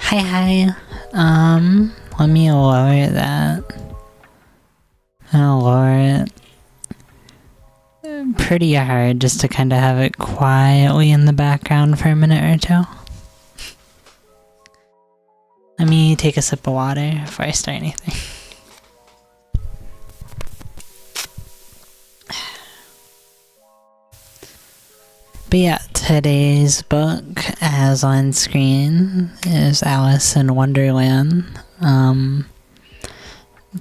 Hi. Let me lower that. I'll lower it pretty hard just to kind of have it quietly in the background for a minute or two. Let me take a sip of water before I start anything. But yeah, today's book, as on screen, is Alice in Wonderland.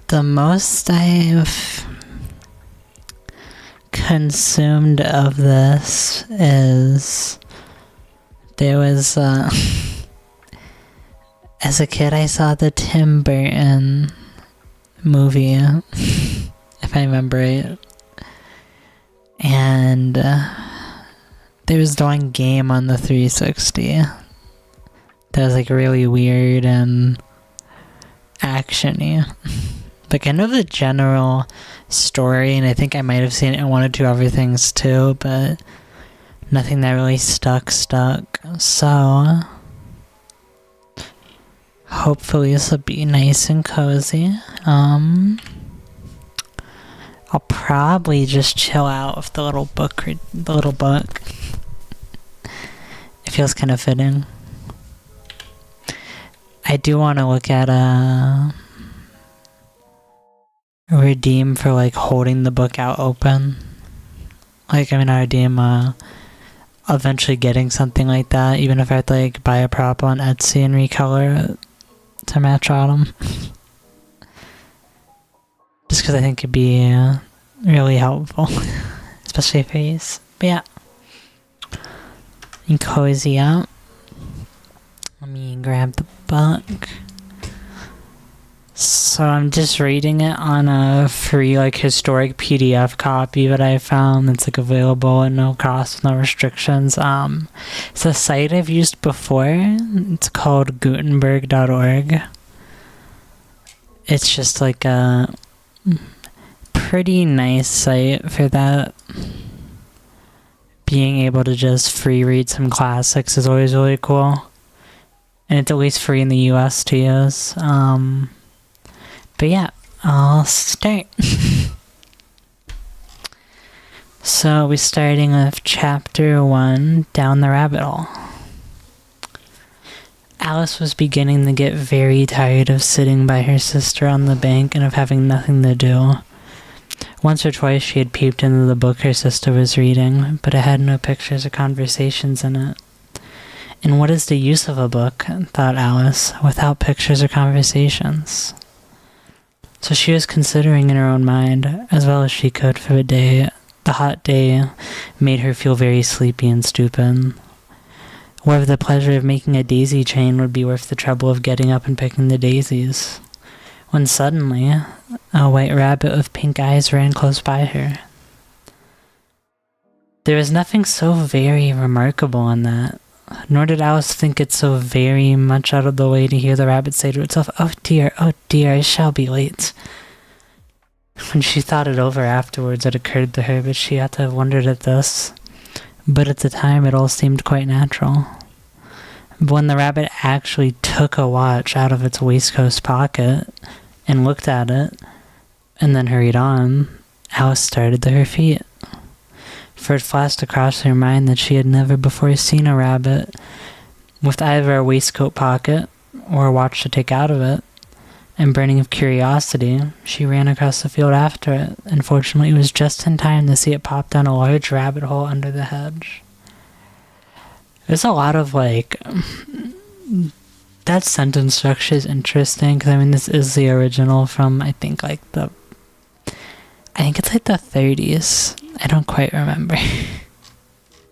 The most I've consumed of this is there was as a kid I saw the Tim Burton movie, if I remember it, and there was one game on the 360 that was like really weird and action-y. Like, I know the general story, and I think I might have seen it in one or two other things too, but nothing that really stuck. So hopefully this will be nice and cozy. I'll probably just chill out with the little book. It feels kind of fitting. I do want to look at a redeem for like holding the book out open. Like, I mean, I redeem eventually getting something like that, even if I have to like buy a prop on Etsy and recolor it to match autumn. Just because I think it'd be really helpful, especially for these. But yeah, you cozy up. Let me grab the book. So I'm just reading it on a free like historic PDF copy that I found that's like available at no cost, no restrictions. It's a site I've used before. It's called Gutenberg.org. It's just like a pretty nice site for that. Being able to just free read some classics is always really cool. And it's at least free in the US to use. But yeah, I'll start. So we're starting with chapter 1, Down the Rabbit Hole. Alice was beginning to get very tired of sitting by her sister on the bank and of having nothing to do. Once or twice she had peeped into the book her sister was reading, but it had no pictures or conversations in it. And what is the use of a book, thought Alice, without pictures or conversations? So she was considering in her own mind, as well as she could for the day. The hot day made her feel very sleepy and stupid. Whether the pleasure of making a daisy chain would be worth the trouble of getting up and picking the daisies. When suddenly, a white rabbit with pink eyes ran close by her. There was nothing so very remarkable in that, nor did Alice think it so very much out of the way to hear the rabbit say to itself, oh dear, I shall be late." When she thought it over afterwards, it occurred to her that she ought to have wondered at this, but at the time it all seemed quite natural. But when the rabbit actually took a watch out of its waistcoat pocket and looked at it, and then hurried on, Alice started to her feet. For it flashed across her mind that she had never before seen a rabbit with either a waistcoat pocket or a watch to take out of it, and burning with curiosity, she ran across the field after it, and fortunately it was just in time to see it pop down a large rabbit hole under the hedge. There's a lot of like, that sentence structure is interesting, because I mean this is the original from I think think it's like the 30s. I don't quite remember.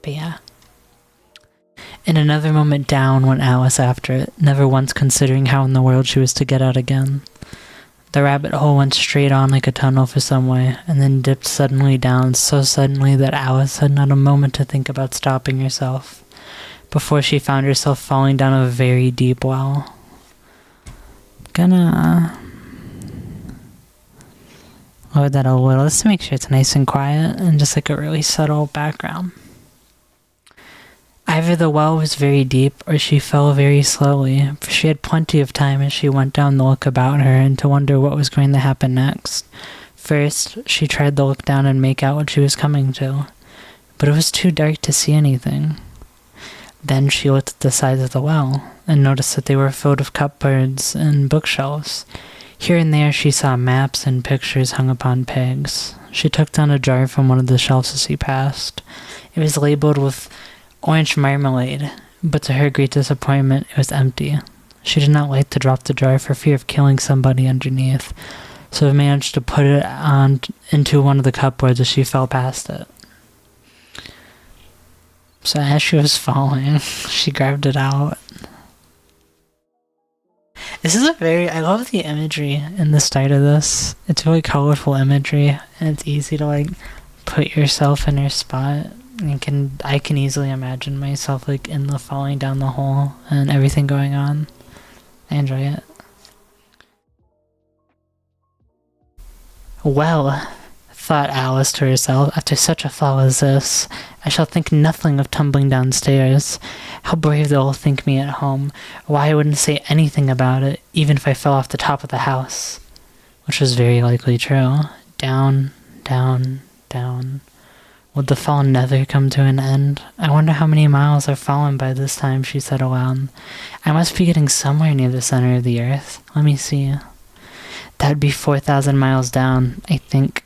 But yeah. In another moment down went Alice after it, never once considering how in the world she was to get out again. The rabbit hole went straight on like a tunnel for some way, and then dipped suddenly down, so suddenly that Alice had not a moment to think about stopping herself, before she found herself falling down a very deep well. Gonna lower that a little, just to make sure it's nice and quiet, and just like a really subtle background. Either the well was very deep, or she fell very slowly, for she had plenty of time as she went down to look about her and to wonder what was going to happen next. First, she tried to look down and make out what she was coming to, but it was too dark to see anything. Then she looked at the sides of the well, and noticed that they were filled with cupboards and bookshelves. Here and there she saw maps and pictures hung upon pegs. She took down a jar from one of the shelves as she passed. It was labeled with orange marmalade, but to her great disappointment, it was empty. She did not like to drop the jar for fear of killing somebody underneath, so managed to put it on into one of the cupboards as she fell past it. So as she was falling, she grabbed it out. This is I love the imagery in the start of this. It's really colorful imagery, and it's easy to like put yourself in her spot. I can easily imagine myself like in the falling down the hole and everything going on. I enjoy it. Well, thought Alice to herself, after such a fall as this, I shall think nothing of tumbling downstairs. How brave they'll think me at home. Why, I wouldn't say anything about it, even if I fell off the top of the house. Which was very likely true. Down, down, down. Would the fall never come to an end? I wonder how many miles I've fallen by this time, she said aloud. I must be getting somewhere near the center of the earth. Let me see. That'd be 4,000 miles down, I think.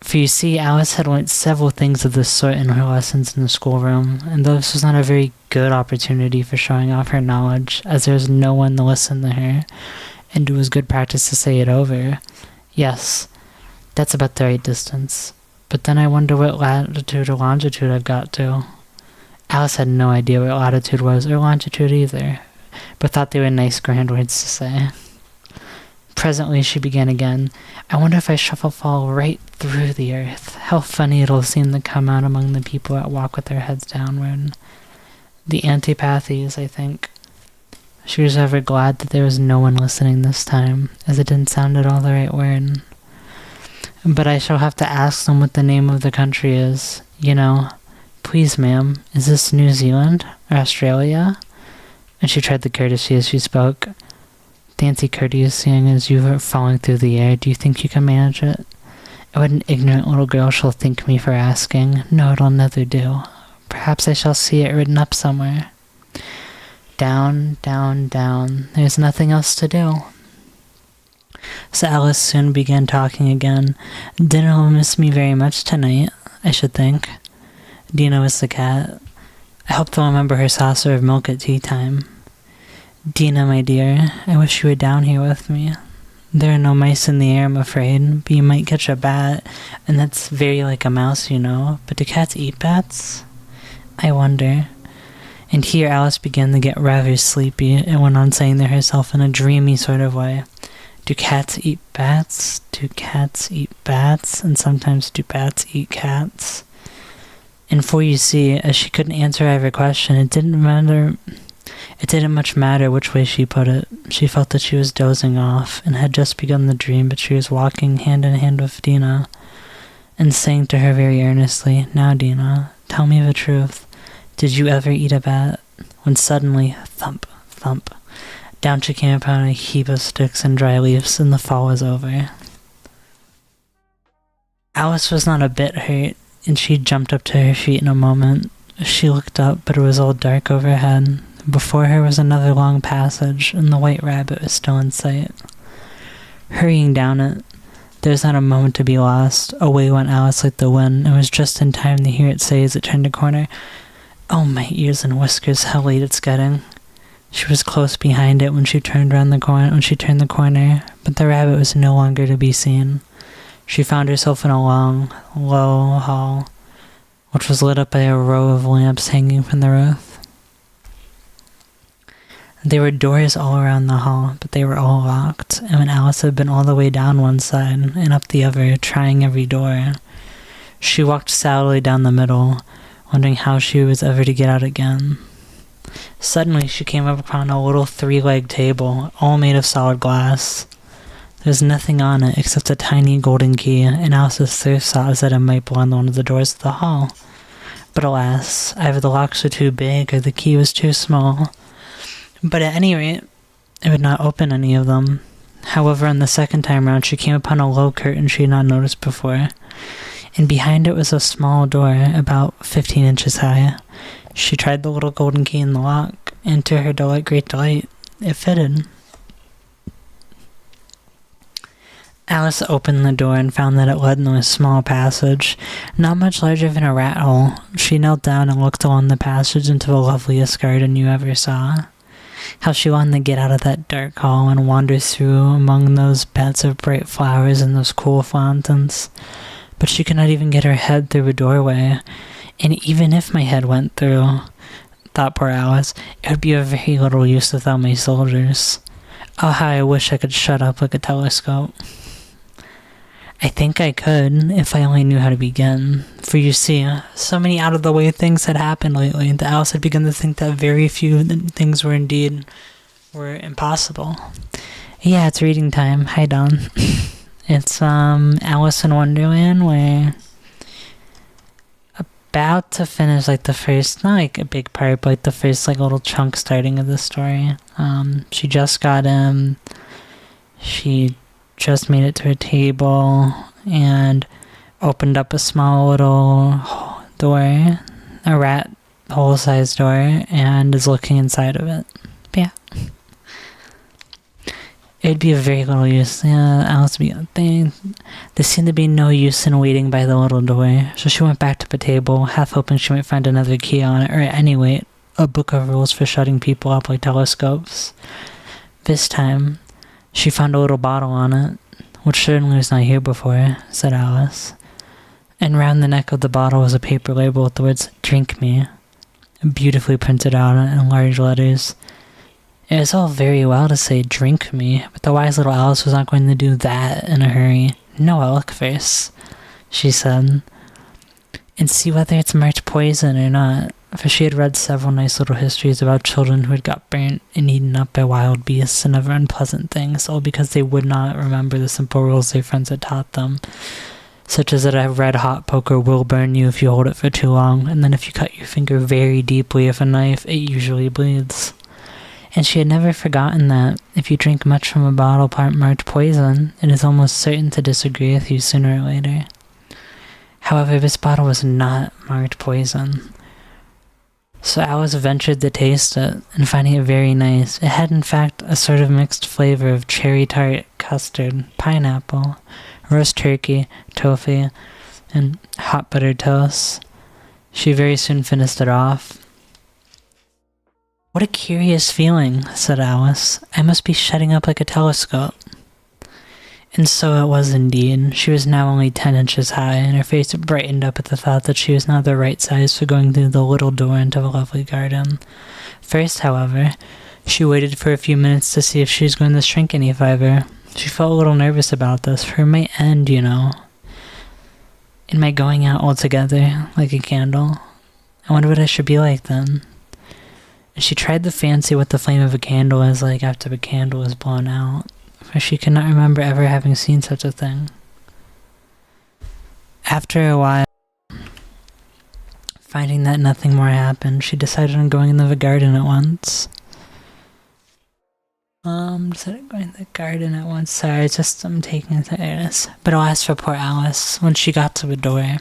For you see, Alice had learnt several things of this sort in her lessons in the schoolroom, and though this was not a very good opportunity for showing off her knowledge, as there was no one to listen to her, and it was good practice to say it over. Yes, that's about the right distance. But then I wonder what latitude or longitude I've got to. Alice had no idea what latitude was, or longitude either, but thought they were nice grand words to say. Presently she began again. I wonder if I shall fall right through the earth. How funny it'll seem to come out among the people that walk with their heads downward. The antipathies, I think. She was ever glad that there was no one listening this time, as it didn't sound at all the right word. But I shall have to ask them what the name of the country is. You know, please, ma'am, is this New Zealand or Australia? And she tried the courtesy as she spoke. Fancy courtesying as you were falling through the air. Do you think you can manage it? What an ignorant little girl shall think me for asking. No, it'll never do. Perhaps I shall see it written up somewhere. Down, down, down. There's nothing else to do. So Alice soon began talking again. Dinner will miss me very much tonight, I should think. Dina was the cat. I hope they'll remember her saucer of milk at tea time. Dina, my dear, I wish you were down here with me. There are no mice in the air, I'm afraid, but you might catch a bat, and that's very like a mouse, you know. But do cats eat bats? I wonder. And here Alice began to get rather sleepy, and went on saying to herself in a dreamy sort of way, do cats eat bats? Do cats eat bats? And sometimes do bats eat cats? And for you see, as she couldn't answer every question, it didn't much matter which way she put it. She felt that she was dozing off, and had just begun the dream, but she was walking hand in hand with Dina, and saying to her very earnestly, Now, Dina, tell me the truth. Did you ever eat a bat? When suddenly, thump, thump, down she came upon a heap of sticks and dry leaves, and the fall was over. Alice was not a bit hurt, and she jumped up to her feet in a moment. She looked up, but it was all dark overhead. Before her was another long passage, and the white rabbit was still in sight. Hurrying down it, there was not a moment to be lost. Away went Alice like the wind, and was just in time to hear it say as it turned a corner, Oh, my ears and whiskers, how late it's getting. She was close behind it when she turned the corner, but the rabbit was no longer to be seen. She found herself in a long, low hall, which was lit up by a row of lamps hanging from the roof. There were doors all around the hall, but they were all locked, and when Alice had been all the way down one side and up the other, trying every door, she walked sadly down the middle, wondering how she was ever to get out again. Suddenly, she came up upon a little 3-legged table, all made of solid glass. There was nothing on it except a tiny golden key, and Alice's first thought was that it might belong to one of the doors of the hall. But alas, either the locks were too big or the key was too small. But at any rate, it would not open any of them. However, on the second time round, she came upon a low curtain she had not noticed before, and behind it was a small door about 15 inches high. She tried the little golden key in the lock, and to her great delight, it fitted. Alice opened the door and found that it led into a small passage, not much larger than a rat hole. She knelt down and looked along the passage into the loveliest garden you ever saw. How she wanted to get out of that dark hall and wander through among those beds of bright flowers and those cool fountains. But she could not even get her head through a doorway, and even if my head went through, thought poor Alice, it would be of very little use without my soldiers. Oh, how I wish I could shut up like a telescope. I think I could, if I only knew how to begin. For you see, so many out-of-the-way things had happened lately that Alice had begun to think that very few things were impossible. Yeah, it's reading time. Hi, Don. It's, Alice in Wonderland. We're about to finish, like, the first, not, like, a big part, but, like, the first, like, little chunk starting of the story. She just got in. She just made it to a table and opened up a small little door, a rat hole-sized door, and is looking inside of it. But yeah. It'd be of very little use. Alice would be there seemed to be no use in waiting by the little door, so she went back to the table, half hoping she might find another key on it, or at any rate, a book of rules for shutting people up like telescopes. This time, she found a little bottle on it, which certainly was not here before, said Alice. And round the neck of the bottle was a paper label with the words, "Drink me," beautifully printed out in large letters. It was all very well to say, "Drink me," but the wise little Alice was not going to do that in a hurry. "No, I'll look first," she said, "and see whether it's marked poison or not," for she had read several nice little histories about children who had got burnt and eaten up by wild beasts and other unpleasant things, all because they would not remember the simple rules their friends had taught them, such as that a red-hot poker will burn you if you hold it for too long, and then if you cut your finger very deeply with a knife, it usually bleeds. And she had never forgotten that, if you drink much from a bottle marked poison, it is almost certain to disagree with you sooner or later. However, this bottle was not marked poison. So Alice ventured to taste it, and finding it very nice, it had in fact a sort of mixed flavor of cherry tart, custard, pineapple, roast turkey, tofu, and hot buttered toast. She very soon finished it off. "What a curious feeling," said Alice. "I must be shutting up like a telescope." And so it was indeed. She was now only 10 inches high, and her face brightened up at the thought that she was not the right size for going through the little door into the lovely garden. First, however, she waited for a few minutes to see if she was going to shrink any further. She felt a little nervous about this, for it might end, you know. It might going out altogether, like a candle. I wonder what I should be like then. And she tried to fancy what the flame of a candle is like after the candle is blown out, for she could not remember ever having seen such a thing. After a while, finding that nothing more happened, she decided on going into the garden at once. Decided going to the garden at once. Sorry, I'm taking it to Alice. But alas for poor Alice, when she got to the door,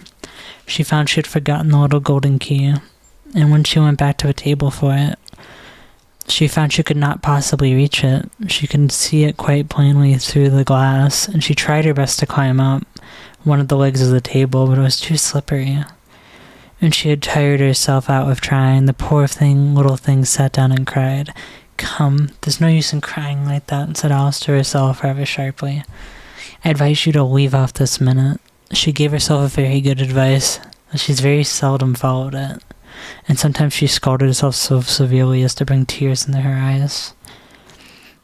she found she had forgotten the little golden key, and when she went back to the table for it, she found she could not possibly reach it. She could see it quite plainly through the glass, and she tried her best to climb up one of the legs of the table, but it was too slippery. And she had tired herself out with trying. The poor little thing sat down and cried. "Come, there's no use in crying like that," said Alice to herself rather sharply. I advise you to leave off this minute. She gave herself very good advice, but she's very seldom followed it. And sometimes she scolded herself so severely as to bring tears into her eyes.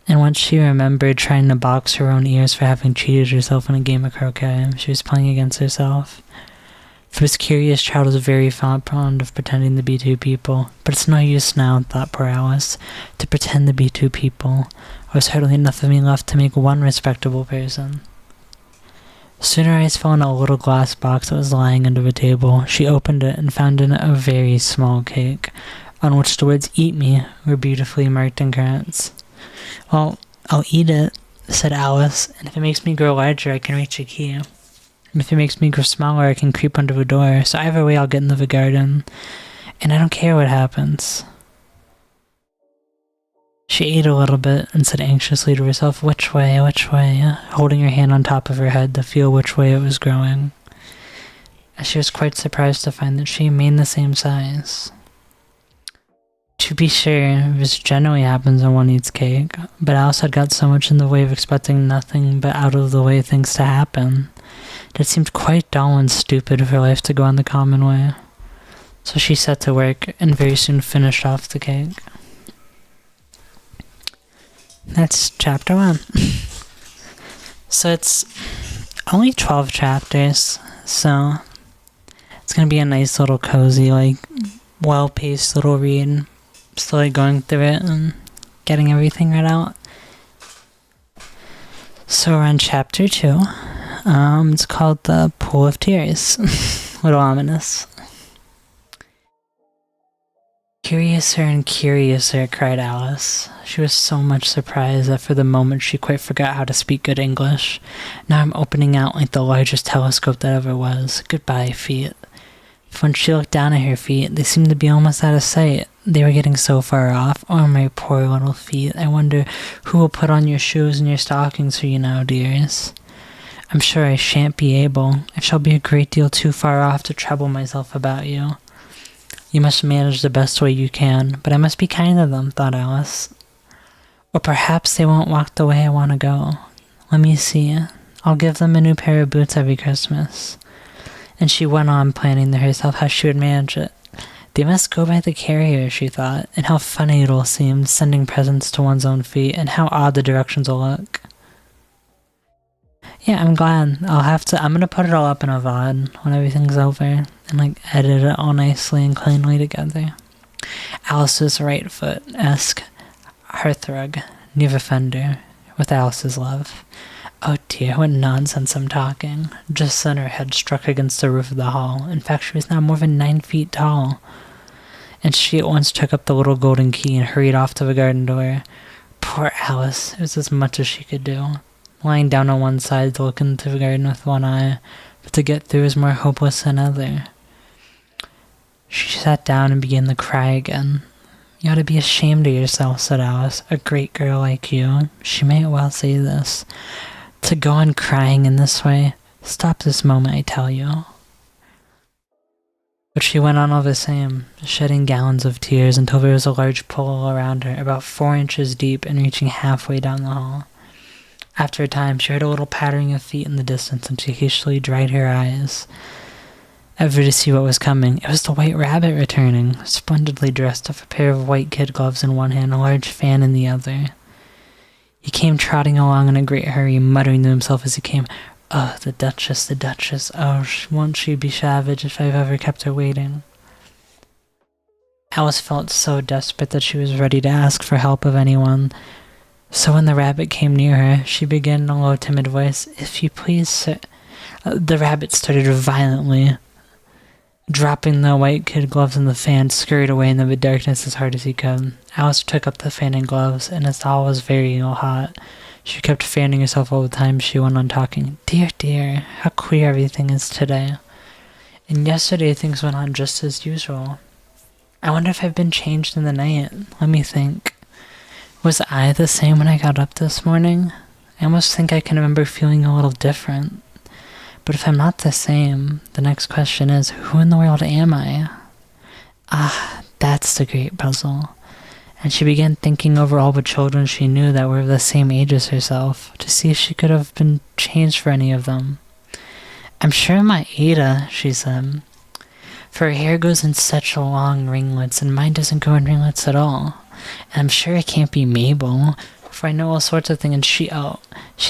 And once she remembered trying to box her own ears for having cheated herself in a game of croquet she was playing against herself. For this curious child was very fond of pretending to be two people, but it's no use now, thought poor Alice, to pretend to be two people. There was hardly enough of me left to make one respectable person. Soon her eyes fell on a little glass box that was lying under the table. She opened it and found in it a very small cake, on which the words "Eat me" were beautifully marked in currants. "Well, I'll eat it," said Alice, "and if it makes me grow larger, I can reach a key. And if it makes me grow smaller, I can creep under the door, so either way I'll get into the garden, and I don't care what happens." She ate a little bit and said anxiously to herself, which way, holding her hand on top of her head to feel which way it was growing. She was quite surprised to find that she remained the same size. To be sure, this generally happens when one eats cake, but Alice had got so much in the way of expecting nothing but out-of-the-way things to happen, that it seemed quite dull and stupid for life to go on the common way. So she set to work, and very soon finished off the cake. That's chapter 1. So it's only 12 chapters, so it's gonna be a nice little cozy, well-paced little read. Slowly going through it and getting everything read out. So we're on chapter 2. It's called The Pool of Tears. A little ominous. "Curiouser and curiouser," cried Alice. She was so much surprised that for the moment she quite forgot how to speak good English. "Now I'm opening out like the largest telescope that ever was. Goodbye, feet." When she looked down at her feet, they seemed to be almost out of sight. They were getting so far off. "Oh, my poor little feet. I wonder who will put on your shoes and your stockings for you now, dears. I'm sure I shan't be able. I shall be a great deal too far off to trouble myself about you. You must manage the best way you can, but I must be kind to them," thought Alice. "Or perhaps they won't walk the way I want to go. Let me see. I'll give them a new pair of boots every Christmas." And she went on planning to herself how she would manage it. They must go by the carrier, she thought, and how funny it'll seem, sending presents to one's own feet, and how odd the directions will look. Yeah, I'm glad. I'm gonna put it all up in a VOD when everything's over, and edit it all nicely and cleanly together. Alice's right foot, hearthrug, near the fender, with Alice's love. Oh dear, what nonsense I'm talking. Just then her head struck against the roof of the hall. In fact, she was now more than 9 feet tall. And she at once took up the little golden key and hurried off to the garden door. Poor Alice, it was as much as she could do. Lying down on one side to look into the garden with one eye, but to get through was more hopeless than other. She sat down and began to cry again. "You ought to be ashamed of yourself," said Alice. "A great girl like you," she may well say this, "to go on crying in this way. Stop this moment, I tell you." But she went on all the same, shedding gallons of tears until there was a large pool around her, about 4 inches deep and reaching halfway down the hall. After a time, she heard a little pattering of feet in the distance, and she hastily dried her eyes, ever to see what was coming. It was the White Rabbit returning, splendidly dressed, with a pair of white kid gloves in one hand, a large fan in the other. He came trotting along in a great hurry, muttering to himself as he came, "Oh, the Duchess, oh, won't she be savage if I've ever kept her waiting?" Alice felt so desperate that she was ready to ask for help of anyone. So when the rabbit came near her, she began in a low, timid voice, "If you please, sir..." The rabbit started violently. Dropping the white kid gloves and the fan, scurried away into the darkness as hard as he could. Alice took up the fan and gloves, and as the hall was very hot, she kept fanning herself all the time she went on talking. "Dear, dear, how queer everything is today. And yesterday things went on just as usual. I wonder if I've been changed in the night. Let me think. Was I the same when I got up this morning? I almost think I can remember feeling a little different. But if I'm not the same, the next question is, who in the world am I? Ah, that's the great puzzle. and she began thinking over all the children she knew that were of the same age as herself, to see if she could have been changed for any of them. "I'm sure my Ada," she said, "for her hair goes in such long ringlets, and mine doesn't go in ringlets at all. And I'm sure it can't be Mabel, for I know all sorts of things, and she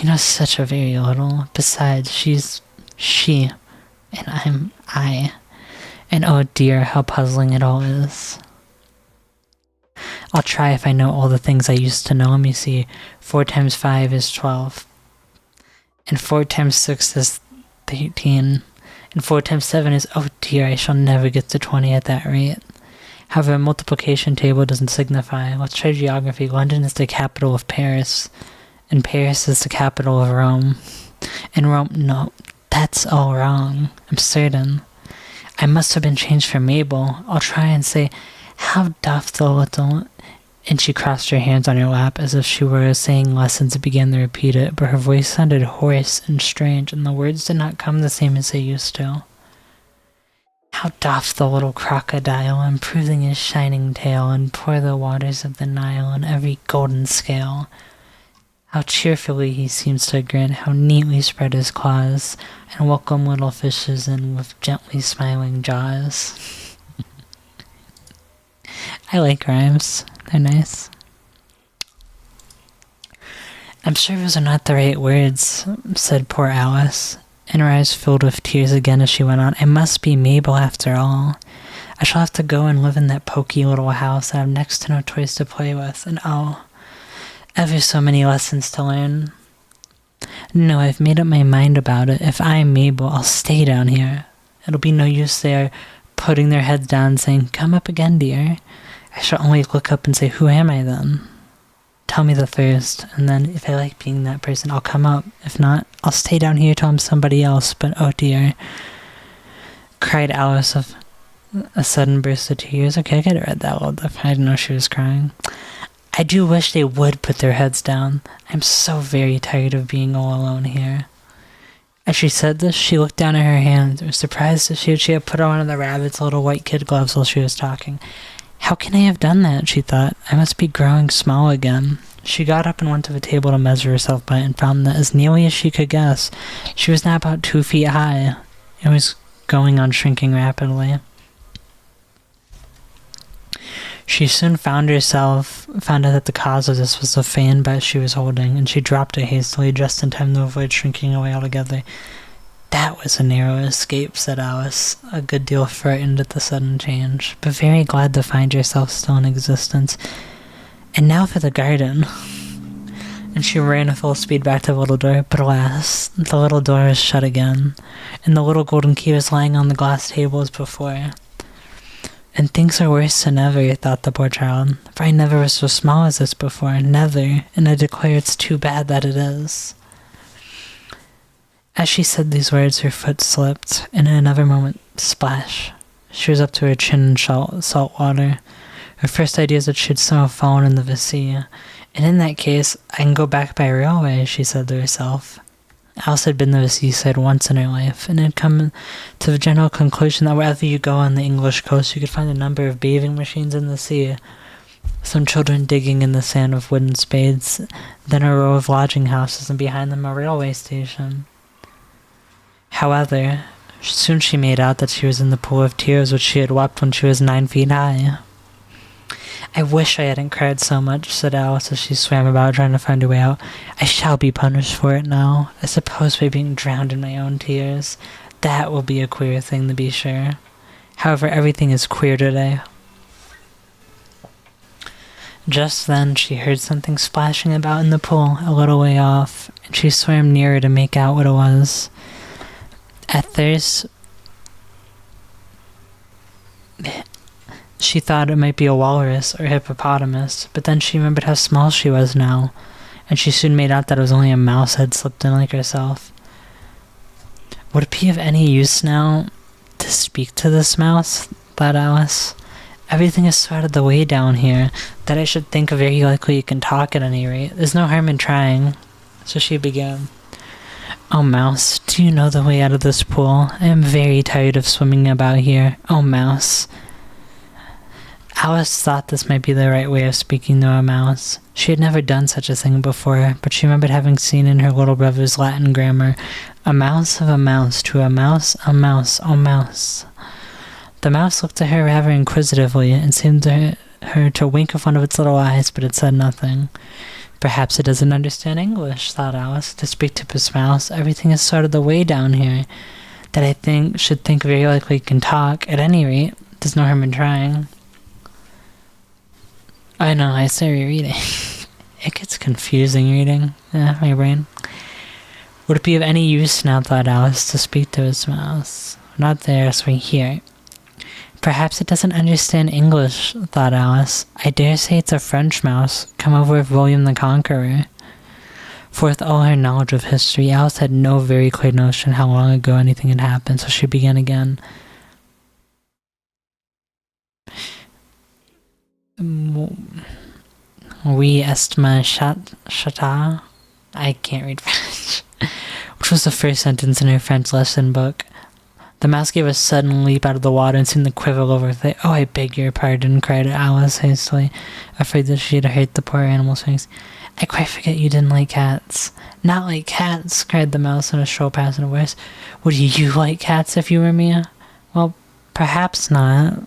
knows such a very little. Besides, she's she, and I'm I. And oh dear, how puzzling it all is. I'll try if I know all the things I used to know. Let me see. 4 times 5 is 12. And 4 times 6 is 13. And 4 times 7 is, oh dear, I shall never get to 20 at that rate. However, a multiplication table doesn't signify. Let's try geography. London is the capital of Paris, and Paris is the capital of Rome. And Rome, no, that's all wrong. I'm certain. I must have been changed for Mabel. I'll try and say, how doth the little... And she crossed her hands on her lap as if she were saying lessons and began to repeat it, but her voice sounded hoarse and strange, and the words did not come the same as they used to. How doth the little crocodile, improving his shining tail, and pour the waters of the Nile on every golden scale. How cheerfully he seems to grin, how neatly spread his claws, and welcome little fishes in with gently smiling jaws. I like rhymes. They're nice. I'm sure those are not the right words, said poor Alice, and her eyes filled with tears again as she went on. It must be Mabel after all. I shall have to go and live in that poky little house and have next to no toys to play with, and oh, ever so many lessons to learn. No, I've made up my mind about it. If I'm Mabel, I'll stay down here. It'll be no use there putting their heads down and saying, come up again, dear. I shall only look up and say, who am I then? Tell me the first, and then if I like being that person, I'll come up. If not, I'll stay down here till I'm somebody else, but oh dear, cried Alice with a sudden burst of tears. Okay, I could have read that a little different. I didn't know she was crying. I do wish they would put their heads down. I'm so very tired of being all alone here. As she said this, she looked down at her hands. Was surprised to see she had put on one of the rabbit's little white kid gloves while she was talking. How can I have done that, she thought. I must be growing small again. She got up and went to the table to measure herself by it and found that, as nearly as she could guess, she was now about 2 feet high. It was going on shrinking rapidly. She soon found out that the cause of this was the fan bat she was holding, and she dropped it hastily just in time to avoid shrinking away altogether. That was a narrow escape, said Alice, a good deal frightened at the sudden change, but very glad to find herself still in existence. And now for the garden. And she ran at full speed back to the little door, but alas, the little door was shut again, and the little golden key was lying on the glass table as before. And things are worse than ever, thought the poor child, for I never was so small as this before, never, and I declare it's too bad that it is. As she said these words, her foot slipped, and in another moment, splash. She was up to her chin in salt water. Her first idea is that she had somehow fallen in the sea, and in that case, I can go back by railway, she said to herself. Alice had been to the seaside once in her life, and had come to the general conclusion that wherever you go on the English coast, you could find a number of bathing machines in the sea, some children digging in the sand with wooden spades, then a row of lodging houses, and behind them a railway station. However, soon she made out that she was in the pool of tears which she had wept when she was 9 feet high. I wish I hadn't cried so much, said Alice as she swam about trying to find her way out. I shall be punished for it now, I suppose by being drowned in my own tears. That will be a queer thing to be sure. However, everything is queer today. Just then she heard something splashing about in the pool a little way off, and she swam nearer to make out what it was. At first, she thought it might be a walrus or hippopotamus, but then she remembered how small she was now, and she soon made out that it was only a mouse had slipped in like herself. Would it be of any use now to speak to this mouse? Thought Alice. Everything is so out of the way down here that I should think very likely it can talk at any rate. There's no harm in trying. So she began. Oh, Mouse, do you know the way out of this pool? I am very tired of swimming about here. Oh, Mouse. Alice thought this might be the right way of speaking to a mouse. She had never done such a thing before, but she remembered having seen in her little brother's Latin grammar, a mouse of a mouse to a mouse, a mouse, a mouse. The mouse looked at her rather inquisitively and seemed to her to wink with one of its little eyes, but it said nothing. Perhaps it doesn't understand English, thought Alice. To speak to this mouse, everything is sort of the way down here, that I should think very likely can talk. At any rate, there's no harm in trying. I know, I say rereading. It gets confusing reading. My brain. Would it be of any use now, thought Alice, to speak to his mouse? Not there, so here. Perhaps it doesn't understand English, thought Alice. I dare say it's a French mouse, come over with William the Conqueror. For with all her knowledge of history, Alice had no very clear notion how long ago anything had happened, so she began again. Oui, est ma chata. I can't read French. Which was the first sentence in her French lesson book. The mouse gave a sudden leap out of the water and seemed to quiver over with it. Oh, I beg your pardon, cried Alice hastily, afraid that she had hurt the poor animal's wings. I quite forget you didn't like cats. Not like cats, cried the mouse in a shrill, passionate voice. Would you like cats if you were me? Well, perhaps not,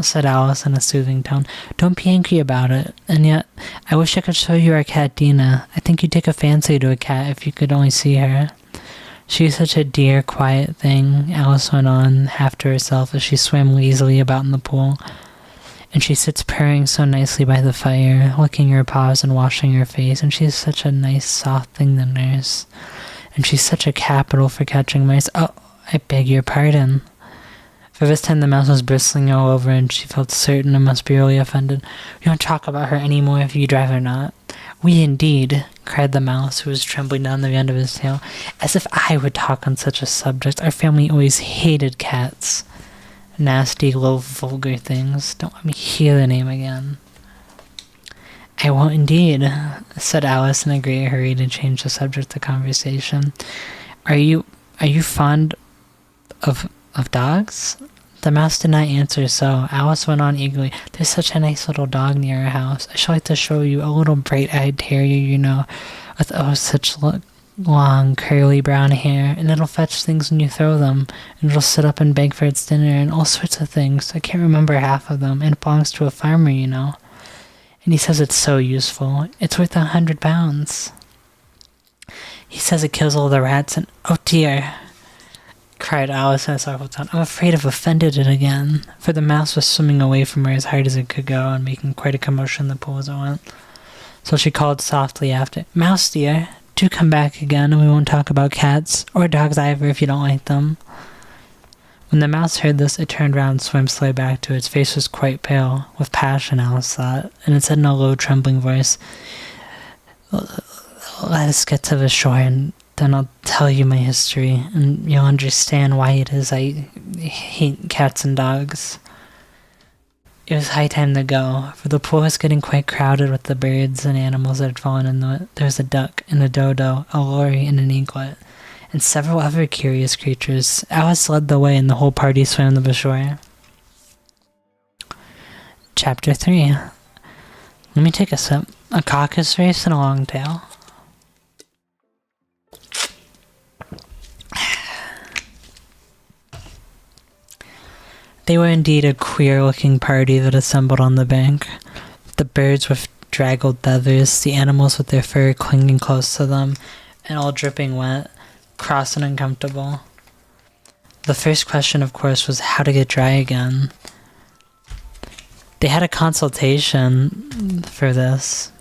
said Alice in a soothing tone. Don't be angry about it. And yet, I wish I could show you our cat Dina. I think you'd take a fancy to a cat if you could only see her. She's such a dear, quiet thing, Alice went on, half to herself, as she swam lazily about in the pool. And she sits purring so nicely by the fire, licking her paws and washing her face, and she's such a nice, soft thing to nurse. And she's such a capital for catching mice. Oh, I beg your pardon. For this time the mouse was bristling all over, and she felt certain it must be really offended. We don't talk about her any more if you'd rather not. We indeed, cried the mouse, who was trembling down the end of his tail. As if I would talk on such a subject. Our family always hated cats. Nasty, low, vulgar things. Don't let me hear the name again. I won't indeed, said Alice in a great hurry to change the subject of conversation. Are you fond of dogs? The mouse did not answer, so Alice went on eagerly. There's such a nice little dog near our house. I should like to show you a little bright-eyed terrier, you know, with such long, curly brown hair, and it'll fetch things when you throw them, and it'll sit up and beg for its dinner, and all sorts of things. I can't remember half of them, and it belongs to a farmer, you know. And he says it's so useful. It's worth £100. He says it kills all the rats, and oh dear, cried Alice in a sorrowful tone. I'm afraid I've offended it again. For the mouse was swimming away from her as hard as it could go, and making quite a commotion in the pool as it went. So she called softly after, Mouse dear, do come back again, and we won't talk about cats, or dogs either if you don't like them. When the mouse heard this, it turned round and swam slowly back to it. Its face was quite pale, with passion, Alice thought, and it said in a low, trembling voice, let us get to the shore, and then I'll tell you my history, and you'll understand why it is I hate cats and dogs. It was high time to go, for the pool was getting quite crowded with the birds and animals that had fallen into it. There was a duck and a dodo, a lory and an eaglet, and several other curious creatures. Alice led the way, and the whole party swam to the shore. Chapter 3. Let me take a sip. A caucus race and a long tail. They were indeed a queer-looking party that assembled on the bank. The birds with draggled feathers, the animals with their fur clinging close to them, and all dripping wet, cross and uncomfortable. The first question, of course, was how to get dry again. They had a consultation for this,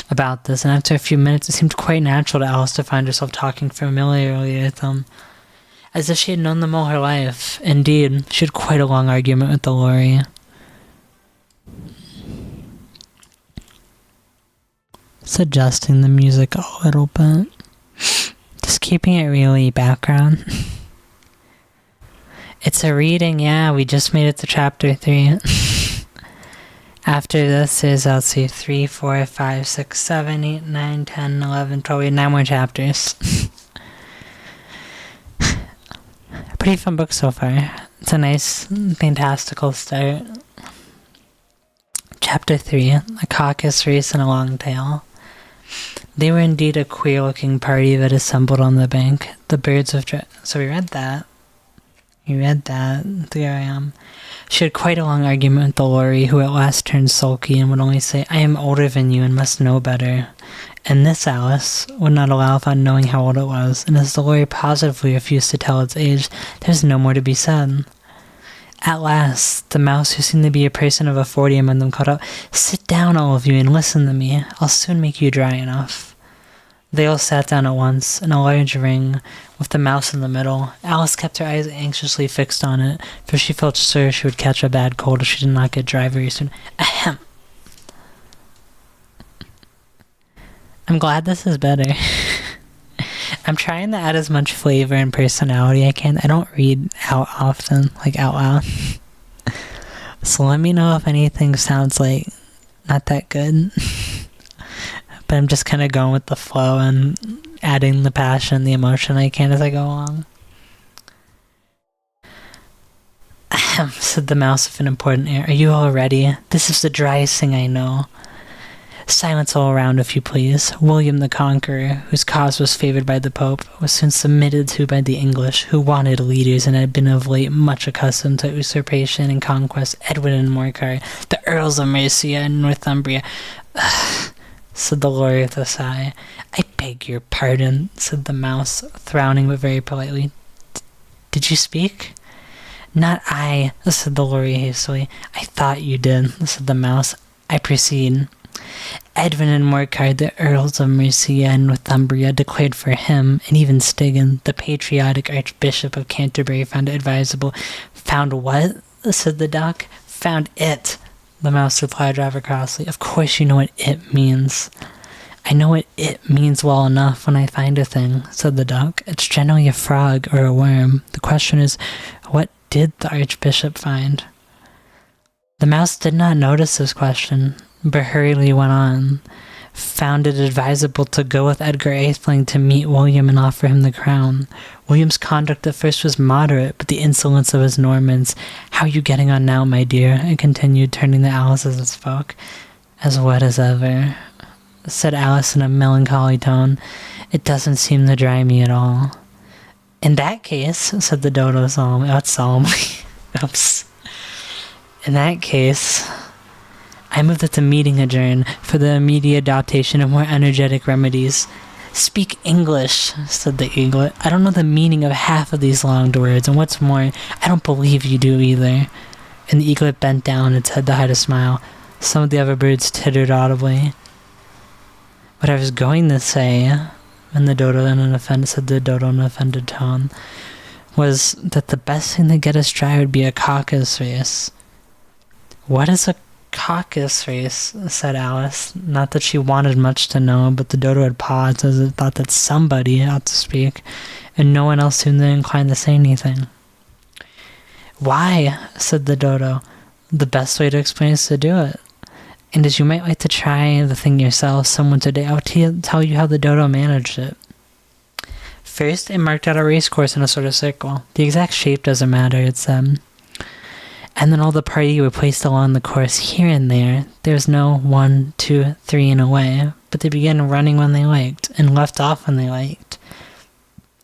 about this, and after a few minutes it seemed quite natural to Alice to find herself talking familiarly with them, as if she had known them all her life. Indeed, she had quite a long argument with the lory. Just adjusting the music a little bit. Just keeping it really background. It's a reading, yeah, we just made it to chapter 3. After this is, let's see, 3, 4, 5, 6, 7, 8, 9, 10, 11, 12, we have 9 more chapters. Pretty fun book so far. It's a nice, fantastical start. Chapter 3, A Caucus Race and a Long Tail. They were indeed a queer-looking party that assembled on the bank. The birds of... So we read that. There I am. She had quite a long argument with the lorry, who at last turned sulky and would only say, I am older than you and must know better. And this Alice would not allow without knowing how old it was, and as the lorry positively refused to tell its age, there was no more to be said. At last, the mouse, who seemed to be a person of authority among them, called out, Sit down, all of you, and listen to me. I'll soon make you dry enough. They all sat down at once, in a large ring, with the mouse in the middle. Alice kept her eyes anxiously fixed on it, for she felt sure she would catch a bad cold if she did not get dry very soon. Ahem! I'm glad this is better. I'm trying to add as much flavor and personality I can. I don't read out often, like out loud. So let me know if anything sounds like not that good. But I'm just kind of going with the flow and adding the passion, the emotion I can as I go along. Ahem, said the mouse with an important air. Are you all ready? This is the driest thing I know. Silence all around, if you please. William the Conqueror, whose cause was favored by the Pope, was soon submitted to by the English, who wanted leaders and had been of late much accustomed to usurpation and conquest. Edwin and Morcar, the Earls of Mercia and Northumbria. Ugh, said the lawyer with a sigh. I beg your pardon, said the mouse, frowning but very politely. Did you speak? Not I, said the lawyer hastily. I thought you did, said the mouse. I proceed. Edwin and Morcar, the Earls of Mercia and Northumbria, declared for him, and even Stigand, the patriotic Archbishop of Canterbury, found it advisable. Found what? Said the duck. Found it, the mouse replied rather crossly. Of course you know what it means. I know what it means well enough when I find a thing, said the duck. It's generally a frog or a worm. The question is, what did the Archbishop find? The mouse did not notice this question, but hurriedly went on. Found it advisable to go with Edgar Atheling to meet William and offer him the crown. William's conduct at first was moderate, but the insolence of his Normans. How are you getting on now, my dear? I continued, turning to Alice as it spoke. As wet as ever, said Alice in a melancholy tone. It doesn't seem to dry me at all. In that case, said the dodo solemnly. Oops. In that case, I move that the meeting adjourn for the immediate adoption of more energetic remedies. Speak English, said the eaglet. I don't know the meaning of half of these long words, and what's more, I don't believe you do either. And the eaglet bent down its head to hide a smile. Some of the other birds tittered audibly. What I was going to say, and the dodo said the dodo in an offended tone, was that the best thing to get us dry would be a caucus race. What is a caucus race? Said Alice. Not that she wanted much to know, but the dodo had paused as it thought that somebody ought to speak, and no one else seemed inclined to say anything. Why? Said the dodo. The best way to explain is to do it. And as you might like to try the thing yourself someone today, I'll tell you how the dodo managed it. First, it marked out a race course in a sort of circle. The exact shape doesn't matter, it said. And then all the party were placed along the course here and there. There was no 1, 2, 3 in a way, but they began running when they liked, and left off when they liked.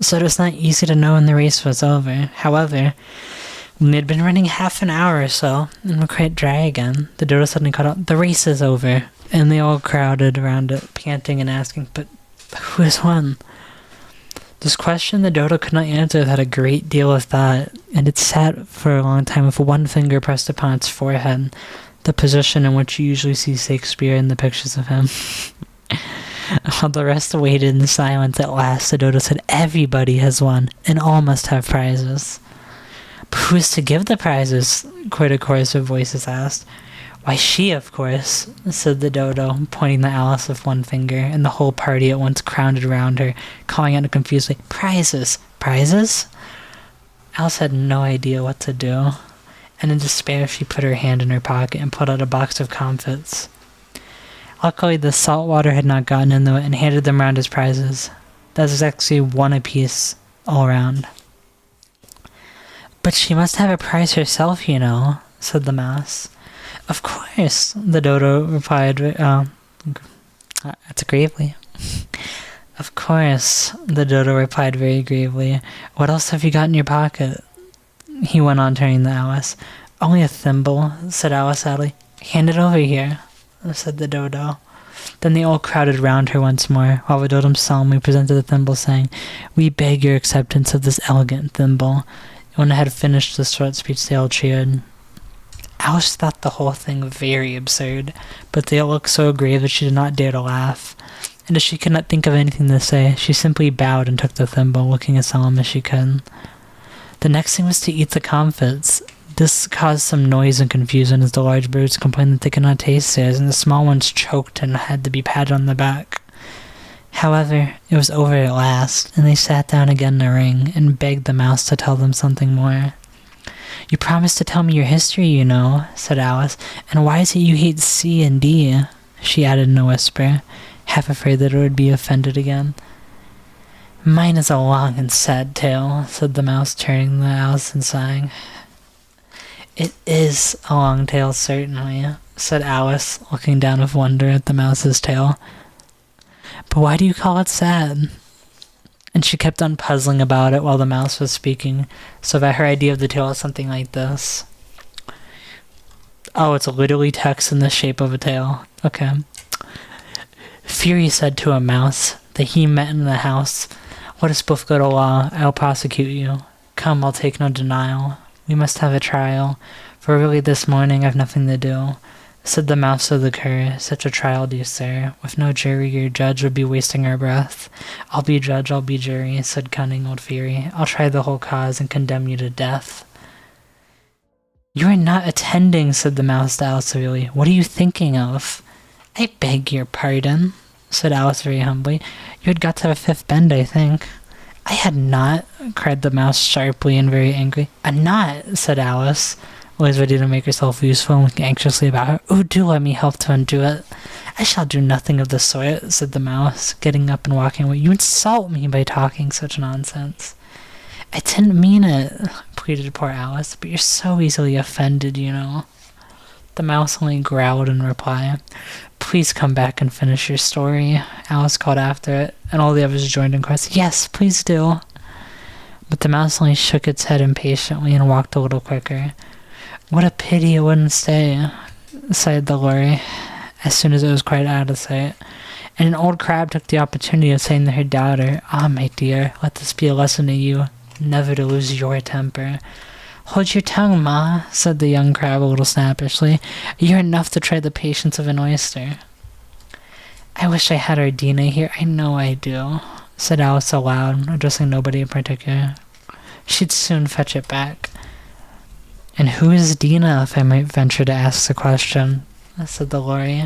So it was not easy to know when the race was over. However, when they had been running half an hour or so, and were quite dry again, the dodo suddenly called out, "The race is over!" And they all crowded around it, panting and asking, "But who has won?" This question the dodo could not answer without a great deal of thought, and it sat for a long time with one finger pressed upon its forehead, the position in which you usually see Shakespeare in the pictures of him. While the rest waited in silence, at last the dodo said, "Everybody has won, and all must have prizes." "But who is to give the prizes?" quite a chorus of voices asked. "Why, she, of course," said the dodo, pointing to Alice with one finger, and the whole party at once crowded around her, calling out confusedly, "Prizes! Prizes?" Alice had no idea what to do, and in despair she put her hand in her pocket and pulled out a box of comfits. Luckily, the salt water had not gotten into it, and handed them round as prizes. That was actually one apiece all round. "But But she must have a prize herself, you know, said the mouse. Of course, the dodo replied, that's gravely. Of course, the dodo replied very gravely. What else have you got in your pocket? He went on, turning to Alice. Only a thimble, said Alice sadly. Hand it over here, said the dodo. Then they all crowded round her once more, while the dodo solemnly presented the thimble, saying, We beg your acceptance of this elegant thimble. When it had finished the short speech, they all cheered. Alice thought the whole thing very absurd, but they all looked so grave that she did not dare to laugh. And as she could not think of anything to say, she simply bowed and took the thimble, looking as solemn as she could. The next thing was to eat the comfits. This caused some noise and confusion as the large birds complained that they could not taste theirs, and the small ones choked and had to be patted on the back. However, it was over at last, and they sat down again in a ring and begged the mouse to tell them something more. You promised to tell me your history, you know, said Alice, and why is it you hate C and D? She added in a whisper, half afraid that it would be offended again. Mine is a long and sad tale, said the mouse, turning to Alice and sighing. It is a long tale, certainly, said Alice, looking down with wonder at the mouse's tail. But why do you call it sad? And she kept on puzzling about it while the mouse was speaking, so that her idea of the tale was something like this. Oh, it's literally text in the shape of a tail. Okay. Fury said to a mouse that he met in the house, Let us both go to law, I'll prosecute you. Come, I'll take no denial. We must have a trial, for really this morning I've nothing to do. Said the mouse to the cur, Such a trial, dear sir, with no jury or judge would be wasting our breath. I'll be judge, I'll be jury, said cunning old Fury. I'll try the whole cause and condemn you to death. You are not attending, said the mouse to Alice severely. What are you thinking of? I beg your pardon, said Alice very humbly. You had got to the fifth bend, I think. I had not, cried the mouse sharply and very angry. Not, said Alice, always ready to make herself useful and looking anxiously about her. Oh, do let me help to undo it. I shall do nothing of the sort, said the mouse, getting up and walking away. You insult me by talking such nonsense. I didn't mean it, pleaded poor Alice, but you're so easily offended, you know. The mouse only growled in reply. Please come back and finish your story, Alice called after it, and all the others joined in chorus. Yes, please do. But the mouse only shook its head impatiently and walked a little quicker. What a pity it wouldn't stay, sighed the lory, as soon as it was quite out of sight. And an old crab took the opportunity of saying to her daughter, Ah, my dear, let this be a lesson to you, never to lose your temper. Hold your tongue, Ma, said the young crab a little snappishly. You're enough to try the patience of an oyster. I wish I had our Dina here, I know I do, said Alice aloud, addressing nobody in particular. She'd soon fetch it back. And who is Dina, if I might venture to ask the question? Said the lory.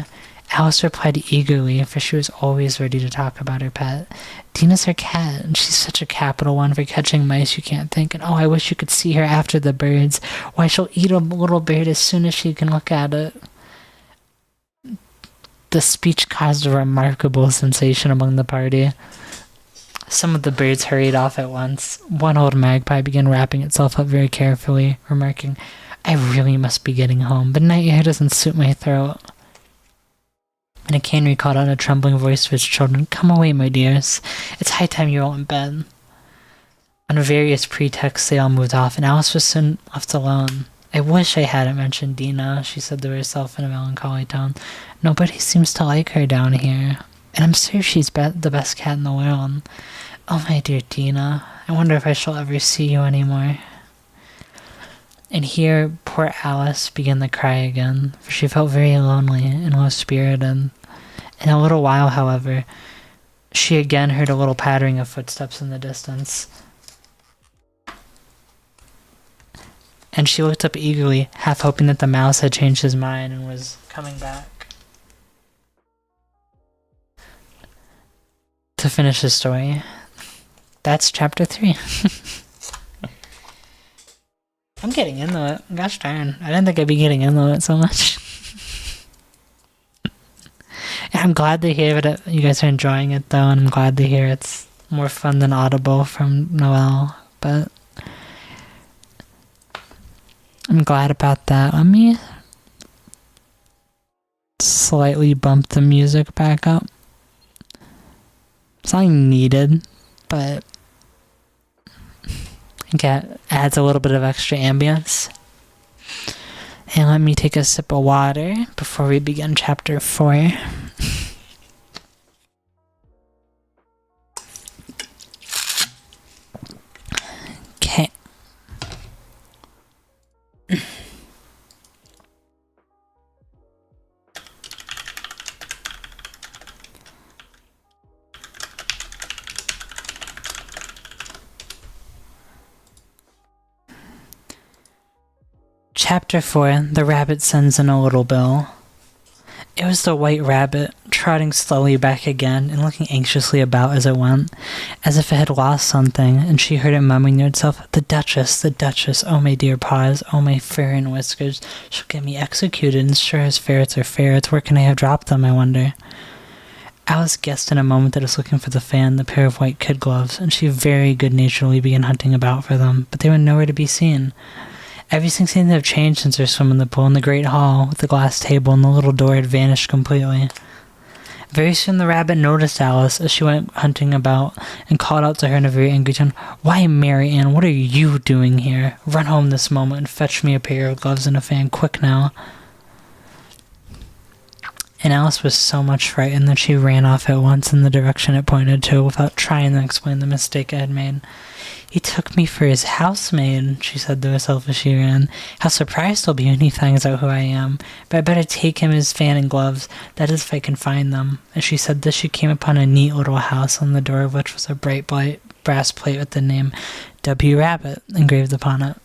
Alice replied eagerly, for she was always ready to talk about her pet. Dina's her cat, and she's such a capital one for catching mice you can't think. And oh, I wish you could see her after the birds. Why, she'll eat a little bird as soon as she can look at it. The speech caused a remarkable sensation among the party. Some of the birds hurried off at once. One old magpie began wrapping itself up very carefully, remarking, I really must be getting home, but night air doesn't suit my throat. And a canary called out in a trembling voice to its children, Come away, my dears. It's high time you're all in bed. On various pretexts they all moved off, and Alice was soon left alone. I wish I hadn't mentioned Dina, she said to herself in a melancholy tone. Nobody seems to like her down here, and I'm sure she's the best cat in the world. Oh, my dear Dina, I wonder if I shall ever see you anymore. And here poor Alice began to cry again, for she felt very lonely and low-spirited. In a little while, however, she again heard a little pattering of footsteps in the distance. And she looked up eagerly, half hoping that the mouse had changed his mind and was coming back. To finish the story, that's chapter 3. I'm getting into it. Gosh darn. I didn't think I'd be getting into it so much. I'm glad to hear that you guys are enjoying it, though, and I'm glad to hear it's more fun than Audible from Noelle. But I'm glad about that. Let me slightly bump the music back up. It's not needed, but it adds a little bit of extra ambience. And let me take a sip of water before we begin chapter 4. Okay. Chapter 4, The Rabbit Sends in a Little Bill. It was the White Rabbit, trotting slowly back again and looking anxiously about as it went, as if it had lost something, and she heard it mumbling to itself, the Duchess, oh my dear paws, oh my fur and whiskers, she'll get me executed, and sure as ferrets are ferrets, where can I have dropped them, I wonder? Alice guessed in a moment that it was looking for the fan, the pair of white kid gloves, and she very good-naturedly began hunting about for them, but they were nowhere to be seen. Everything seemed to have changed since her swim in the pool in the great hall, with the glass table and the little door had vanished completely. Very soon the rabbit noticed Alice as she went hunting about, and called out to her in a very angry tone, "Why, Mary Ann, what are you doing here? Run home this moment and fetch me a pair of gloves and a fan, quick now." And Alice was so much frightened that she ran off at once in the direction it pointed to, without trying to explain the mistake it had made. "He took me for his housemaid," she said to herself as she ran. "How surprised he'll be when he finds out who I am. But I'd better take him his fan and gloves, that is if I can find them." As she said this, she came upon a neat little house, on the door of which was a bright brass plate with the name W. Rabbit engraved upon it.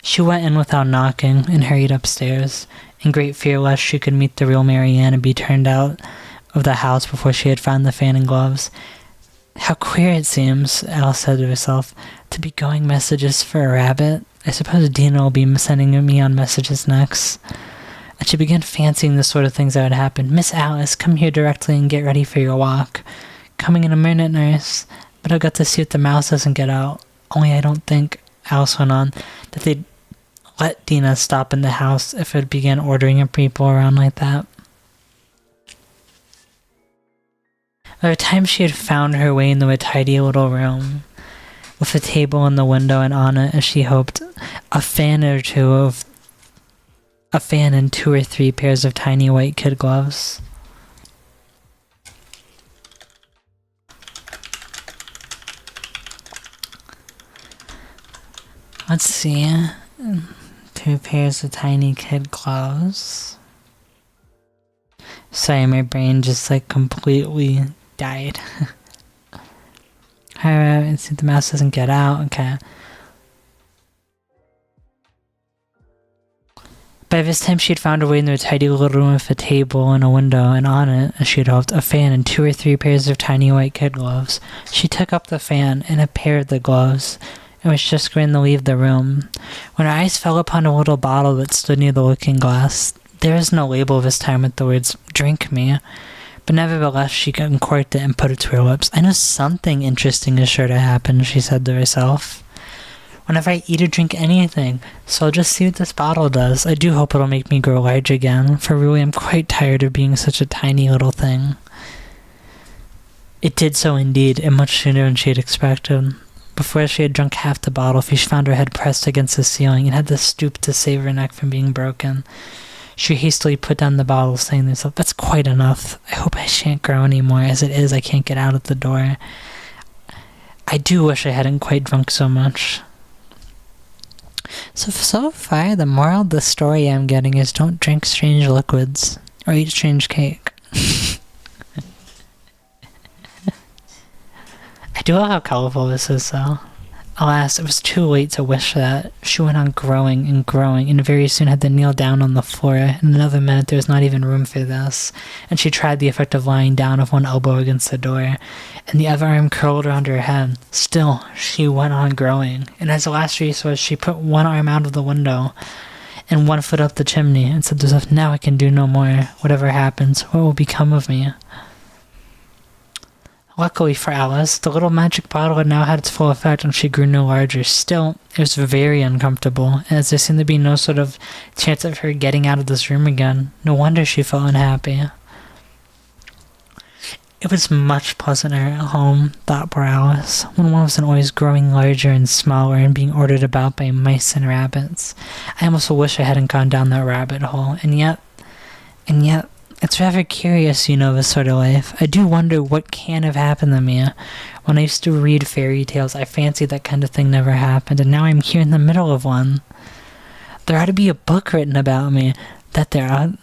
She went in without knocking, and hurried upstairs, in great fear lest she could meet the real Mary Ann and be turned out of the house before she had found the fan and gloves. "How queer it seems," Alice said to herself, "to be going messages for a rabbit. I suppose Dina will be sending me on messages next." And she began fancying the sort of things that would happen. "Miss Alice, come here directly and get ready for your walk." "Coming in a minute, nurse. But I've got to see if the mouse doesn't get out. Only I don't think," Alice went on, "that they'd let Dina stop in the house if it began ordering people around like that." By the time she had found her way into a tidy little room, with a table in the window and on it, as she hoped, a fan and 2 or 3 pairs of tiny white kid gloves. Let's see. 2 pairs of tiny kid gloves. Sorry, my brain just completely died. Alright, let's see if the mouse doesn't get out. Okay. By this time she had found her way into a tidy little room with a table and a window, and on it, as she had hoped, a fan and 2 or 3 pairs of tiny white kid gloves. She took up the fan and a pair of the gloves, and was just going to leave the room, when her eyes fell upon a little bottle that stood near the looking glass. There was no label this time with the words, "Drink me," but nevertheless she uncorked it and put it to her lips. "I know something interesting is sure to happen," she said to herself, "whenever I eat or drink anything, so I'll just see what this bottle does. I do hope it'll make me grow large again, for really I'm quite tired of being such a tiny little thing." It did so indeed, and much sooner than she had expected. Before she had drunk half the bottle, she found her head pressed against the ceiling, and had to stoop to save her neck from being broken. She hastily put down the bottle, saying to herself, "That's quite enough. I hope I shan't grow any more. As it is, I can't get out at the door. I do wish I hadn't quite drunk so much." So far, the moral of the story I'm getting is don't drink strange liquids, or eat strange cake. I do love how colorful this is, though. Alas, it was too late to wish that. She went on growing, and very soon had to kneel down on the floor. In another minute there was not even room for this, and she tried the effect of lying down with one elbow against the door, and the other arm curled around her head. Still, she went on growing, and as a last resource she put one arm out of the window, and 1 foot up the chimney, and said to herself, "Now I can do no more. Whatever happens, what will become of me?" Luckily for Alice, the little magic bottle had now had its full effect and she grew no larger. Still, it was very uncomfortable, as there seemed to be no sort of chance of her getting out of this room again. No wonder she felt unhappy. It was much pleasanter at home, thought poor Alice, when one wasn't always growing larger and smaller and being ordered about by mice and rabbits. I almost wish I hadn't gone down that rabbit hole, and yet, it's rather curious, this sort of life. I do wonder what can have happened to me. When I used to read fairy tales, I fancied that kind of thing never happened, and now I'm here in the middle of one. There ought to be a book written about me, that there ought.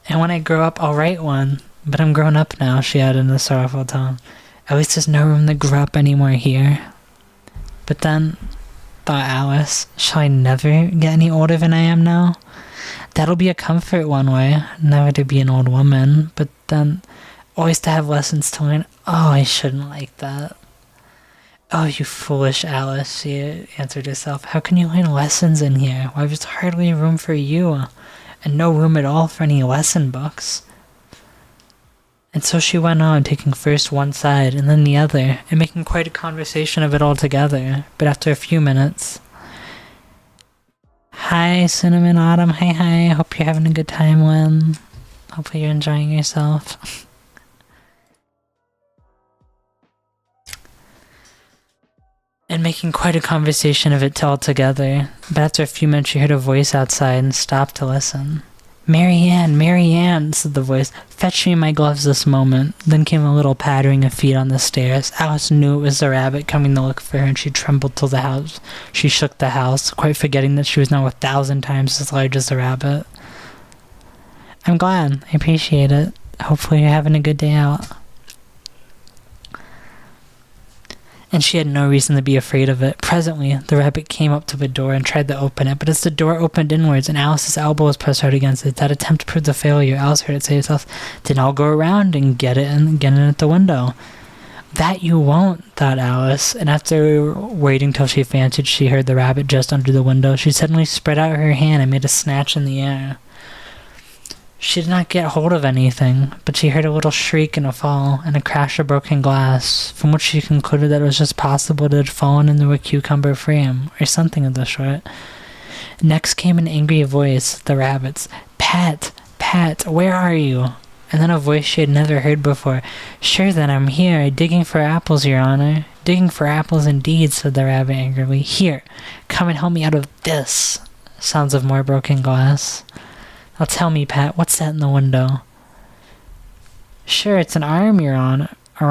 And when I grow up, I'll write one. But I'm grown up now, she added in a sorrowful tone. At least there's no room to grow up anymore here. But then, thought Alice, shall I never get any older than I am now? That'll be a comfort one way, never to be an old woman, but then always to have lessons to learn. Oh, I shouldn't like that. Oh, you foolish Alice, she answered herself. How can you learn lessons in here? Why, there's hardly room for you, and no room at all for any lesson books. And so she went on, taking first one side and then the other, and making quite a conversation of it all together. But after a few minutes... Hi, Cinnamon Autumn. Hi. Hope you're having a good time, Lynn. Hopefully you're enjoying yourself. And making quite a conversation of it all together. But after a few minutes she heard a voice outside and stopped to listen. Marianne, said the voice. Fetch me my gloves this moment. Then came a little pattering of feet on the stairs. Alice knew it was the rabbit coming to look for her, and she trembled till the house. She shook the house, quite forgetting that she was now 1,000 times as large as the rabbit. I'm glad. I appreciate it. Hopefully you're having a good day out. And she had no reason to be afraid of it. Presently, the rabbit came up to the door and tried to open it, but as the door opened inwards and Alice's elbow was pressed hard against it, that attempt proved a failure. Alice heard it say to herself, then I'll go around and get it and get in at the window. That you won't, thought Alice, and after waiting till she fancied she heard the rabbit just under the window, she suddenly spread out her hand and made a snatch in the air. She did not get hold of anything, but she heard a little shriek and a fall, and a crash of broken glass, from which she concluded that it was just possible it had fallen into a cucumber frame, or something of the sort. Next came an angry voice, the rabbit's. Pat, where are you? And then a voice she had never heard before. Sure then, I'm here, digging for apples, your honor. Digging for apples indeed, said the rabbit angrily. Here, come and help me out of this. Sounds of more broken glass. Now tell me, Pat, what's that in the window? Sure, it's an arm, your honor. An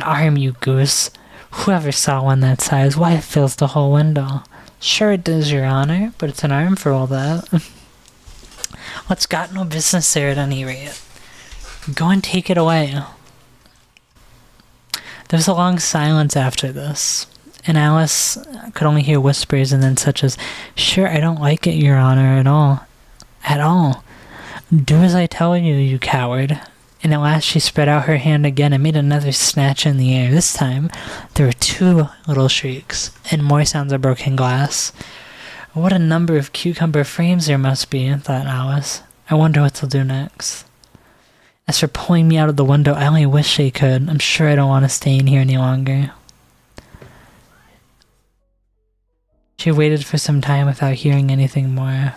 arm, you goose. Whoever saw one that size? Why, it fills the whole window. Sure it does, your honor, but it's an arm for all that. Well, it's got no business there at any rate. Go and take it away. There was a long silence after this. And Alice could only hear whispers and then such as, sure, I don't like it, your honor, at all. At all. Do as I tell you, you coward. And at last she spread out her hand again and made another snatch in the air. This time, there were 2 little shrieks, and more sounds of broken glass. What a number of cucumber frames there must be, thought Alice. I wonder what they'll do next. As for pulling me out of the window, I only wish they could. I'm sure I don't want to stay in here any longer. She waited for some time without hearing anything more.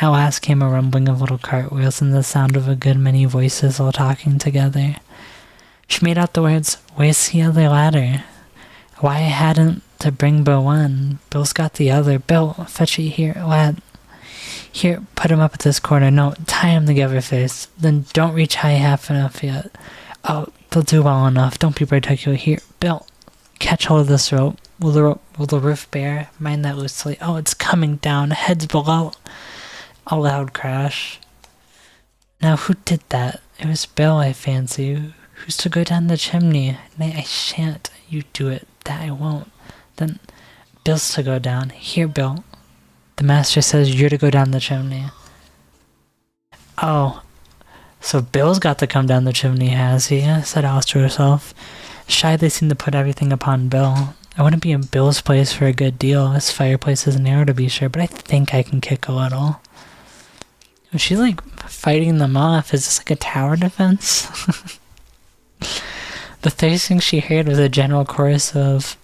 At last came a rumbling of little cartwheels and the sound of a good many voices all talking together. She made out the words, where's the other ladder? Why I hadn't to bring Bill one. Bill's got the other. Bill, fetch it here, lad. Here, put him up at this corner. No, tie him together first. Then don't reach high half enough yet. Oh, they'll do well enough. Don't be particular. Here, Bill, catch hold of this rope. Will the roof bear? Mind that loosely. Oh, it's coming down. Heads below. A loud crash. Now, who did that? It was Bill, I fancy. Who's to go down the chimney? Nay, I shan't. You do it. That I won't. Then, Bill's to go down. Here, Bill. The master says you're to go down the chimney. Oh, so Bill's got to come down the chimney, has he? Said Alice to herself. Shy they seem to put everything upon Bill. I wouldn't be in Bill's place for a good deal. His fireplace is narrow to be sure, but I think I can kick a little. Was she like fighting them off? Is this like a tower defense? The first thing she heard was a general chorus of...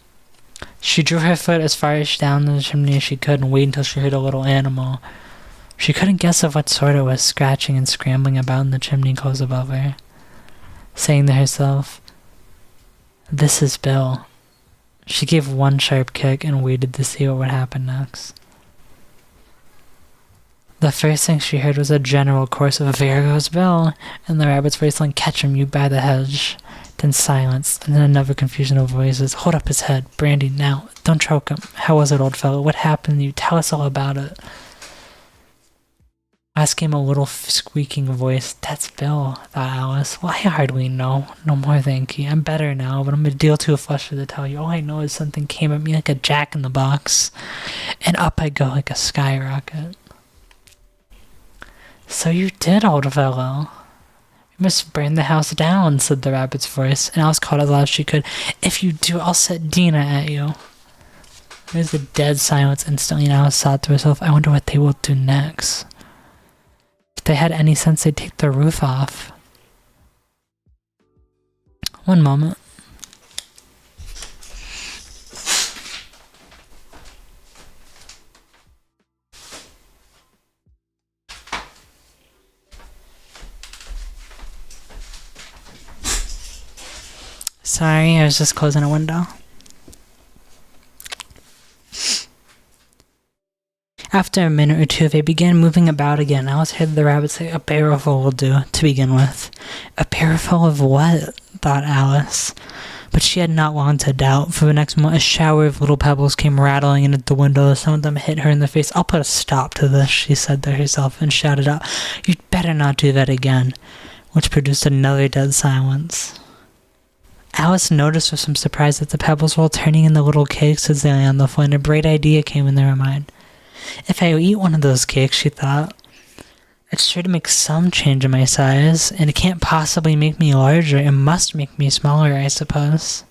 She drew her foot as far down the chimney as she could and waited until she heard a little animal. She couldn't guess of what sort it was, scratching and scrambling about in the chimney close above her, saying to herself, "This is Bill." She gave one sharp kick and waited to see what would happen next. The first thing she heard was a general chorus of "There goes Bill," and the rabbit's voice like, "Catch him, you by the hedge." Then silence, and then another confusion of voices. "Hold up his head, Brandy, now. Don't choke him. How was it, old fellow? What happened to you? Tell us all about it." Last came a little squeaking voice. "That's Bill," thought Alice. "Well, I hardly know. No more, thank you. I'm better now, but I'm a deal too flustered to tell you. All I know is something came at me like a jack-in-the-box, and up I go like a skyrocket." "So you did, old fellow. You must burn the house down," said the rabbit's voice, and Alice called as loud as she could, "If you do, I'll set Dina at you." There was a dead silence instantly, and Alice thought to herself, "I wonder what they will do next. If they had any sense, they'd take the roof off." One moment. Sorry, I was just closing a window. After a minute or two, they began moving about again. Alice heard the rabbit say, "A barrelful will do, to begin with." A barrelful of what? Thought Alice. But she had not long to doubt, for the next moment a shower of little pebbles came rattling in at the window. Some of them hit her in the face. "I'll put a stop to this," she said to herself, and shouted out, "You'd better not do that again," which produced another dead silence. Alice noticed with some surprise that the pebbles were all turning into little cakes as they lay on the floor, and a bright idea came into her mind. "If I eat one of those cakes," she thought, "it's sure to make some change in my size, and it can't possibly make me larger. It must make me smaller, I suppose."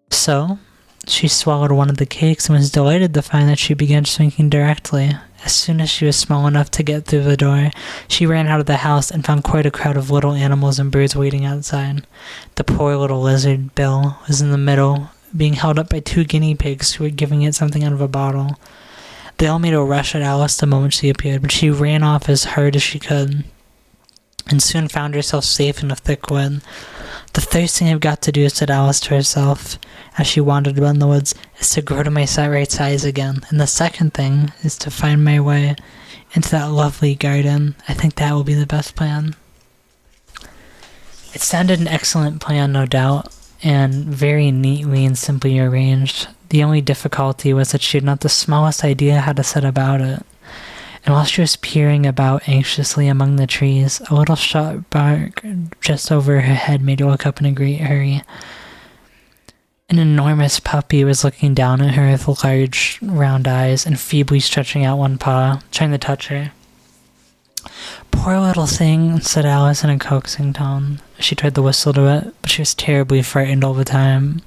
So, she swallowed one of the cakes and was delighted to find that she began shrinking directly. As soon as she was small enough to get through the door, she ran out of the house and found quite a crowd of little animals and birds waiting outside. The poor little lizard, Bill, was in the middle, being held up by 2 guinea pigs who were giving it something out of a bottle. They all made a rush at Alice the moment she appeared, but she ran off as hard as she could, and soon found herself safe in a thick wood. "The first thing I've got to do," said Alice to herself, as she wandered about in the woods, "is to grow to my right size again. And the second thing is to find my way into that lovely garden. I think that will be the best plan." It sounded an excellent plan, no doubt, and very neatly and simply arranged. The only difficulty was that she had not the smallest idea how to set about it. And while she was peering about anxiously among the trees, a little sharp bark just over her head made her look up in a great hurry. An enormous puppy was looking down at her with large, round eyes and feebly stretching out one paw, trying to touch her. "Poor little thing," said Alice in a coaxing tone. She tried to whistle to it, but she was terribly frightened all the time,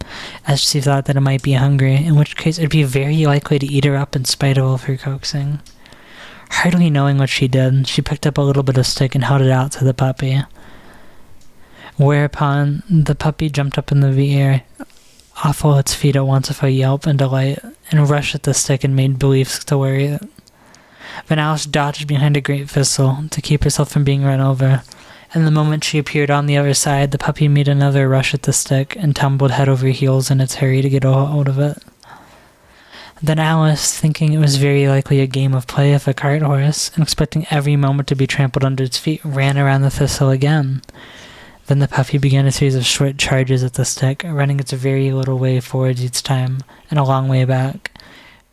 as she thought that it might be hungry, in which case it would be very likely to eat her up in spite of all of her coaxing. Hardly knowing what she did, she picked up a little bit of stick and held it out to the puppy. Whereupon the puppy jumped up in the air, off all its feet at once with a yelp and delight, and rushed at the stick and made beliefs to worry it. Then Alice dodged behind a great thistle to keep herself from being run over, and the moment she appeared on the other side, the puppy made another rush at the stick and tumbled head over heels in its hurry to get a hold of it. Then Alice, thinking it was very likely a game of play with a cart horse, and expecting every moment to be trampled under its feet, ran around the thistle again. Then the puppy began a series of short charges at the stick, running its very little way forwards each time, and a long way back,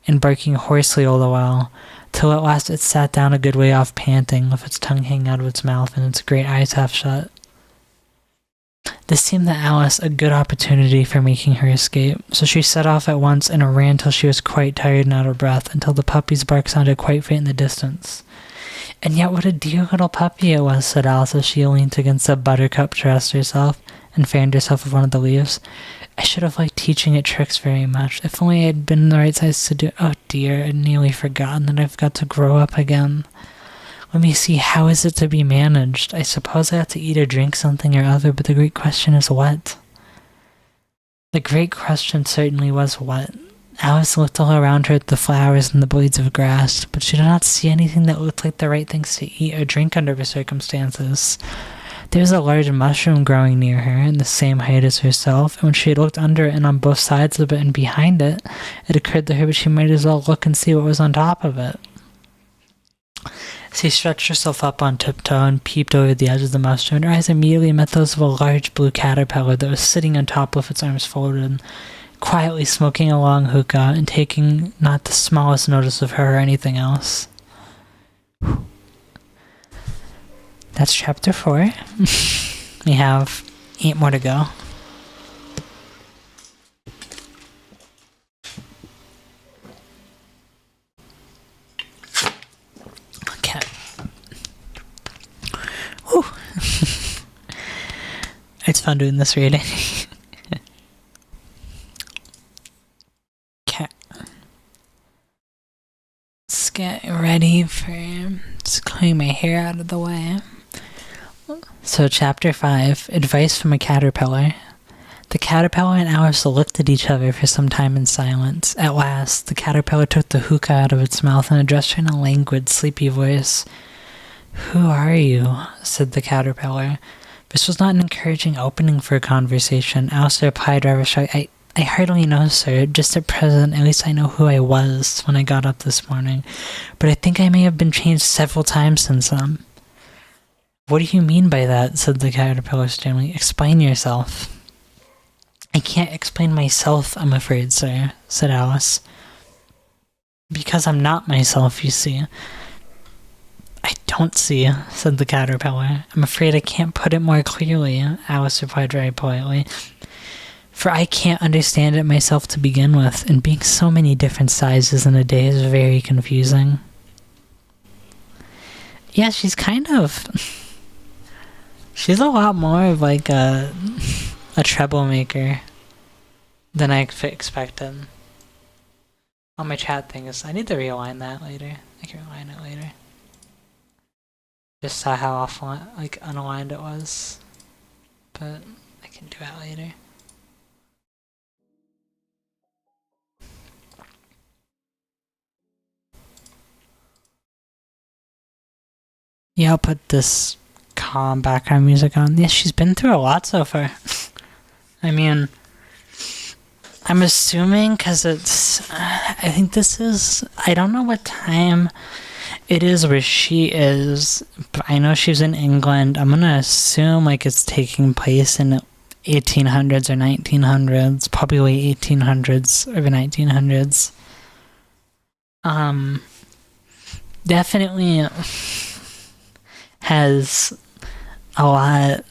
and barking hoarsely all the while, till at last it sat down a good way off panting, with its tongue hanging out of its mouth and its great eyes half shut. This seemed to Alice a good opportunity for making her escape, so she set off at once and ran till she was quite tired and out of breath, until the puppy's bark sounded quite faint in the distance. "And yet what a dear little puppy it was," said Alice as she leaned against a buttercup to rest herself, and fanned herself with one of the leaves. "I should have liked teaching it tricks very much. If only I had been the right size to do— Oh dear, I'd nearly forgotten that I've got to grow up again. Let me see, how is it to be managed? I suppose I have to eat or drink something or other, but the great question is what? The great question certainly was what. Alice looked all around her at the flowers and the blades of grass, but she did not see anything that looked like the right things to eat or drink under the circumstances. There was a large mushroom growing near her, in the same height as herself, and when she had looked under it and on both sides of it and behind it, it occurred to her that she might as well look and see what was on top of it. She stretched herself up on tiptoe and peeped over the edge of the mushroom, and her eyes immediately met those of a large blue caterpillar that was sitting on top with its arms folded, quietly smoking a long hookah and taking not the smallest notice of her or anything else. That's chapter 4. We have 8 more to go. Okay. Whew. It's fun doing this reading. Okay. Let's get ready for just clearing my hair out of the way. So, chapter 5, Advice from a Caterpillar. The caterpillar and Alice looked at each other for some time in silence. At last, the caterpillar took the hookah out of its mouth and addressed her in a languid, sleepy voice. "Who are you?" said the caterpillar. This was not an encouraging opening for a conversation. Alice replied rather shyly, I hardly know, sir. Just at present, at least I know who I was when I got up this morning. But I think I may have been changed several times since then. What do you mean by that? Said the caterpillar sternly. Explain yourself. I can't explain myself, I'm afraid, sir, said Alice. Because I'm not myself, you see. I don't see, said the caterpillar. I'm afraid I can't put it more clearly, Alice replied very politely. For I can't understand it myself to begin with, and being so many different sizes in a day is very confusing. Yeah, she's kind of... She's a lot more of like a troublemaker than I expected. On my chat thing is, I need to realign that later. I can realign it later. Just saw how awful, like, unaligned it was. But I can do that later. Yeah, I'll put this calm background music on. Yeah, she's been through a lot so far. I mean, I'm assuming because it's... I think this is... I don't know what time it is where she is, but I know she's in England. I'm gonna assume like it's taking place in 1800s or 1900s, probably 1800s or the 1900s. Definitely has a lot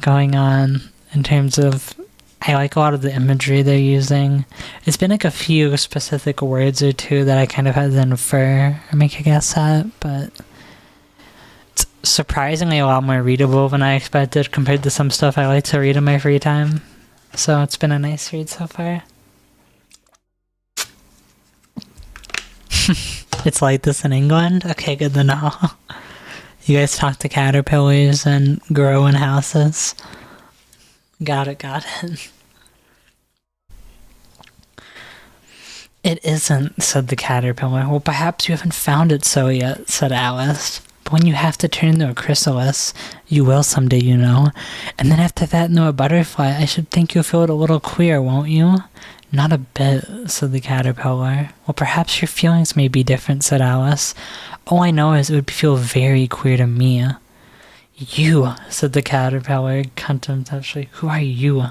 going on in terms of... I like a lot of the imagery they're using. It's been like a few specific words or two that I kind of had to infer or make a guess at, but it's surprisingly a lot more readable than I expected compared to some stuff I like to read in my free time. So it's been a nice read so far. It's like this in England? Okay, good to know. You guys talk to caterpillars and grow in houses. Got it. It isn't, said the caterpillar. Well, perhaps you haven't found it so yet, said Alice. But when you have to turn into a chrysalis, you will someday, you know. And then after that into a butterfly, I should think you'll feel it a little queer, won't you? Not a bit, said the caterpillar. Well, perhaps your feelings may be different, said Alice. All I know is it would feel very queer to me. You, said the caterpillar contemptuously. Who are you?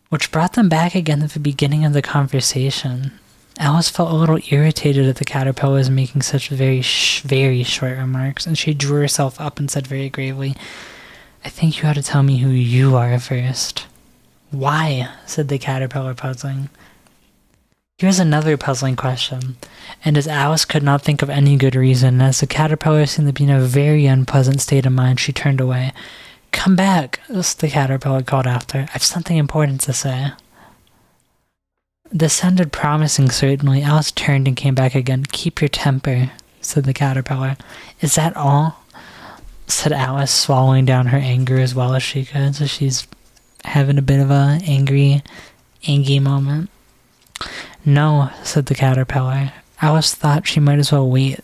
Which brought them back again to the beginning of the conversation. Alice felt a little irritated at the caterpillars making such very short remarks, and she drew herself up and said very gravely, I think you ought to tell me who you are first. Why? Said the caterpillar, puzzling. Here's another puzzling question, and as Alice could not think of any good reason, as the caterpillar seemed to be in a very unpleasant state of mind, she turned away. Come back, the caterpillar called after. I've something important to say. This sounded promising, certainly. Alice turned and came back again. Keep your temper, said the caterpillar. Is that all? Said Alice, swallowing down her anger as well as she could, so she's having a bit of a angry moment. No, said the caterpillar. Alice thought she might as well wait,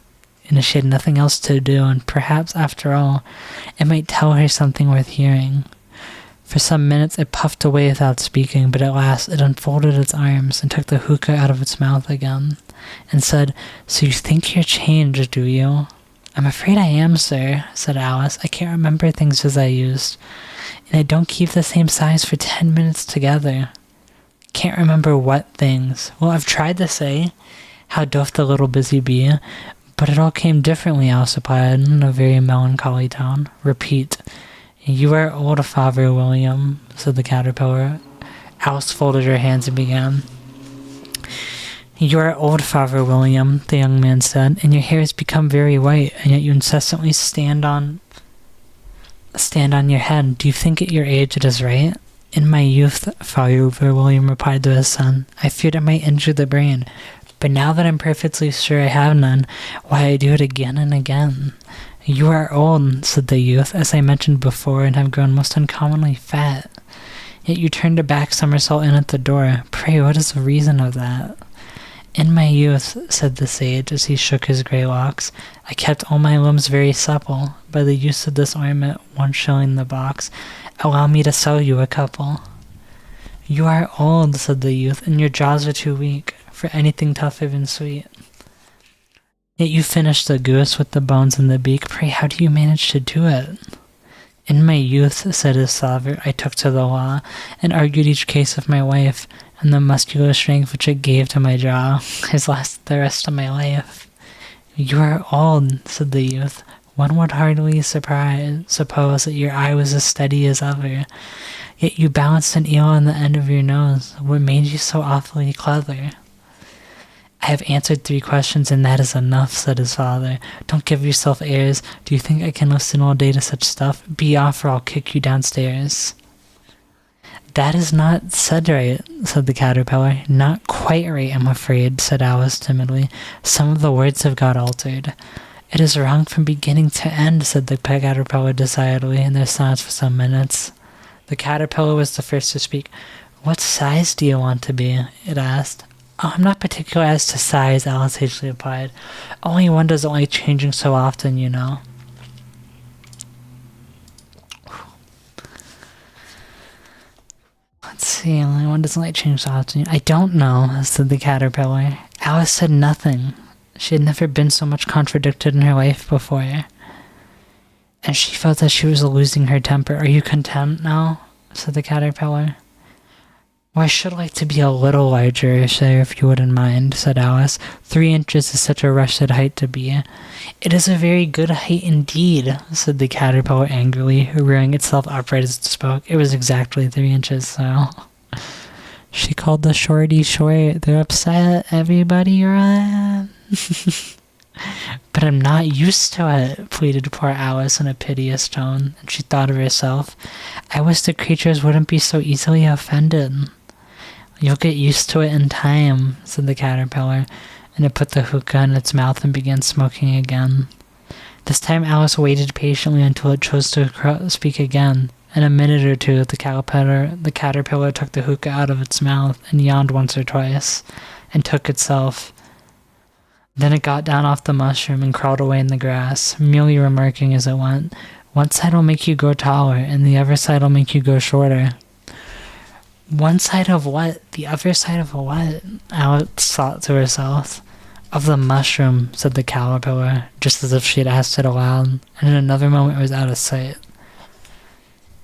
and she had nothing else to do, and perhaps, after all, it might tell her something worth hearing. For some minutes it puffed away without speaking, but at last it unfolded its arms and took the hookah out of its mouth again, and said, So you think you're changed, do you? I'm afraid I am, sir, said Alice. I can't remember things as I used, and I don't keep the same size for 10 minutes together. Can't remember what things. Well, I've tried to say, how doth the little busy bee, but it all came differently, Alice replied in a very melancholy tone. Repeat. You are old, Father William, said the caterpillar. Alice folded her hands and began. You are old, Father William, the young man said, and your hair has become very white, and yet you incessantly stand on your head. Do you think at your age it is right? In my youth, Father William replied to his son, I feared it might injure the brain, but now that I'm perfectly sure I have none, why I do it again and again. You are old, said the youth, as I mentioned before, and have grown most uncommonly fat. Yet you turned a back somersault in at the door. Pray, what is the reason of that? In my youth, said the sage, as he shook his grey locks, I kept all my limbs very supple. By the use of this ointment, 1 shilling the box. Allow me to sell you a couple. You are old, said the youth, and your jaws are too weak for anything tougher than sweet. Yet you finished the goose with the bones and the beak. Pray, how do you manage to do it? In my youth, said his father, I took to the law, and argued each case with my wife, and the muscular strength which it gave to my jaw has lasted the rest of my life. You are old, said the youth. One would hardly suppose that your eye was as steady as ever. Yet you balanced an eel on the end of your nose. What made you so awfully clever? I have answered 3 questions, and that is enough, said his father. Don't give yourself airs. Do you think I can listen all day to such stuff? Be off, or I'll kick you downstairs. That is not said right, said the caterpillar. Not quite right, I'm afraid, said Alice timidly. Some of the words have got altered. It is wrong from beginning to end, said the caterpillar decidedly, and there silence for some minutes. The caterpillar was the first to speak. What size do you want to be? It asked. Oh, I'm not particular as to size, Alice hastily replied. Only one doesn't like changing so often, you know. Let's see, only one doesn't like changing so often. I don't know, said the caterpillar. Alice said nothing. She had never been so much contradicted in her life before. And she felt that she was losing her temper. Are you content now? Said the caterpillar. Well, I should like to be a little larger, sir, if you wouldn't mind, said Alice. 3 inches is such a wretched height to be. It is a very good height indeed, said the caterpillar angrily, rearing itself upright as it spoke. It was exactly 3 inches, so... She called the shorty short. They're upset, everybody run. But I'm not used to it, pleaded poor Alice in a piteous tone, and she thought of herself. I wish the creatures wouldn't be so easily offended. You'll get used to it in time, said the caterpillar, and it put the hookah in its mouth and began smoking again. This time Alice waited patiently until it chose to speak again. In a minute or two, the caterpillar took the hookah out of its mouth and yawned once or twice, and took itself. Then it got down off the mushroom and crawled away in the grass, merely remarking as it went, One side will make you grow taller, and the other side will make you grow shorter. One side of what? The other side of what? Alice thought to herself. Of the mushroom, said the caterpillar, just as if she had asked it aloud, and in another moment it was out of sight.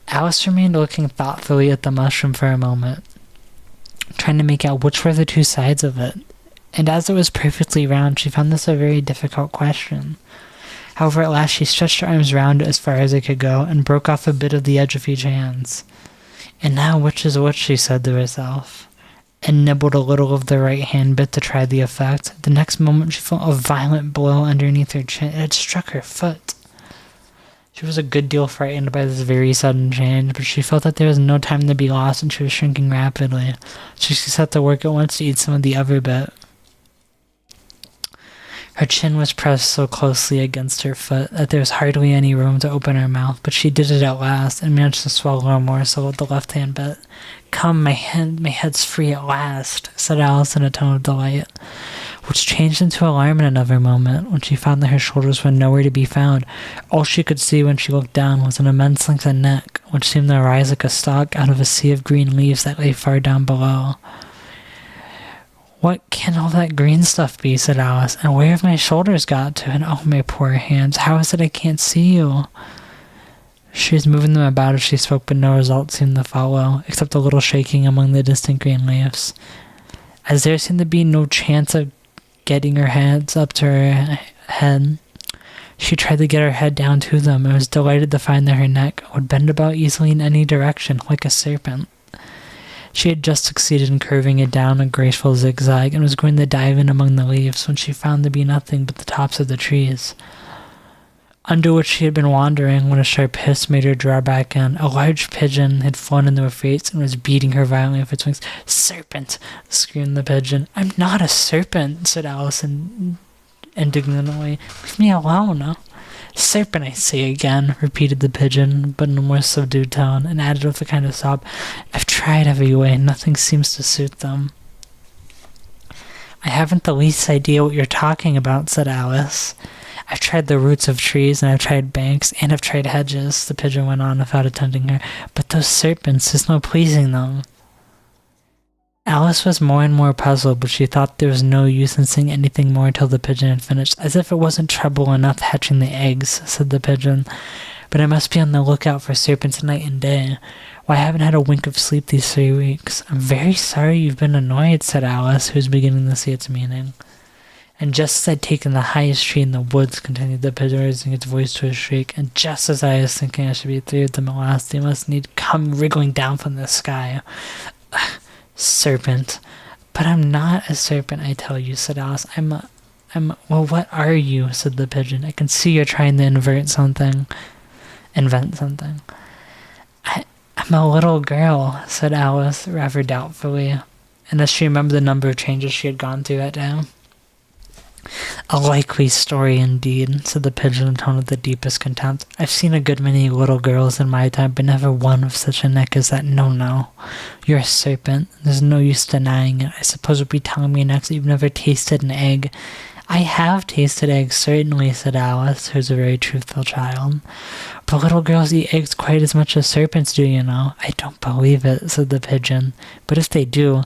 Alice remained looking thoughtfully at the mushroom for a moment, trying to make out which were the 2 sides of it, and as it was perfectly round, she found this a very difficult question. However, at last she stretched her arms round it as far as it could go, and broke off a bit of the edge of each hand. And now which is which, she said to herself, and nibbled a little of the right hand bit to try the effect. The next moment she felt a violent blow underneath her chin. It had struck her foot. She was a good deal frightened by this very sudden change, but she felt that there was no time to be lost, and she was shrinking rapidly. So she set to work at once to eat some of the other bit. Her chin was pressed so closely against her foot that there was hardly any room to open her mouth, but she did it at last and managed to swallow a morsel with the left-hand bit. "Come, my head's free at last," said Alice in a tone of delight, which changed into alarm in another moment when she found that her shoulders were nowhere to be found. All she could see when she looked down was an immense length of neck, which seemed to rise like a stalk out of a sea of green leaves that lay far down below. "What can all that green stuff be?" said Alice, "and where have my shoulders got to? And oh, my poor hands, how is it I can't see you?" She was moving them about as she spoke, but no result seemed to follow, except a little shaking among the distant green leaves. As there seemed to be no chance of getting her hands up to her head, she tried to get her head down to them, and was delighted to find that her neck would bend about easily in any direction, like a serpent. She had just succeeded in curving it down a graceful zigzag, and was going to dive in among the leaves when she found to be nothing but the tops of the trees, under which she had been wandering when a sharp hiss made her draw back in. A large pigeon had flown into her face and was beating her violently with its wings. "Serpent!" screamed the pigeon. "I'm not a serpent," said Alice indignantly. "Leave me alone." "Serpent, I say again," repeated the pigeon, but in a more subdued tone, and added with a kind of sob, "I've tried every way, and nothing seems to suit them." "I haven't the least idea what you're talking about," said Alice. "I've tried the roots of trees, and I've tried banks, and I've tried hedges," the pigeon went on without attending her. "But those serpents, there's no pleasing them." Alice was more and more puzzled, but she thought there was no use in saying anything more till the pigeon had finished. "As if it wasn't trouble enough hatching the eggs," said the pigeon. "But I must be on the lookout for serpents night and day. Why, I haven't had a wink of sleep these 3 weeks. I'm very sorry you've been annoyed," said Alice, who was beginning to see its meaning. "And just as I'd taken the highest tree in the woods," continued the pigeon, raising its voice to a shriek, "and just as I was thinking I should be 3 of them at last, they must need come wriggling down from the sky. Serpent. But I'm not a serpent, I tell you," said Alice. Well, what are you?" said the pigeon. "I can see you're trying to invent something. I'm a little girl," said Alice, rather doubtfully, and as she remembered the number of changes she had gone through that day. "A likely story indeed," said the pigeon in a tone of the deepest contempt. "I've seen a good many little girls in my time, but never one with such a neck as that. No. You're a serpent. There's no use denying it. I suppose you'll be telling me next that you've never tasted an egg." "I have tasted eggs, certainly," said Alice, who was a very truthful child. "But little girls eat eggs quite as much as serpents do, you know." "I don't believe it," said the pigeon. "But if they do,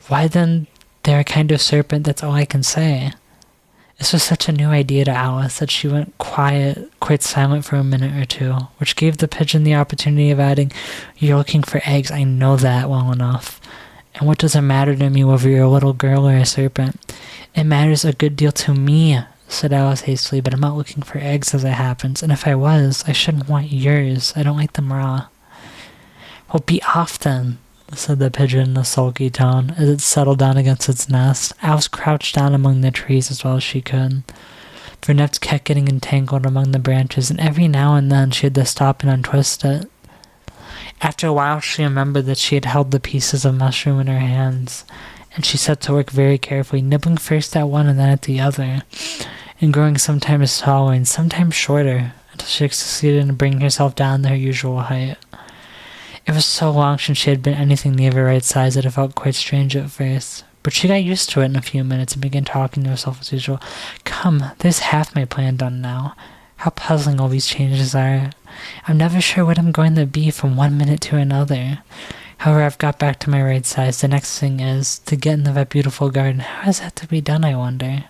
why then they're a kind of serpent, that's all I can say." This was such a new idea to Alice that she went quite silent for a minute or two, which gave the pigeon the opportunity of adding, "You're looking for eggs, I know that well enough. And what does it matter to me whether you're a little girl or a serpent?" "It matters a good deal to me," said Alice hastily, "but I'm not looking for eggs as it happens, and if I was, I shouldn't want yours. I don't like them raw." "Well, be off then," said the pigeon in a sulky tone, as it settled down against its nest. Alice crouched down among the trees as well as she could. Her nets kept getting entangled among the branches, and every now and then she had to stop and untwist it. After a while she remembered that she had held the pieces of mushroom in her hands, and she set to work very carefully, nibbling first at one and then at the other, and growing sometimes taller and sometimes shorter, until she succeeded in bringing herself down to her usual height. It was so long since she had been anything near the right size that it felt quite strange at first. But she got used to it in a few minutes and began talking to herself as usual. "Come, there's half my plan done now. How puzzling all these changes are. I'm never sure what I'm going to be from one minute to another. However, I've got back to my right size. The next thing is to get into that beautiful garden. How is that to be done, I wonder?"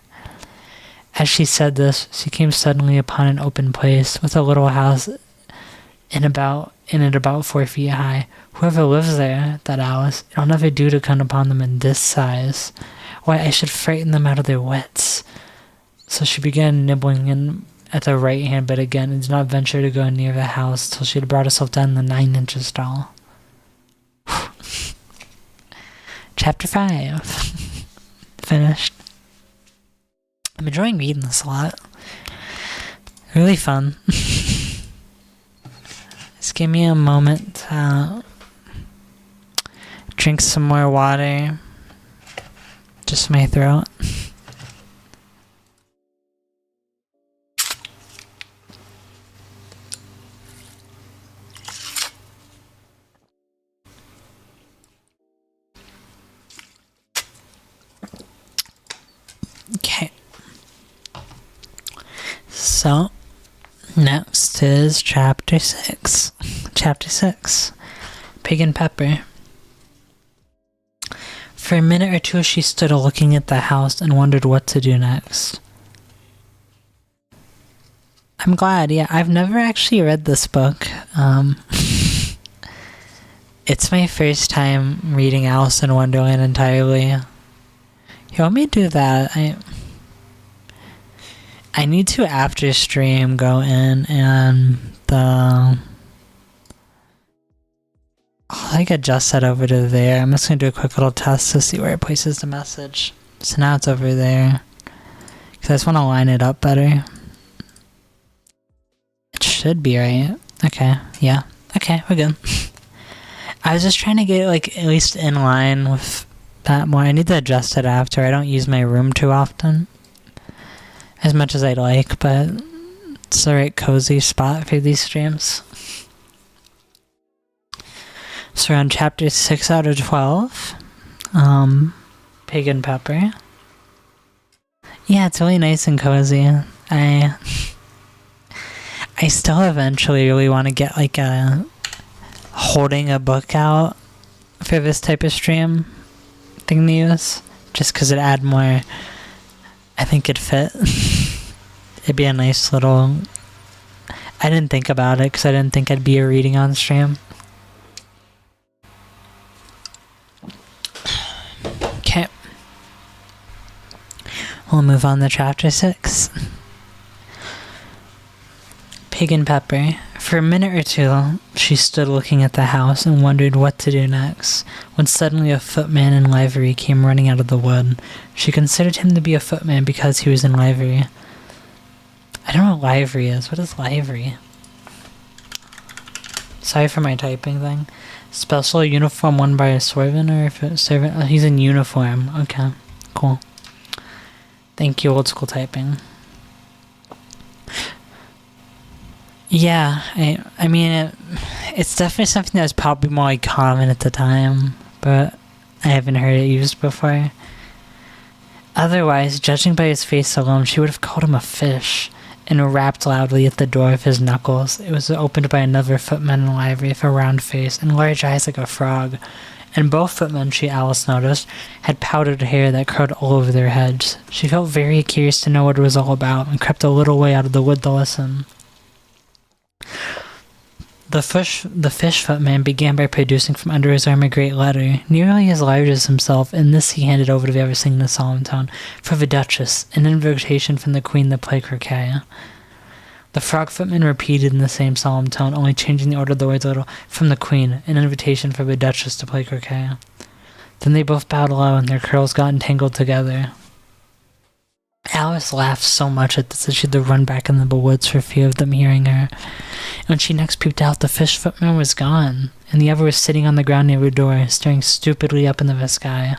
As she said this, she came suddenly upon an open place with a little house in it about 4 feet high. "Whoever lives there," thought Alice, "it'll never do to come upon them in this size. Why, I should frighten them out of their wits." So she began nibbling in at the right hand bit again, and did not venture to go near the house till she had brought herself down to 9 inches tall. Chapter 5. Finished. I'm enjoying reading this a lot. Really fun. Just give me a moment to drink some more water. Just my throat. Okay. So, next is Chapter 6. Chapter 6. Pig and Pepper. For a minute or two, she stood looking at the house and wondered what to do next. I'm glad, yeah. I've never actually read this book. It's my first time reading Alice in Wonderland entirely. You want me to do that? I need to, after stream, go in and I'll adjust that over to there. I'm just going to do a quick little test to see where it places the message. So now it's over there. Because I just want to line it up better. It should be right. Okay, yeah. Okay, we're good. I was just trying to get at least in line with that more. I need to adjust it after. I don't use my room too often. As much as I'd like, but it's the right cozy spot for these streams. So we're on chapter 6 out of 12. Pig and Pepper. Yeah, it's really nice and cozy. I still eventually really want to get a holding a book out for this type of stream thing to use. Just because it'd add more. I think it'd fit. It'd be a nice little... I didn't think about it because I didn't think I'd be a reading on stream. Okay. We'll move on to chapter 6. Pig and Pepper. For a minute or two, she stood looking at the house and wondered what to do next, when suddenly a footman in livery came running out of the wood. She considered him to be a footman because he was in livery. I don't know what livery is. What is livery? Sorry for my typing thing. Special uniform worn by a servant or if it's servant. Oh, he's in uniform. Okay, cool. Thank you, old school typing. Yeah, I mean, it's definitely something that was probably more common at the time, but I haven't heard it used before. Otherwise, judging by his face alone, she would have called him a fish, and rapped loudly at the door of his knuckles. It was opened by another footman in livery with a round face and large eyes like a frog, and both footmen, Alice noticed, had powdered hair that curled all over their heads. She felt very curious to know what it was all about, and crept a little way out of the wood to listen. The fish footman began by producing from under his arm a great letter, nearly as large as himself, and this he handed over to the other, singing in a solemn tone, "For the Duchess, an invitation from the Queen to play croquet." The frog footman repeated in the same solemn tone, only changing the order of the words a little, "From the Queen, an invitation for the Duchess to play croquet." Then they both bowed low, and their curls got entangled together. Alice laughed so much at this that she had to run back into the woods for fear of them hearing her. And when she next peeped out, the fish footman was gone, and the other was sitting on the ground near the door, staring stupidly up into the sky.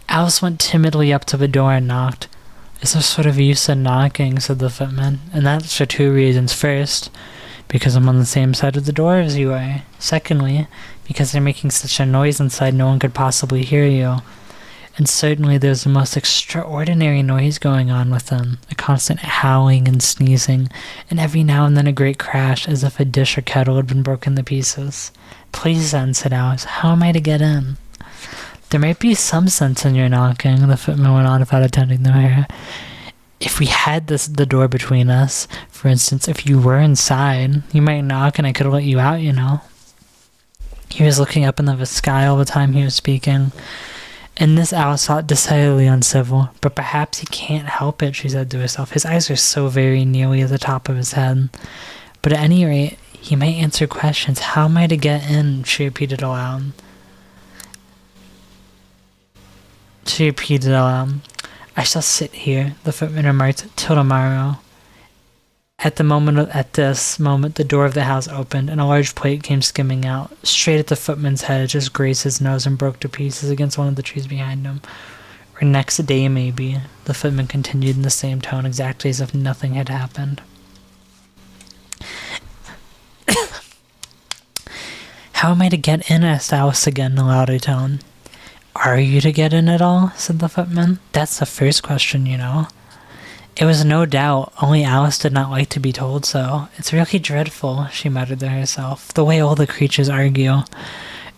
Alice went timidly up to the door and knocked. "Is there sort of use in knocking?" said the footman, "and that's for 2 reasons. First, because I'm on the same side of the door as you are. Secondly, because they're making such a noise inside no one could possibly hear you. And certainly there's the most extraordinary noise going on within, a constant howling and sneezing, and every now and then a great crash, as if a dish or kettle had been broken to pieces." "Please then," said Alice, "how am I to get in?" "There might be some sense in your knocking," the footman went on without attending to her. "If we had the door between us, for instance, if you were inside, you might knock and I could let you out, you know." He was looking up into the sky all the time he was speaking. And this Alice thought decidedly uncivil, but perhaps he can't help it, she said to herself. His eyes are so very nearly at the top of his head. But at any rate, he might answer questions. How am I to get in? She repeated aloud. "I shall sit here," the footman remarked, "till tomorrow." At this moment, the door of the house opened, and a large plate came skimming out, straight at the footman's head. It just grazed his nose and broke to pieces against one of the trees behind him. "Or next day, maybe," the footman continued in the same tone, exactly as if nothing had happened. "How am I to get in?" asked Alice again in a louder tone. Are you to get in at all? Said the footman. That's the first question, you know. It was no doubt, only Alice did not like to be told so. It's really dreadful, she muttered to herself, the way all the creatures argue.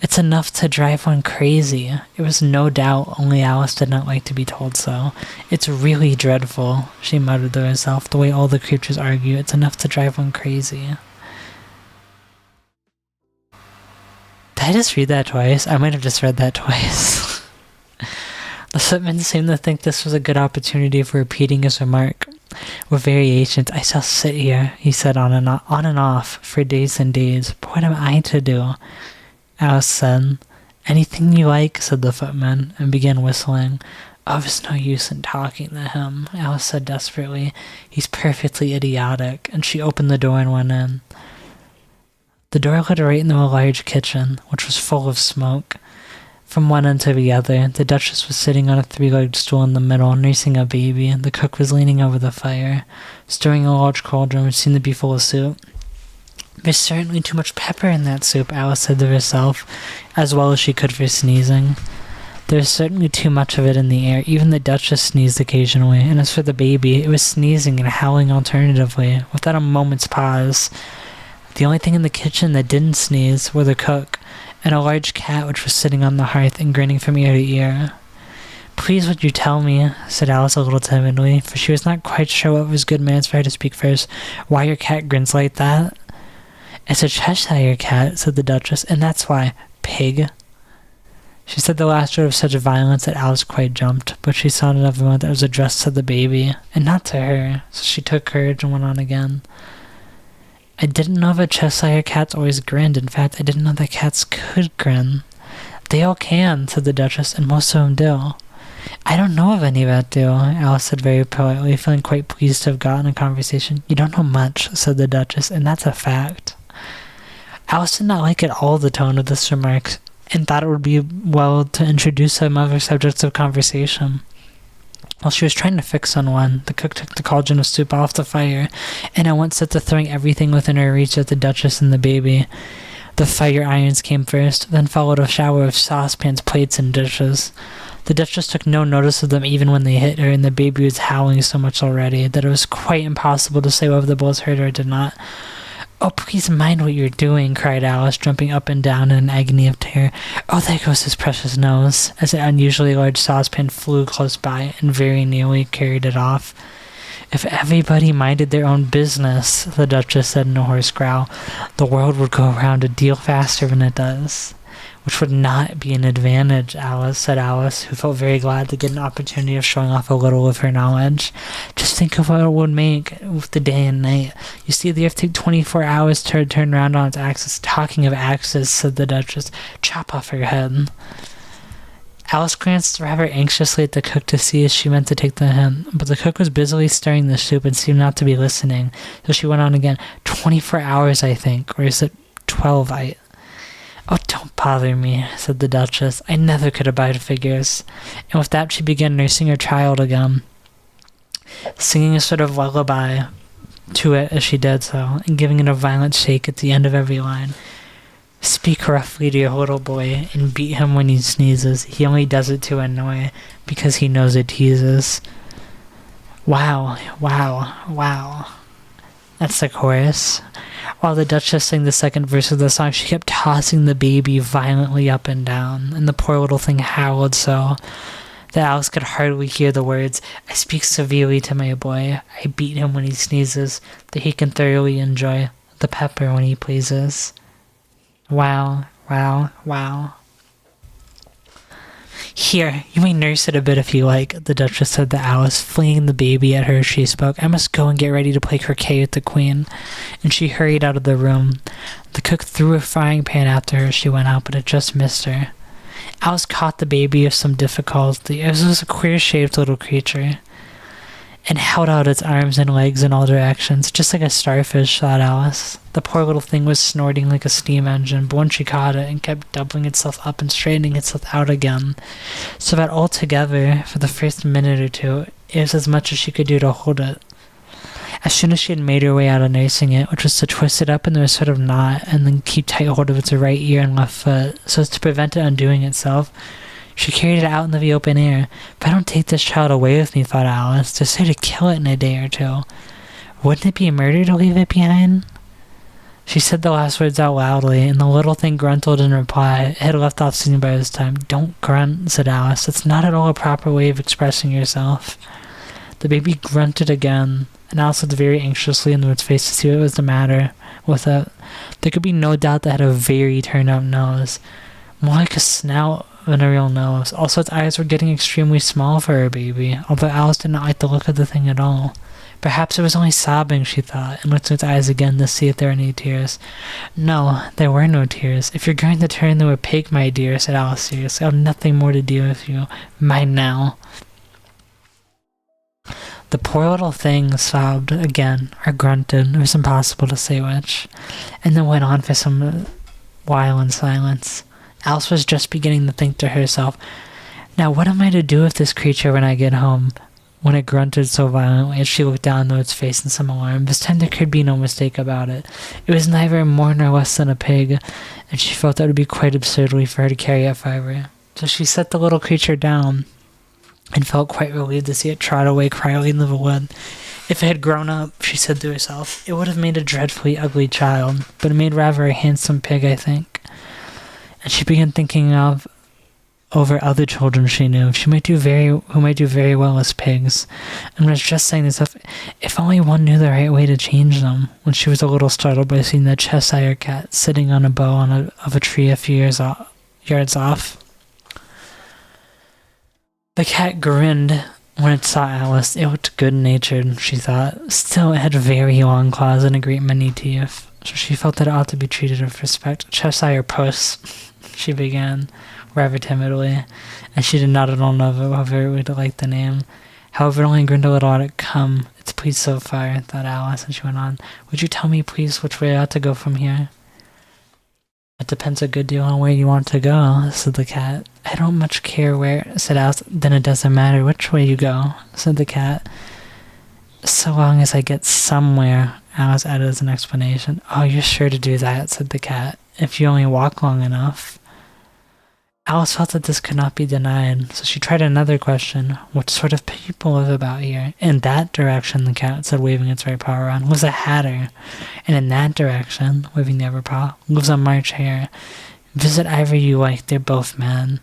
It's enough to drive one crazy. It was no doubt, only Alice did not like to be told so. It's really dreadful, she muttered to herself, the way all the creatures argue. It's enough to drive one crazy. Did I just read that twice? I might have just read that twice. The footman seemed to think this was a good opportunity for repeating his remark. With variations, I shall sit here, he said on and off for days and days. But what am I to do? Alice said. Anything you like, said the footman, and began whistling. Oh, there's no use in talking to him, Alice said desperately. He's perfectly idiotic, and she opened the door and went in. The door led right into a large kitchen, which was full of smoke. From one end to the other, the Duchess was sitting on a three-legged stool in the middle, nursing a baby, and the cook was leaning over the fire, stirring a large cauldron which seemed to be full of soup. There's certainly too much pepper in that soup, Alice said to herself, as well as she could for sneezing. There's certainly too much of it in the air. Even the Duchess sneezed occasionally, and as for the baby, it was sneezing and howling alternatively, without a moment's pause. The only thing in the kitchen that didn't sneeze were the cook, and a large cat which was sitting on the hearth and grinning from ear to ear. Please would you tell me, said Alice a little timidly, for she was not quite sure what was good manners for her to speak first, why your cat grins like that? It's a Cheshire cat, said the Duchess, and that's why. Pig. She said the last word with such violence that Alice quite jumped, but she saw in another moment that it was addressed to the baby, and not to her, so she took courage and went on again. I didn't know that Cheshire cats always grinned. In fact, I didn't know that cats could grin. They all can, said the Duchess, and most of them do. I don't know of any that do, Alice said very politely, feeling quite pleased to have gotten a conversation. You don't know much, said the Duchess, and that's a fact. Alice did not like at all the tone of this remark, and thought it would be well to introduce some other subjects of conversation. While she was trying to fix on one, the cook took the cauldron of soup off the fire, and at once set to throwing everything within her reach at the Duchess and the baby. The fire irons came first, then followed a shower of saucepans, plates, and dishes. The Duchess took no notice of them even when they hit her, and the baby was howling so much already that it was quite impossible to say whether the bullets hurt her or did not. Oh, please mind what you're doing, cried Alice, jumping up and down in an agony of terror. Oh, there goes his precious nose, as an unusually large saucepan flew close by and very nearly carried it off. If everybody minded their own business, the Duchess said in a hoarse growl, the world would go around a deal faster than it does. Which would not be an advantage, Alice, said Alice, who felt very glad to get an opportunity of showing off a little of her knowledge. Just think of what it would make with the day and night. You see, the earth take 24 hours to turn round on its axis. Talking of axes, said the Duchess, chop off her head. Alice glanced rather anxiously at the cook to see if she meant to take the hint, but the cook was busily stirring the soup and seemed not to be listening, so she went on again. 24 hours, I think, or is it 12, Oh, don't bother me, said the Duchess. I never could abide figures. And with that she began nursing her child again, singing a sort of lullaby to it as she did so, and giving it a violent shake at the end of every line. Speak roughly to your little boy, and beat him when he sneezes. He only does it to annoy, because he knows it teases. Wow, wow, wow. That's the chorus. While the Duchess sang the second verse of the song, she kept tossing the baby violently up and down, and the poor little thing howled so that Alice could hardly hear the words, I speak severely to my boy, I beat him when he sneezes, that he can thoroughly enjoy the pepper when he pleases. Wow, wow, wow. Here, you may nurse it a bit if you like, the Duchess said to Alice, flinging the baby at her as she spoke. I must go and get ready to play croquet with the Queen. And she hurried out of the room. The cook threw a frying pan after her as she went out, but it just missed her. Alice caught the baby with some difficulty. It was a queer-shaped little creature, and held out its arms and legs in all directions, just like a starfish, thought Alice. The poor little thing was snorting like a steam engine, but when she caught it, and kept doubling itself up and straightening itself out again, so that altogether, for the first minute or two, it was as much as she could do to hold it. As soon as she had made her way out of nursing it, which was to twist it up into a sort of knot, and then keep tight hold of its right ear and left foot, so as to prevent it undoing itself, She carried it out into the open air. If I don't take this child away with me, thought Alice, to say to kill it in a day or two, wouldn't it be murder to leave it behind? She said the last words out loudly, and the little thing grunted in reply. It had left off singing by this time. Don't grunt, said Alice. That's not at all a proper way of expressing yourself. The baby grunted again, and Alice looked very anxiously into its face to see what was the matter with it. There could be no doubt that it had a very turned-up nose, more like a snout than a real nose. Also, its eyes were getting extremely small for a baby, although Alice did not like the look of the thing at all. Perhaps it was only sobbing, she thought, and looked at its eyes again to see if there were any tears. No, there were no tears. If you're going to turn into a pig, my dear, said Alice seriously, I have nothing more to do with you. Mind now. The poor little thing sobbed again, or grunted, it was impossible to say which, and then went on for some while in silence. Alice was just beginning to think to herself, now what am I to do with this creature when I get home? When it grunted so violently as she looked down into its face in some alarm. This time there could be no mistake about it. It was neither more nor less than a pig, and she felt that it would be quite absurdly for her to carry it forever. So she set the little creature down, and felt quite relieved to see it trot away quietly into the wood. If it had grown up, she said to herself, it would have made a dreadfully ugly child, but it made rather a handsome pig, I think. And she began thinking over other children she knew who might do very well as pigs, and was just saying this, if only one knew the right way to change them, when she was a little startled by seeing the Cheshire cat sitting on a bough of a tree a few yards off. The cat grinned when it saw Alice. It looked good-natured, she thought. Still, it had very long claws and a great many teeth, so she felt that it ought to be treated with respect. Cheshire puss, she began, rather timidly, and she did not at all know whether it would like the name. However, it only grinned a little at it. Come, it's pleased so far, thought Alice, and she went on. Would you tell me, please, which way I ought to go from here? It depends a good deal on where you want to go, said the cat. I don't much care where, said Alice. Then it doesn't matter which way you go, said the cat. So long as I get somewhere, Alice added as an explanation. Oh, you're sure to do that, said the cat, if you only walk long enough. Alice felt that this could not be denied, so she tried another question. What sort of people live about here? In that direction, the cat said, waving its right paw around, lives a hatter. And in that direction, waving the other paw, lives a March hare. Visit either you like, they're both mad.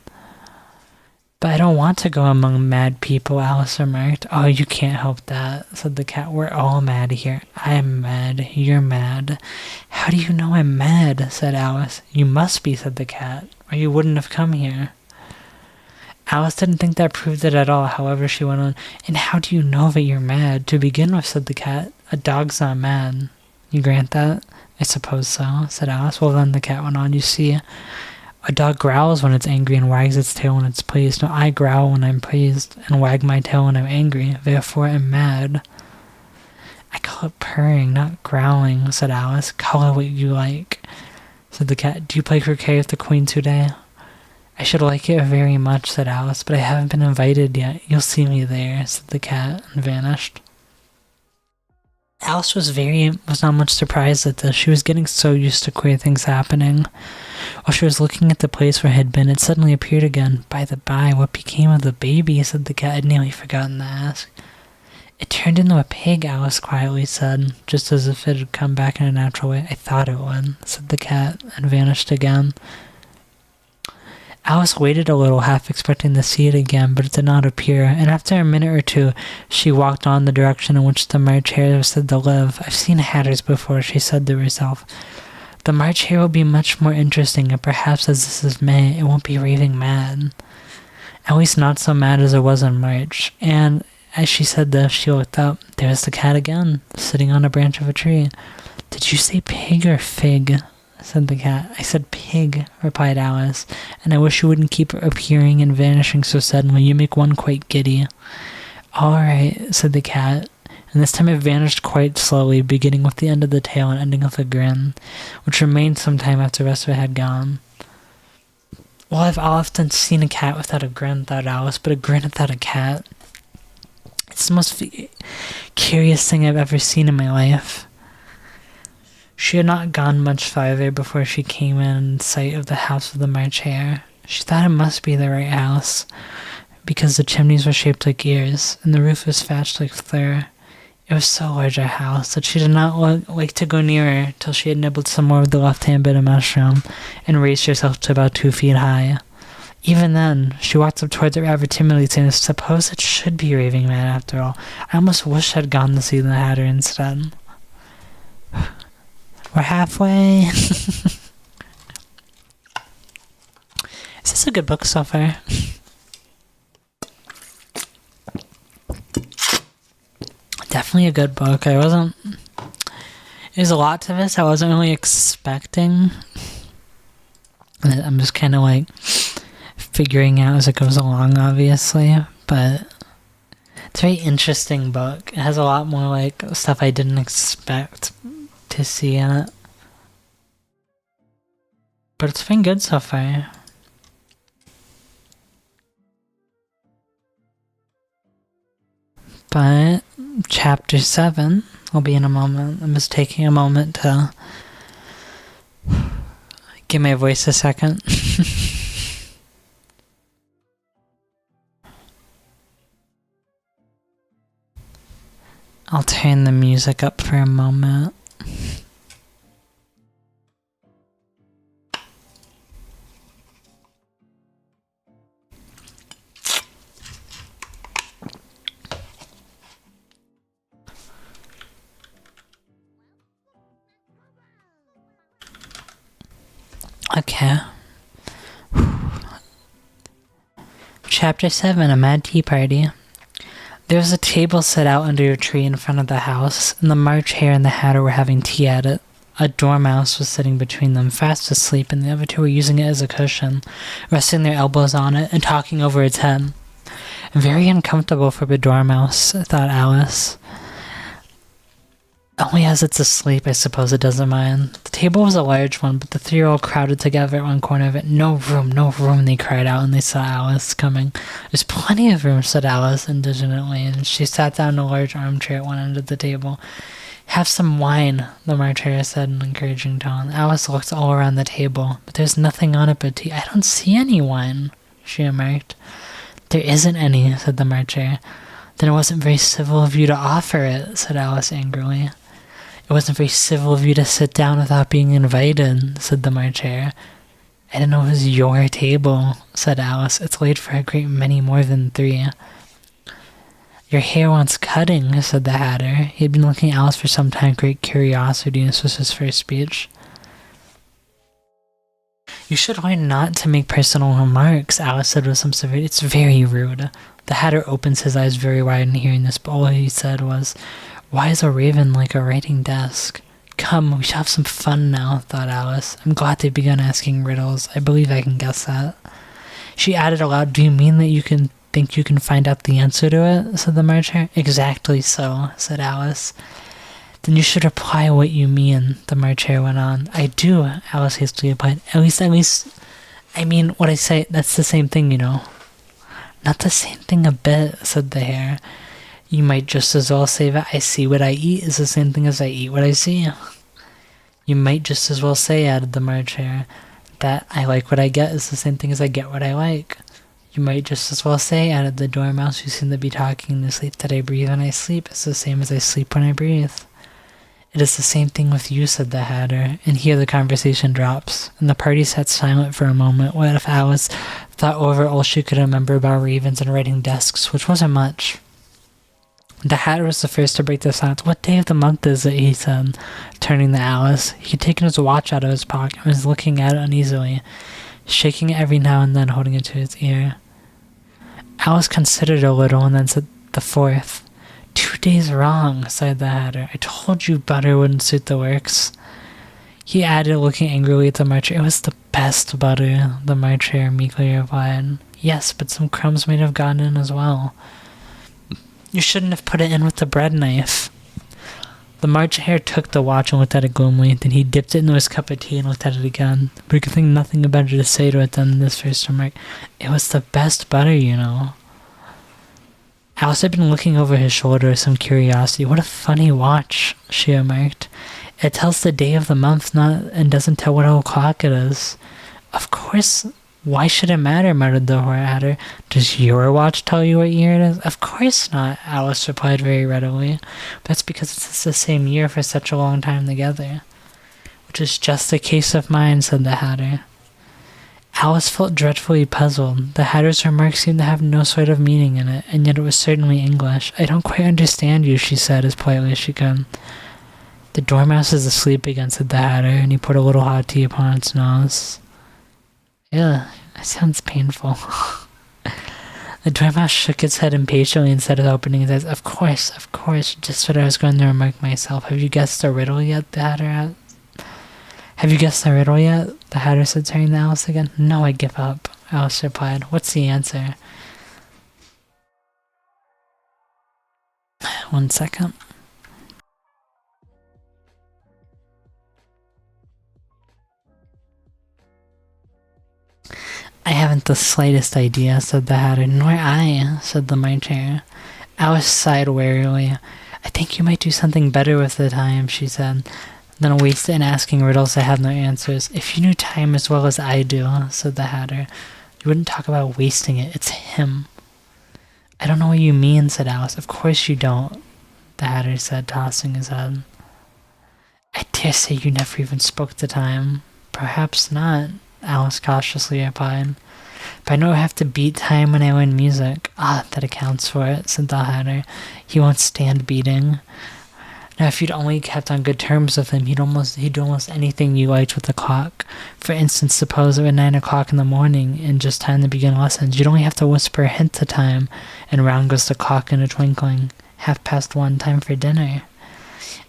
But I don't want to go among mad people, Alice remarked. Oh, you can't help that, said the cat. We're all mad here. I am mad. You're mad. How do you know I'm mad, said Alice. You must be, said the cat, or you wouldn't have come here. Alice didn't think that proved it at all. However, she went on, and how do you know that you're mad? To begin with, said the cat, a dog's not mad. You grant that? I suppose so, said Alice. Well, then the cat went on, you see, a dog growls when it's angry and wags its tail when it's pleased. No, I growl when I'm pleased and wag my tail when I'm angry. Therefore, I'm mad. I call it purring, not growling, said Alice. Call it what you like, said the cat. Do you play croquet with the queen today? I should like it very much, said Alice, but I haven't been invited yet. You'll see me there, said the cat, and vanished. Alice was not much surprised at this. She was getting so used to queer things happening. While she was looking at the place where it had been, it suddenly appeared again. By the by, what became of the baby? Said the cat. I'd nearly forgotten to ask. It turned into a pig, Alice quietly said, just as if it had come back in a natural way. I thought it would, said the cat, and vanished again. Alice waited a little, half expecting to see it again, but it did not appear, and after a minute or two, she walked on the direction in which the March hare was said to live. I've seen hatters before, she said to herself. The March hare will be much more interesting, and perhaps as this is May, it won't be raving mad. At least not so mad as it was in March, and as she said this, she looked up. There was the cat again, sitting on a branch of a tree. Did you say pig or fig? Said the cat. I said pig, replied Alice, and I wish you wouldn't keep appearing and vanishing so suddenly. You make one quite giddy. All right, said the cat, and this time it vanished quite slowly, beginning with the end of the tail and ending with a grin, which remained some time after the rest of it had gone. Well, I've often seen a cat without a grin, thought Alice, but a grin without a cat. It's the most curious thing I've ever seen in my life. She had not gone much farther before she came in sight of the house of the March hare. She thought it must be the right house, because the chimneys were shaped like ears, and the roof was thatched like fur. It was so large a house that she did not like to go nearer till she had nibbled some more of the left-hand bit of mushroom, and raised herself to about 2 feet high. Even then, she walked up towards it rather timidly, saying, "Suppose it should be Raving Man after all. I almost wish I'd gone to see the Hatter instead." We're halfway. Is this a good book so far? Definitely a good book. There's a lot to this I wasn't really expecting. I'm just kind of like figuring out as it goes along, obviously, but it's a very interesting book. It has a lot more like stuff I didn't expect to see in it, but it's been good so far. But chapter 7 will be in a moment. I'm just taking a moment to give my voice a second. I'll turn the music up for a moment. Okay. Chapter 7, A Mad Tea Party. There was a table set out under a tree in front of the house, and the March Hare and the Hatter were having tea at it. A dormouse was sitting between them, fast asleep, and the other two were using it as a cushion, resting their elbows on it and talking over its head. Very uncomfortable for the dormouse, thought Alice. Only as it's asleep, I suppose it doesn't mind. The table was a large one, but the three were all crowded together at one corner of it. "No room," they cried out, and they saw Alice coming. "There's plenty of room," said Alice indignantly, and she sat down in a large armchair at one end of the table. "Have some wine," the March Hare said in an encouraging tone. Alice looked all around the table, but there's nothing on it but tea. "I don't see any wine," she remarked. "There isn't any," said the March Hare. "Then it wasn't very civil of you to offer it," said Alice angrily. "It wasn't very civil of you to sit down without being invited," said the March Hare. "I didn't know it was your table," said Alice. "It's laid for a great many more than 3. "Your hair wants cutting," said the Hatter. He had been looking at Alice for some time with great curiosity, and this was his first speech. "You should learn not to make personal remarks," Alice said with some severity. "It's very rude." The Hatter opened his eyes very wide in hearing this, but all he said was, "Why is a raven like a writing desk?" "Come, we shall have some fun now," thought Alice. "I'm glad they've begun asking riddles. I believe I can guess that." She added aloud, "Do you mean that you think you can find out the answer to it?" said the March Hare. "Exactly so," said Alice. "Then you should reply what you mean," the March Hare went on. "I do," Alice hastily replied. At least, I mean what I say, that's the same thing, you know." "Not the same thing a bit," said the Hare. "You might just as well say that I see what I eat is the same thing as I eat what I see." "You might just as well say," added the March Hare, "that I like what I get is the same thing as I get what I like." "You might just as well say," added the Dormouse, who seemed to be talking in their sleep, "that I breathe when I sleep is the same as I sleep when I breathe." "It is the same thing with you," said the Hatter, and here the conversation drops, and the party sat silent for a moment, what if Alice thought over all she could remember about ravens and writing desks, which wasn't much. The Hatter was the first to break the silence. "What day of the month is it?" he said, turning to Alice. He had taken his watch out of his pocket and was looking at it uneasily, shaking it every now and then, holding it to his ear. Alice considered a little and then said, "The 4th. 2 days wrong," sighed the Hatter. "I told you butter wouldn't suit the works." He added, looking angrily at the March Hare. "It was the best butter," the March Hare meekly replied. "Yes, but some crumbs might have gotten in as well." "You shouldn't have put it in with the bread knife." The March Hare took the watch and looked at it gloomily. Then he dipped it into his cup of tea and looked at it again. But he could think nothing better to say to it than this first remark. "It was the best butter, you know." Alice had been looking over his shoulder with some curiosity. "What a funny watch," she remarked. "It tells the day of the month and doesn't tell what o'clock it is." "Of course Why should it matter, muttered the Hatter. Does your watch tell you what year it is? Of course not, Alice replied very readily. That's because it's the same year for such a long time together. Which is just the case of mine, said the Hatter. Alice felt dreadfully puzzled. The Hatter's remark seemed to have no sort of meaning in it, and yet it was certainly English. I don't quite understand you, she said as politely as she could. The Dormouse is asleep again, said the Hatter, and he put a little hot tea upon its nose. Ew, that sounds painful. The Dormouse shook its head impatiently instead of opening its eyes. Of course, just what I was going to remark myself. Have you guessed the riddle yet, the Hatter asked? Have you guessed the riddle yet? The Hatter said, turning to Alice again. No, I give up, Alice replied. What's the answer? 1 second. I haven't the slightest idea, said the Hatter. Nor I, said the Marcher. Alice sighed wearily. I think you might do something better with the time, she said. Then waste it in asking riddles that have no answers. If you knew time as well as I do, said the Hatter, you wouldn't talk about wasting it. It's him. I don't know what you mean, said Alice. Of course you don't, the Hatter said, tossing his head. I dare say you never even spoke the time. Perhaps not, Alice cautiously replied. But I know I have to beat time when I learn music. Ah, that accounts for it, said the Hatter. He won't stand beating. Now, if you'd only kept on good terms with him, he'd do almost anything you liked with the clock. For instance, suppose it were 9 o'clock in the morning and just time to begin lessons. You'd only have to whisper a hint to time, and round goes the clock in a twinkling. 1:30, time for dinner.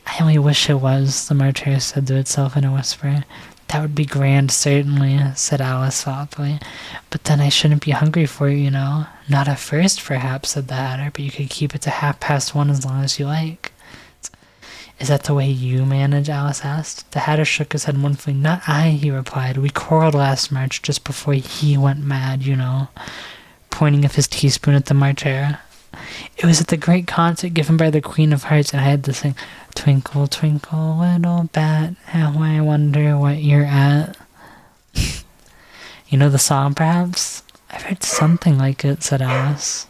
I only wish it was, the Marcher said to itself in a whisper. That would be grand, certainly, said Alice thoughtfully. But then I shouldn't be hungry for it, you know. Not at first, perhaps, said the Hatter, but you could keep it to 1:30 as long as you like. Is that the way you manage? Alice asked. The Hatter shook his head mournfully. Not I, he replied. We quarreled last March just before he went mad, you know, pointing of his teaspoon at the Marcher. It was at the great concert given by the Queen of Hearts, and I had to sing, Twinkle, twinkle, little bat, how I wonder what you're at. You know the song, perhaps? I've heard something like it, said Alice.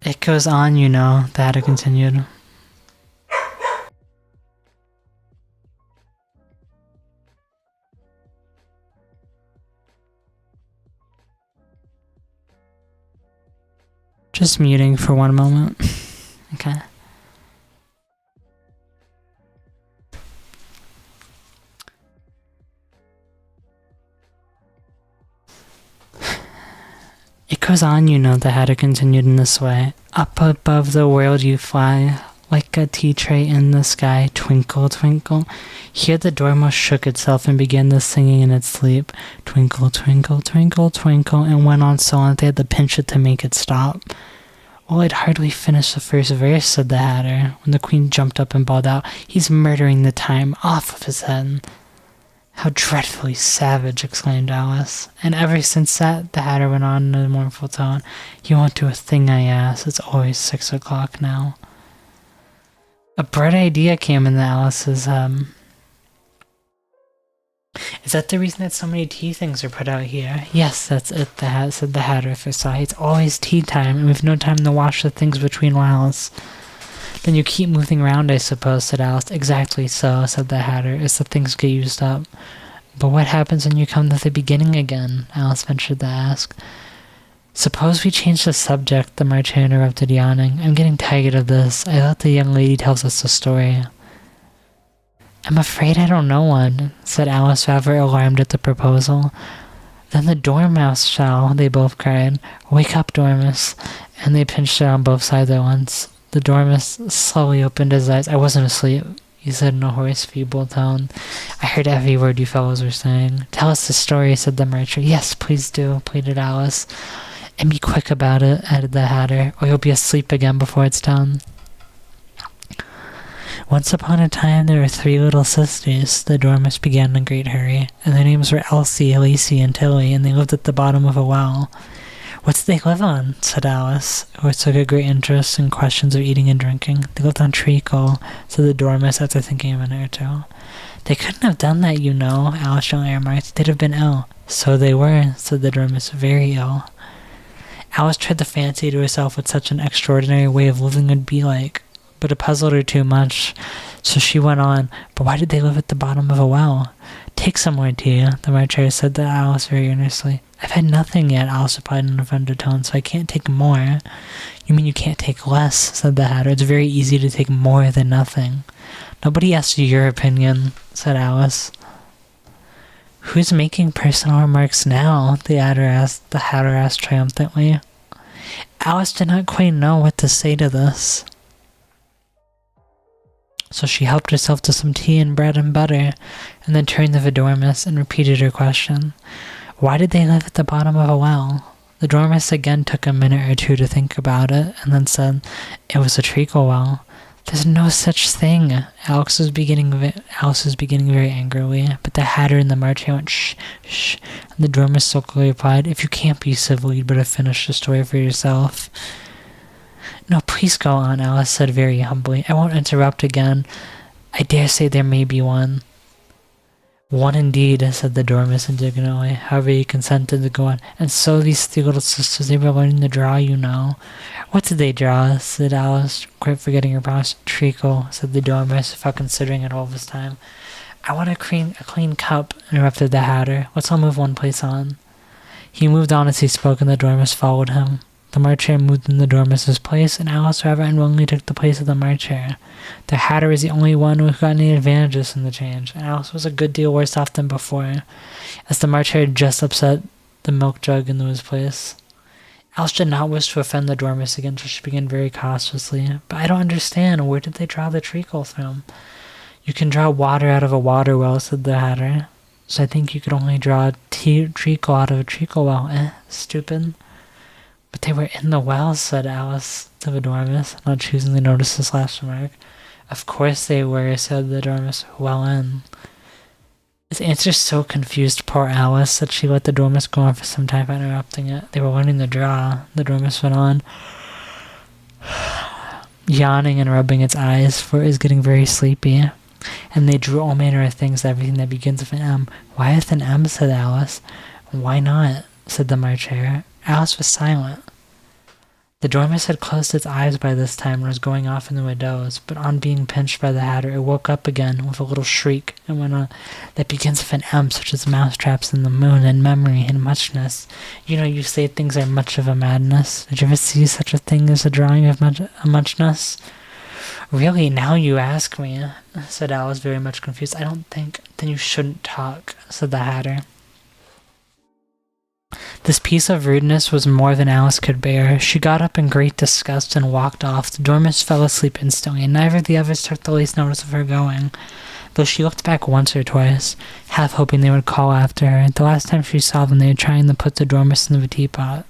It goes on, you know, the Hatter continued. Just muting for 1 moment. Okay. It goes on, you know, the Hatter continued in this way. Up above the world you fly, like a tea tray in the sky, twinkle, twinkle. Here the Dormouse shook itself and began the singing in its sleep. Twinkle, twinkle, twinkle, twinkle, and went on so on they had to pinch it to make it stop. Well, I'd hardly finished the first verse, said the Hatter, when the Queen jumped up and bawled out, He's murdering the time off of his head. How dreadfully savage, exclaimed Alice. And ever since that, the Hatter went on in a mournful tone, you won't do a thing I ask. It's always 6 o'clock now. A bright idea came into Alice's head. Is that the reason that so many tea things are put out here? Yes, that's it, said the Hatter with a sigh. It's always tea time, and we've no time to wash the things between whiles. Then you keep moving around, I suppose, said Alice. Exactly so, said the Hatter, as the things get used up. But what happens when you come to the beginning again? Alice ventured to ask. Suppose we change the subject, the Marcher interrupted, yawning. I'm getting tired of this. I thought the young lady tells us the story. I'm afraid I don't know one, said Alice, rather alarmed at the proposal. Then the Dormouse shall, they both cried. Wake up, Dormouse. And they pinched it on both sides at once. The Dormouse slowly opened his eyes. I wasn't asleep, he said in a hoarse, feeble tone. I heard every word you fellows were saying. Tell us the story, said the Marcher. Yes, please do, pleaded Alice. And be quick about it, added the Hatter, or you'll be asleep again before it's done. Once upon a time there were 3 little sisters, the Dormouse began in a great hurry, and their names were Elsie, Lacey, and Tilly, and they lived at the bottom of a well. What did they live on? Said Alice, who took a great interest in questions of eating and drinking. They lived on treacle, said the dormouse after thinking a minute or two. They couldn't have done that, you know, Alice gently remarked. They'd have been ill. So they were, said the dormouse, very ill. Alice tried to fancy to herself what such an extraordinary way of living would be like, but it puzzled her too much, so she went on, but why did they live at the bottom of a well? Take some more tea, the Marcher said to Alice very earnestly. I've had nothing yet, Alice replied in an undertone, so I can't take more. You mean you can't take less, said the Hatter. It's very easy to take more than nothing. Nobody asked you your opinion, said Alice. Who's making personal remarks now? The Hatter asked triumphantly. Alice did not quite know what to say to this, so she helped herself to some tea and bread and butter, and then turned to the dormouse and repeated her question. Why did they live at the bottom of a well? The dormouse again took a minute or two to think about it, and then said, it was a treacle well. There's no such thing. Alice was beginning very angrily, but the Hatter and the Marcher went, shh, shh, and the dormouse sulkily replied, if you can't be civil, you'd better finish the story for yourself. No, please go on, Alice said very humbly. I won't interrupt again. I dare say there may be one. One indeed, said the dormouse indignantly. However, he consented to go on. And so these three little sisters, they were learning to draw, you know. What did they draw? Said Alice, quite forgetting her promise. Treacle, said the dormouse, without considering it all this time. I want a clean cup, interrupted the Hatter. Let's all move one place on. He moved on as he spoke, and the dormouse followed him. The Marcher moved in the dormouse's place, and Alice rather unwillingly took the place of the Marcher. The Hatter was the only one who got any advantages in the change, and Alice was a good deal worse off than before, as the Marcher had just upset the milk jug into his place. Alice did not wish to offend the dormouse again, so she began very cautiously. But I don't understand. Where did they draw the treacle from? You can draw water out of a water well, said the Hatter. So I think you could only draw treacle out of a treacle well. Stupid. But they were in the well, said Alice to the dormouse, not choosing to notice this last remark. Of course they were, said the dormouse. Well in. His answer so confused poor Alice that she let the dormouse go on for some time without interrupting it. They were learning to draw. The dormouse went on, yawning and rubbing its eyes, for it was getting very sleepy. And they drew all manner of things, everything that begins with an M. Why with an M, said Alice. Why not, said the Marcher. Alice was silent. The dormouse had closed its eyes by this time and was going off into a doze, but on being pinched by the Hatter, it woke up again with a little shriek and went on. That begins with an M, such as mousetraps and the moon and memory and muchness. You know, you say things are much of a madness. Did you ever see such a thing as a drawing of a muchness? Really, now you ask me, said Alice, very much confused. I don't think. Then you shouldn't talk, said the Hatter. This piece of rudeness was more than Alice could bear. She got up in great disgust and walked off. The dormouse fell asleep instantly, and neither of the others took the least notice of her going, though she looked back once or twice, half hoping they would call after her. The last time she saw them, they were trying to put the dormouse in the teapot.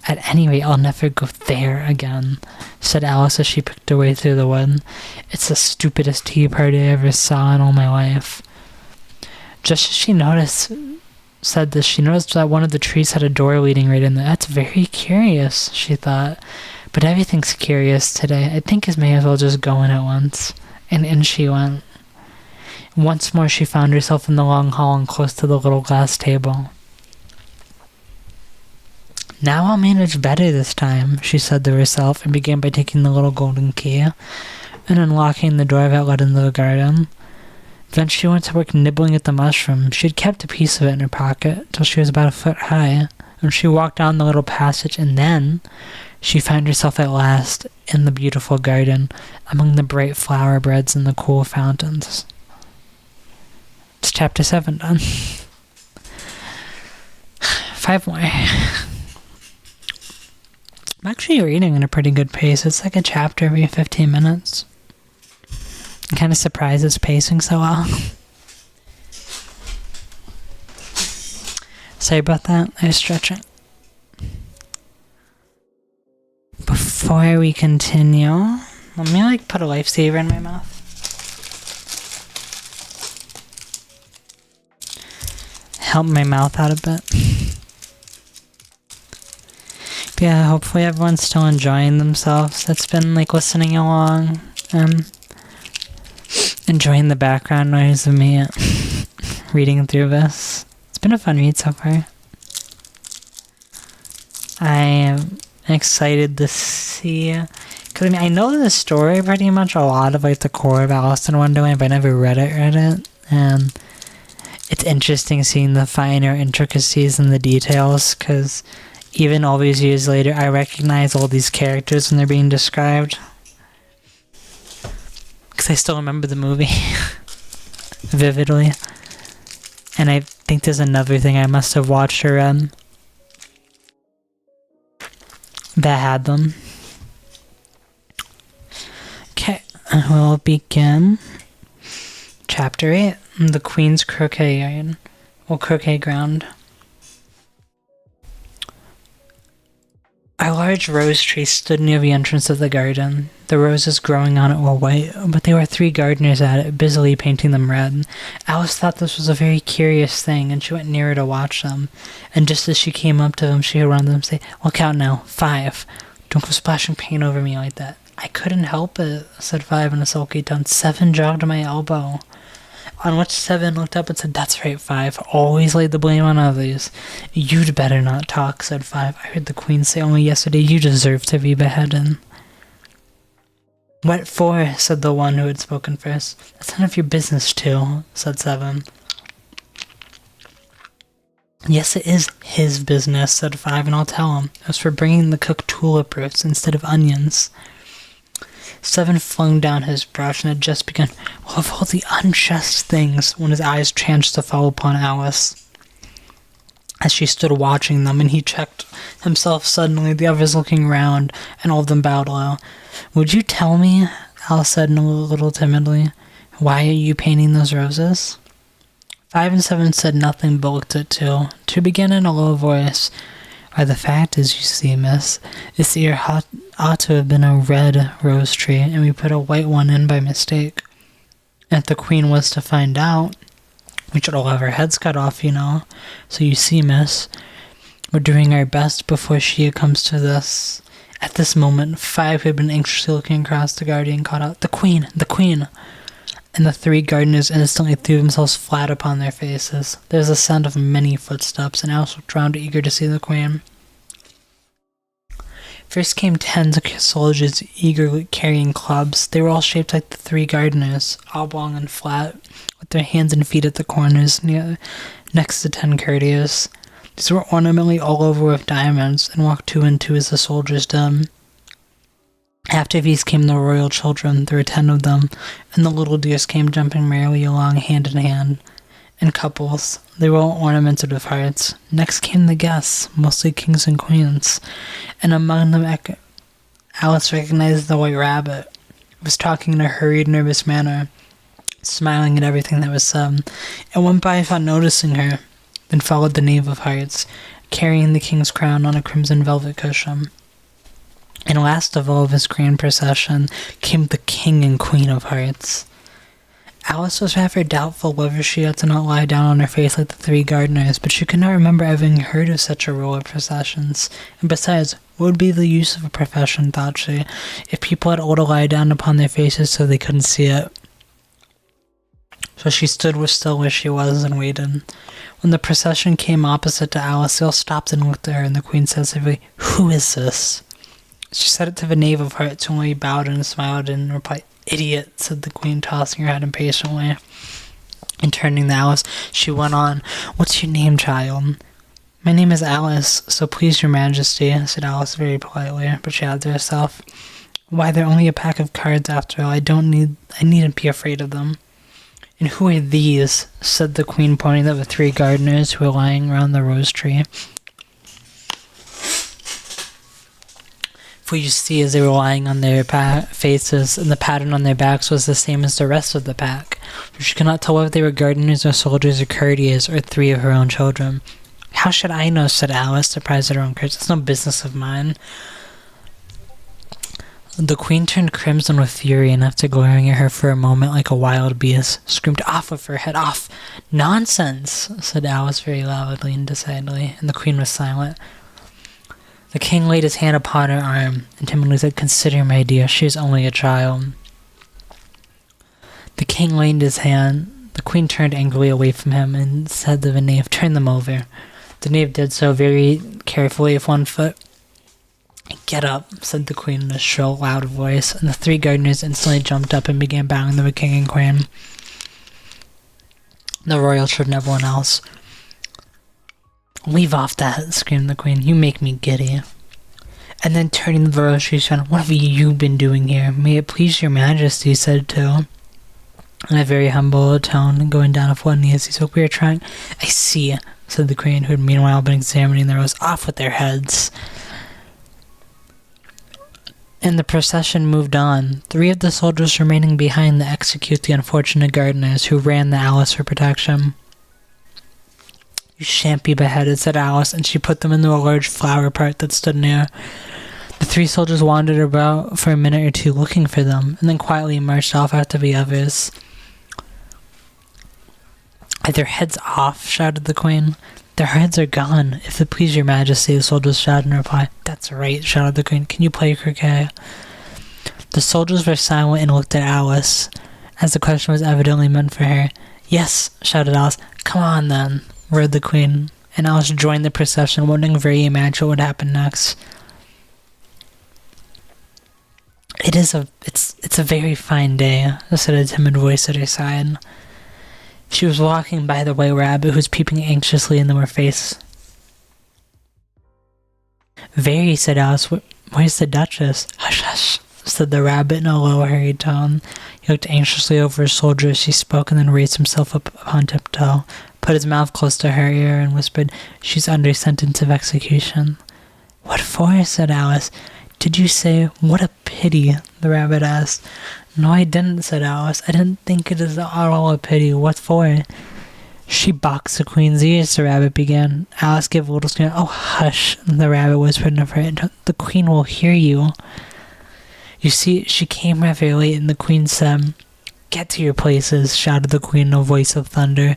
At any rate, I'll never go there again, said Alice as she picked her way through the wood. It's the stupidest tea party I ever saw in all my life. Just as she noticed that one of the trees had a door leading right in there. That's very curious, she thought. But everything's curious today. I think I may as well just go in at once. And in she went. Once more she found herself in the long hall and close to the little glass table. Now I'll manage better this time, she said to herself, and began by taking the little golden key and unlocking the door that led into the garden. Then she went to work nibbling at the mushroom. She had kept a piece of it in her pocket till she was about a foot high, and she walked down the little passage, and then she found herself at last in the beautiful garden, among the bright flower beds and the cool fountains. It's chapter 7 done. 5 more. I'm actually reading at a pretty good pace. It's like a chapter every 15 minutes. I'm kind of surprised it's pacing so well. Sorry about that. I was stretching. Before we continue, let me put a lifesaver in my mouth. Help my mouth out a bit. Yeah, hopefully everyone's still enjoying themselves. That's been like listening along. Enjoying the background noise of me reading through this. It's been a fun read so far. I am excited to see, because I mean, I know the story pretty much, a lot of like the core of Alice in Wonderland, but I never read it, and it's interesting seeing the finer intricacies and the details, because even all these years later, I recognize all these characters when they're being described. Because I still remember the movie vividly. And I think there's another thing I must have watched or read that had them. Okay, we'll begin. Chapter 8, The Queen's Croquet Yard, or Croquet Ground. A large rose tree stood near the entrance of the garden. The roses growing on it were white, but there were 3 gardeners at it, busily painting them red. Alice thought this was a very curious thing, and she went nearer to watch them. And just as she came up to them, she heard one of them say, "I'll count now. 5. Don't go splashing paint over me like that." "I couldn't help it," said 5 in a sulky tone. 7 jogged my elbow. On which 7 looked up and said, "That's right, 5. Always laid the blame on others." "You'd better not talk," said 5. "I heard the Queen say only yesterday you deserve to be beheaded." "What for?" said the one who had spoken first. "That's none of your business, too," said 7. "Yes, it is his business," said 5, "and I'll tell him. It was for bringing the cook tulip roots instead of onions." 7 flung down his brush and had just begun, "Well, of all the unjust things," when his eyes chanced to fall upon Alice as she stood watching them, and he checked himself suddenly, the others looking round, and all of them bowed low. "Would you tell me," Alice said a little timidly, "why are you painting those roses?" 5 and 7 said nothing but looked at 2. 2 began in a low voice. "Why, the fact is, you see, miss, this here ought to have been a red rose tree, and we put a white one in by mistake. If the Queen was to find out, we should all have our heads cut off, you know. So you see, miss, we're doing our best before she comes to this." At this moment, 5, who had been anxiously looking across the garden, called out, "The Queen! The Queen!" And the 3 gardeners instantly threw themselves flat upon their faces. There was a sound of many footsteps, and Alice looked round eager to see the Queen. First came 10 soldiers eagerly carrying clubs. They were all shaped like the 3 gardeners, oblong and flat, with their hands and feet at the corners, next to 10 courtiers. These were ornamentally all over with diamonds, and walked 2 and 2 as the soldiers did. After these came the royal children. There were 10 of them, and the little dears came jumping merrily along hand in hand, in couples. They were all ornamented with hearts. Next came the guests, mostly kings and queens, and among them Alice recognized the White Rabbit. He was talking in a hurried, nervous manner, smiling at everything that was said, and went by without noticing her, then followed the Knave of Hearts, carrying the king's crown on a crimson velvet cushion. And last of all of his grand procession came the King and Queen of Hearts. Alice was rather doubtful whether she ought to not lie down on her face like the 3 gardeners, but she could not remember having heard of such a rule of processions. And besides, what would be the use of a profession, thought she, if people had all to lie down upon their faces so they couldn't see it? So she stood still where she was and waited. When the procession came opposite to Alice, they all stopped and looked at her, and the Queen said simply, "Who is this?" She said it to the Knave of Hearts, who only bowed and smiled and replied, "Idiot," said the Queen, tossing her head impatiently. And turning to Alice, she went on, "What's your name, child?" "My name is Alice, so please your majesty," said Alice very politely, but she added to herself, "Why, they're only a pack of cards after all. I needn't be afraid of them." "And who are these?" said the Queen, pointing at the 3 gardeners who were lying round the rose tree. For you see, as they were lying on their faces, and the pattern on their backs was the same as the rest of the pack, for she could not tell whether they were gardeners or soldiers or courtiers or 3 of her own children. "How should I know?" said Alice, surprised at her own courage. "It's no business of mine." The Queen turned crimson with fury, and after glaring at her for a moment like a wild beast, screamed, "Off with her head, off!" "Nonsense!" said Alice very loudly and decidedly, and the Queen was silent. The king laid his hand upon her arm and timidly said, "Consider, my dear, she is only a child." The king leaned his hand. The queen turned angrily away from him and said to the knave, "Turn them over." The knave did so very carefully with one foot. "Get up," said the queen in a shrill, loud voice, and the 3 gardeners instantly jumped up and began bowing to the king and queen, the royal children, and everyone else. "Leave off that," screamed the queen. "You make me giddy." And then turning to the royal, she said, "What have you been doing here? May it please your majesty," said too, in a very humble tone, going down off one knee as he spoke. "We are trying—" "I see," said the queen, who had meanwhile been examining the rows. "Off with their heads." And the procession moved on, 3 of the soldiers remaining behind to execute the unfortunate gardeners who ran to Alice for protection. "You shan't be beheaded," said Alice, and she put them into a large flower pot that stood near. The 3 soldiers wandered about for a minute or 2 looking for them, and then quietly marched off after the others. "Are their heads off?" shouted the queen. "Their heads are gone, if it please your majesty," the soldiers shouted in reply. "That's right," shouted the queen. "Can you play croquet?" The soldiers were silent and looked at Alice, as the question was evidently meant for her. "Yes," shouted Alice. "Come on, then," roared the queen, and Alice joined the procession, wondering very much what would happen next. It's a very fine day," said a timid voice at her side. She was walking by the white rabbit, who was peeping anxiously into her face. "Very," said Alice. "Where's the Duchess?" "Hush, hush," said the rabbit in a low, hurried tone. He looked anxiously over his shoulder as she spoke, and then raised himself up upon tiptoe, put his mouth close to her ear, and whispered, "She's under sentence of execution." "What for?" said Alice. "Did you say, 'What a pity'?" the rabbit asked. "No, I didn't," said Alice. "I didn't think it is at all a pity. What for?" "She boxed the queen's ears," the rabbit began. Alice gave a little scream. "Oh, hush," the rabbit whispered in her ear. "The queen will hear you." "You see, she came rather late," and the queen said. "Get to your places," shouted the queen in a voice of thunder,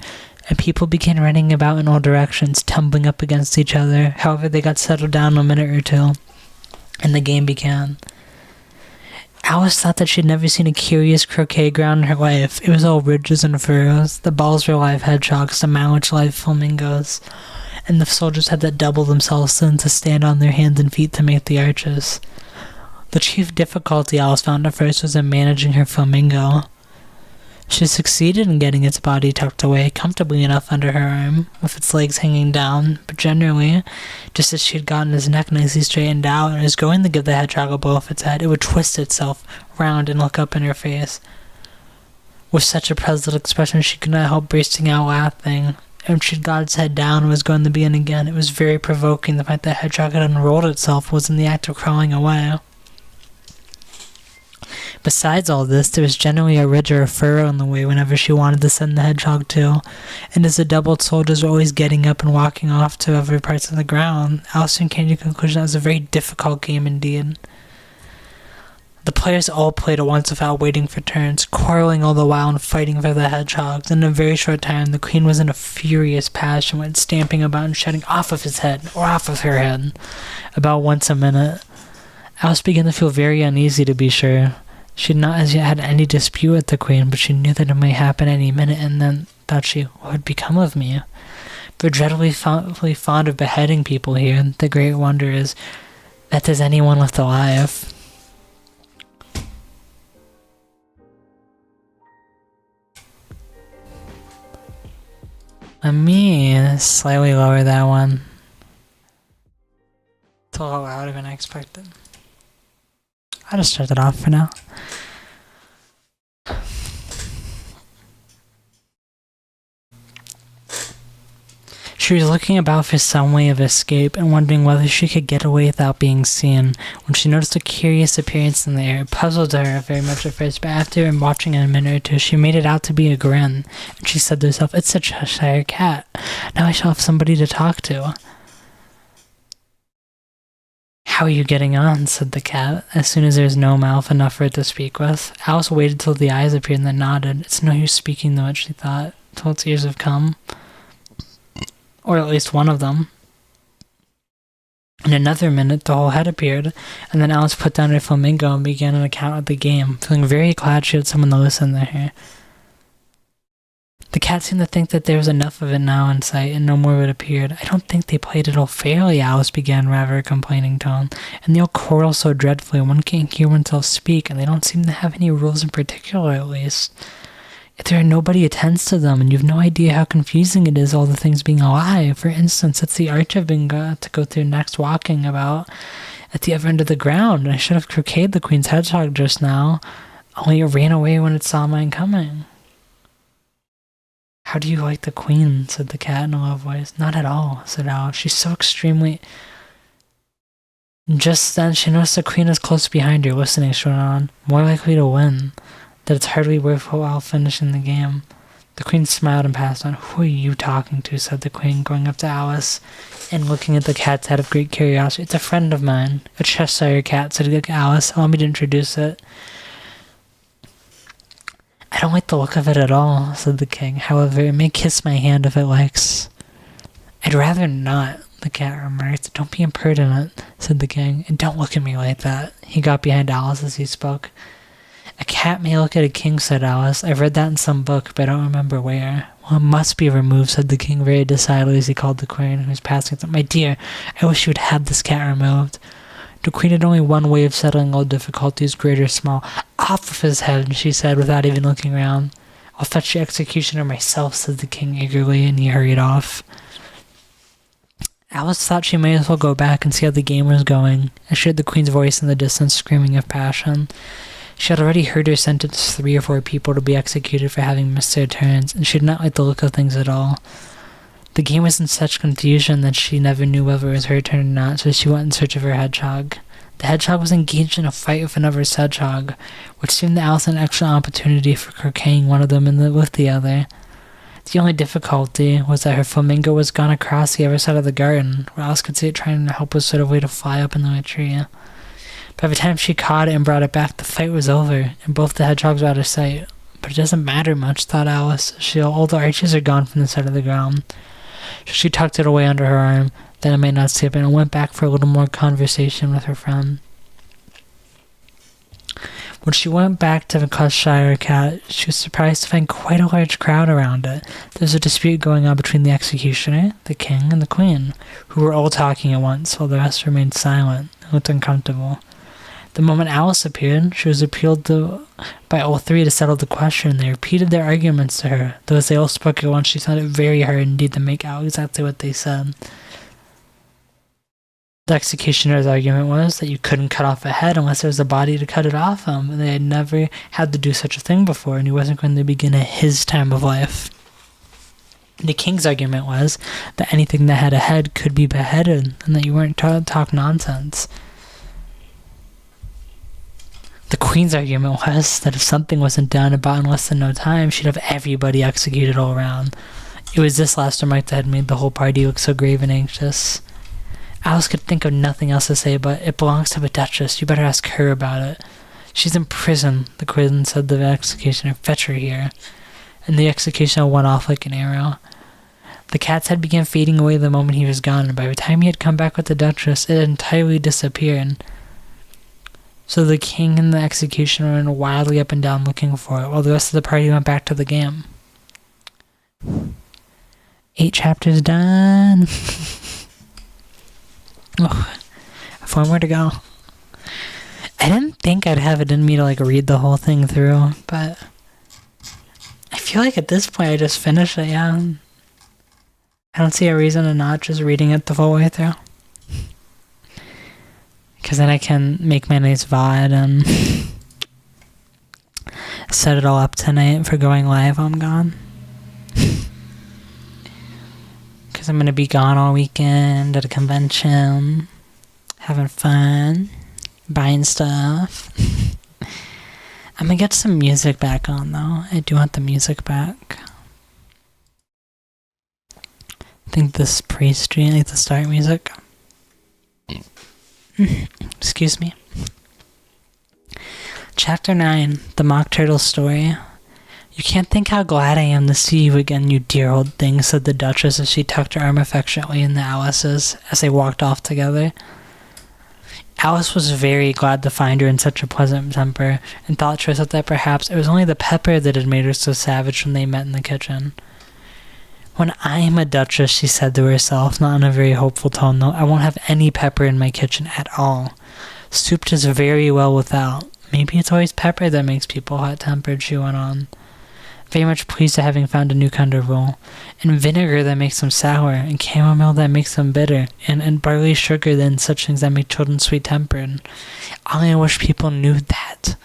and people began running about in all directions, tumbling up against each other. However, they got settled down in a minute or 2, and the game began. Alice thought that she'd never seen a curious croquet ground in her life. It was all ridges and furrows. The balls were live hedgehogs, the mallets live flamingos, and the soldiers had to double themselves in to stand on their hands and feet to make the arches. The chief difficulty Alice found at first was in managing her flamingo. She succeeded in getting its body tucked away comfortably enough under her arm, with its legs hanging down, but generally, just as she had gotten his neck nicely straightened out and was going to give the hedgehog a blow off its head, it would twist itself round and look up in her face. With such a puzzled expression, she could not help bursting out laughing, and when she had got its head down and was going to begin again, it was very provoking the fact that the hedgehog had unrolled itself and was in the act of crawling away. Besides all this, there was generally a ridge or a furrow in the way whenever she wanted to send the hedgehog to, and as the doubled soldiers were always getting up and walking off to other parts of the ground, Alice soon came to the conclusion that it was a very difficult game indeed. The players all played at once without waiting for turns, quarreling all the while and fighting for the hedgehogs, and in a very short time the queen was in a furious passion, went stamping about and shouting, "Off of his head," or "Off of her head," about once a minute. Alice began to feel very uneasy, to be sure. She had not as yet had any dispute with the queen, but she knew that it might happen any minute, and then, thought she, what would become of me? They're dreadfully fond of beheading people here. The great wonder is that there's anyone left alive. Let me slightly lower that one. It's a little louder than I expected. I'll just shut it off for now. She was looking about for some way of escape and wondering whether she could get away without being seen, when she noticed a curious appearance in the air. It puzzled her very much at first, but after watching it a minute or 2, she made it out to be a grin, and she said to herself, "It's a Cheshire cat. Now I shall have somebody to talk to." "How are you getting on?" said the cat, as soon as there was no mouth enough for it to speak with. Alice waited till the eyes appeared and then nodded. It's no use speaking though, she thought, till its ears have come. Or at least one of them. In another minute, the whole head appeared, and then Alice put down her flamingo and began an account of the game, feeling very glad she had someone to listen to her. The cat seemed to think that there was enough of it now in sight, and no more of it appeared. I don't think they played it all fairly, Alice began, rather a complaining tone. And they all quarrel so dreadfully, one can't hear oneself speak, and they don't seem to have any rules in particular, at least. If there are nobody attends to them, and you've no idea how confusing it is, all the things being alive. For instance, it's the arch I've been to go through next, walking about at the other end of the ground. I should have croqueted the queen's hedgehog just now, only it ran away when it saw mine coming. How do you like the queen? Said the cat in a low voice. Not at all, said Alice. She's so extremely... Just then she noticed the queen was close behind her, listening, she went on. More likely to win. That it's hardly worthwhile finishing the game. The queen smiled and passed on. Who are you talking to? Said the queen, going up to Alice and looking at the cat's head of great curiosity. It's a friend of mine, a Cheshire cat, said Alice. Allow me to introduce it. I don't like the look of it at all, said the king. However, it may kiss my hand if it likes. I'd rather not, the cat remarked. Don't be impertinent, said the king, and don't look at me like that. He got behind Alice as he spoke. A cat may look at a king, said Alice. I've read that in some book, but I don't remember where. Well, it must be removed, said the king very decidedly as he called the queen, who was passing them. My dear, I wish you would have this cat removed. The queen had only one way of settling all difficulties, great or small. Off with his head, she said, without even looking round. I'll fetch the executioner myself, said the king eagerly, and he hurried off. Alice thought she might as well go back and see how the game was going, as she heard the queen's voice in the distance screaming of passion. She had already heard her sentence 3 or 4 people to be executed for having missed their turns, and she did not like the look of things at all. The game was in such confusion that she never knew whether it was her turn or not, so she went in search of her hedgehog. The hedgehog was engaged in a fight with another hedgehog, which seemed to Alice an excellent opportunity for croqueting one of them with the other. The only difficulty was that her flamingo was gone across the other side of the garden, where Alice could see it trying in a helpless sort of way to fly up into a tree. By the time she caught it and brought it back, the fight was over, and both the hedgehogs were out of sight. But it doesn't matter much, thought Alice. All the arches are gone from the side of the ground. So she tucked it away under her arm, that it might not slip, and went back for a little more conversation with her friend. When she went back to the Cheshire cat, she was surprised to find quite a large crowd around it. There was a dispute going on between the executioner, the king, and the queen, who were all talking at once, while the rest remained silent and looked uncomfortable. The moment Alice appeared, she was appealed to by all 3 to settle the question. They repeated their arguments to her, though as they all spoke at once, she found it very hard indeed to make out exactly what they said. The executioner's argument was that you couldn't cut off a head unless there was a body to cut it off from, and they had never had to do such a thing before, and he wasn't going to begin at his time of life. The king's argument was that anything that had a head could be beheaded, and that you weren't taught to talk nonsense. The queen's argument was that if something wasn't done about in less than no time, she'd have everybody executed all around. It was this last remark that had made the whole party look so grave and anxious. Alice could think of nothing else to say but, it belongs to the Duchess, you better ask her about it. She's in prison, the queen said to the executioner. Fetch her here. And the executioner went off like an arrow. The cat's head began fading away the moment he was gone, and by the time he had come back with the Duchess, it had entirely disappeared. So the king and the executioner ran wildly up and down looking for it, while the rest of the party went back to the game. 8 chapters done. Oh, 4 more to go. I didn't think I'd have it in me to read the whole thing through, but I feel like at this point I just finished it, yeah. I don't see a reason to not just reading it the full way through. Because then I can make my nice VOD and set it all up tonight for going live while I'm gone. Because I'm going to be gone all weekend at a convention, having fun, buying stuff. I'm going to get some music back on, though. I do want the music back. I think this pre-stream, the start music. Excuse me. Chapter 9, The Mock Turtle Story. You can't think how glad I am to see you again, you dear old thing, said the Duchess as she tucked her arm affectionately into Alice's as they walked off together. Alice was very glad to find her in such a pleasant temper, and thought to herself that perhaps it was only the pepper that had made her so savage when they met in the kitchen. When I am a duchess, she said to herself, not in a very hopeful tone, though, I won't have any pepper in my kitchen at all. Soup does very well without. Maybe it's always pepper that makes people hot-tempered, she went on, very much pleased at having found a new kind of rule. And vinegar that makes them sour, and chamomile that makes them bitter, and barley sugar and such things that make children sweet-tempered. I wish people knew that,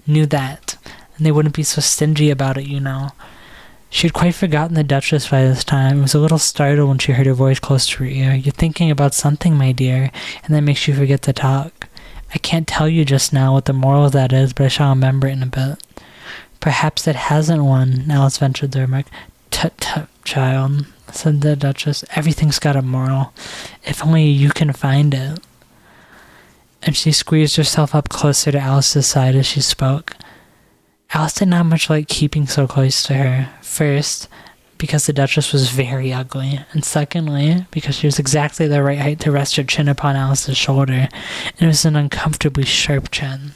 and they wouldn't be so stingy about it, you know. She had quite forgotten the Duchess by this time, and was a little startled when she heard her voice close to her ear. You're thinking about something, my dear, and that makes you forget to talk. I can't tell you just now what the moral of that is, but I shall remember it in a bit. Perhaps it hasn't one, Alice ventured to remark. Tut, child, said the Duchess. Everything's got a moral. If only you can find it. And she squeezed herself up closer to Alice's side as she spoke. Alice did not much like keeping so close to her. First, because the Duchess was very ugly, and secondly, because she was exactly the right height to rest her chin upon Alice's shoulder, and it was an uncomfortably sharp chin.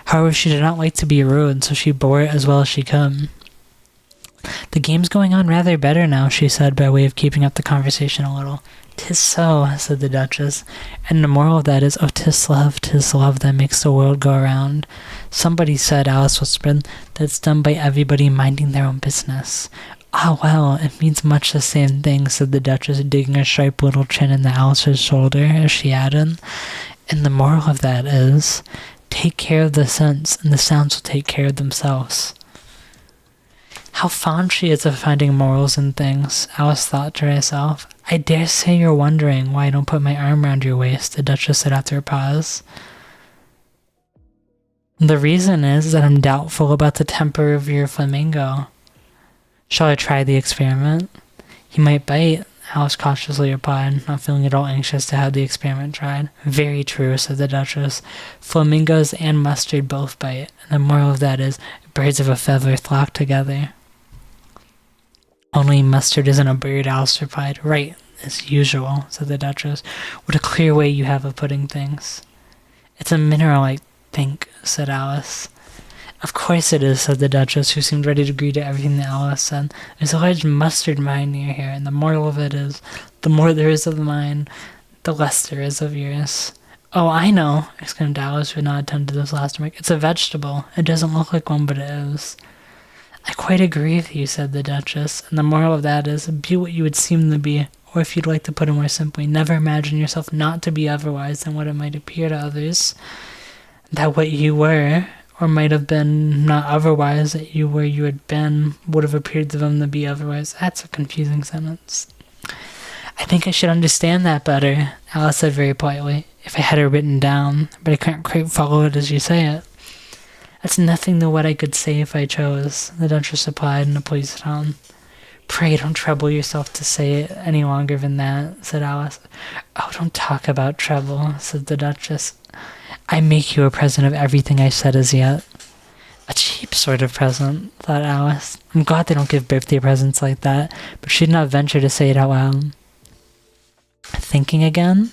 However, she did not like to be rude, so she bore it as well as she could. The game's going on rather better now, she said, by way of keeping up the conversation a little. 'Tis so, said the Duchess, and the moral of that is, oh, 'tis love that makes the world go around. Somebody said, Alice whispered, that it's done by everybody minding their own business. Ah, well, it means much the same thing, said the Duchess, digging her sharp little chin into Alice's shoulder, as she added. And the moral of that is, take care of the scents, and the sounds will take care of themselves. How fond she is of finding morals in things, Alice thought to herself. I dare say you're wondering why I don't put my arm round your waist, the Duchess said after a pause. The reason is that I'm doubtful about the temper of your flamingo. Shall I try the experiment? He might bite, Alice cautiously replied, not feeling at all anxious to have the experiment tried. Very true, said the Duchess. Flamingos and mustard both bite, and the moral of that is, birds of a feather flock together. Only mustard isn't a bird, Alice replied. Right, as usual, said the Duchess. What a clear way you have of putting things. It's a mineral, I think, said Alice. Of course it is, said the Duchess, who seemed ready to agree to everything that Alice said. There's a large mustard mine near here, and the moral of it is, the more there is of the mine, the less there is of yours. Oh, I know, exclaimed Alice, who had not attended to this last remark. It's a vegetable. It doesn't look like one, but it is. I quite agree with you, said the Duchess, and the moral of that is, be what you would seem to be, or if you'd like to put it more simply, never imagine yourself not to be otherwise than what it might appear to others. That what you were, or might have been not otherwise, that you were you had been, would have appeared to them to be otherwise. That's a confusing sentence. I think I should understand that better, Alice said very politely, if I had it written down, but I can't quite follow it as you say it. That's nothing to what I could say if I chose, the Duchess replied in a pleased tone. Pray don't trouble yourself to say it any longer than that, said Alice. Oh, don't talk about trouble, said the Duchess. I make you a present of everything I said as yet. A cheap sort of present, thought Alice. I'm glad they don't give birthday presents like that, but she did not venture to say it out loud. Thinking again?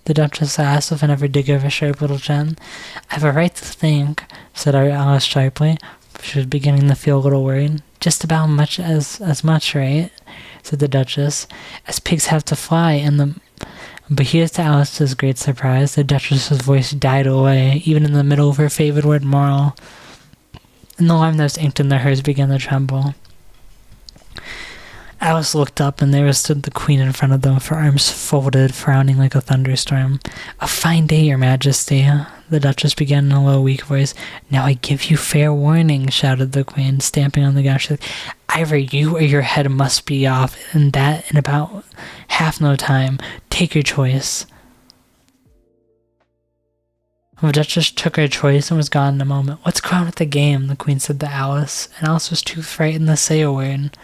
The Duchess asked with another dig of her sharp little chin. I have a right to think, said Alice sharply. She was beginning to feel a little worried. Just about much as much, right? Said the Duchess. As pigs have to fly, But here's to Alice's great surprise, the Duchess's voice died away, even in the middle of her favorite word moral, and the line that was inked into hers began to tremble. Alice looked up, and there stood the Queen in front of them, with her arms folded, frowning like a thunderstorm. A fine day, your Majesty, the Duchess began in a low, weak voice. Now I give you fair warning, shouted the Queen, stamping on the ground. She said, either you or your head must be off, and that in about half no time. Take your choice. The Duchess took her choice and was gone in a moment. Let's go on with the game, the Queen said to Alice, and Alice was too frightened to say a word,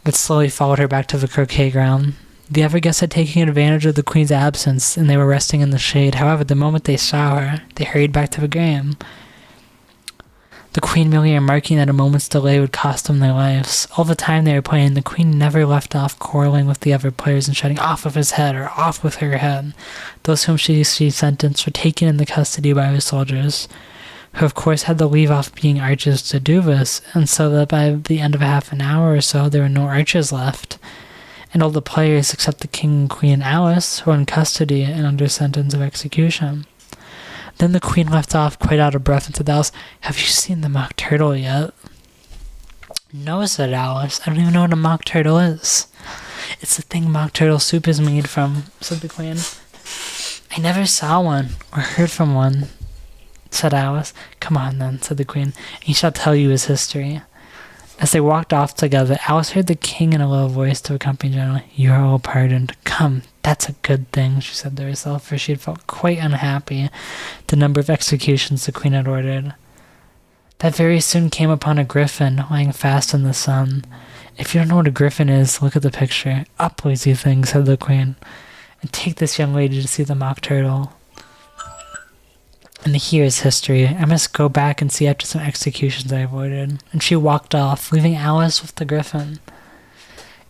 but slowly followed her back to the croquet ground. The other guests had taken advantage of the Queen's absence, and they were resting in the shade. However, the moment they saw her, they hurried back to the game. the Queen merely remarking that a moment's delay would cost them their lives. All the time they were playing, the Queen never left off quarreling with the other players and shouting, "Off with his head," or "Off with her head." Those whom she sentenced were taken into custody by her soldiers, who of course had to leave off being archers to do this, and so that by the end of half an hour or so there were no archers left, and all the players except the King and Queen and Alice were in custody and under sentence of execution. Then the Queen left off quite out of breath and said to Alice, "Have you seen the mock turtle yet?" "No," said Alice. "I don't even know what a mock turtle is." "It's the thing mock turtle soup is made from," said the Queen. "I never saw one or heard from one," said Alice. "Come on then," said the Queen, "and he shall tell you his history." As they walked off together, Alice heard the King in a low voice to accompany General. "You are all pardoned. Come, that's a good thing," she said to herself, for she had felt quite unhappy at the number of executions the Queen had ordered. That very soon came upon a griffin lying fast in the sun. "If you don't know what a griffin is, look at the picture." "Up, lazy thing," said the Queen, "and take this young lady to see the mock turtle. And here's history. I must go back and see after some executions I have ordered." And she walked off, leaving Alice with the griffin.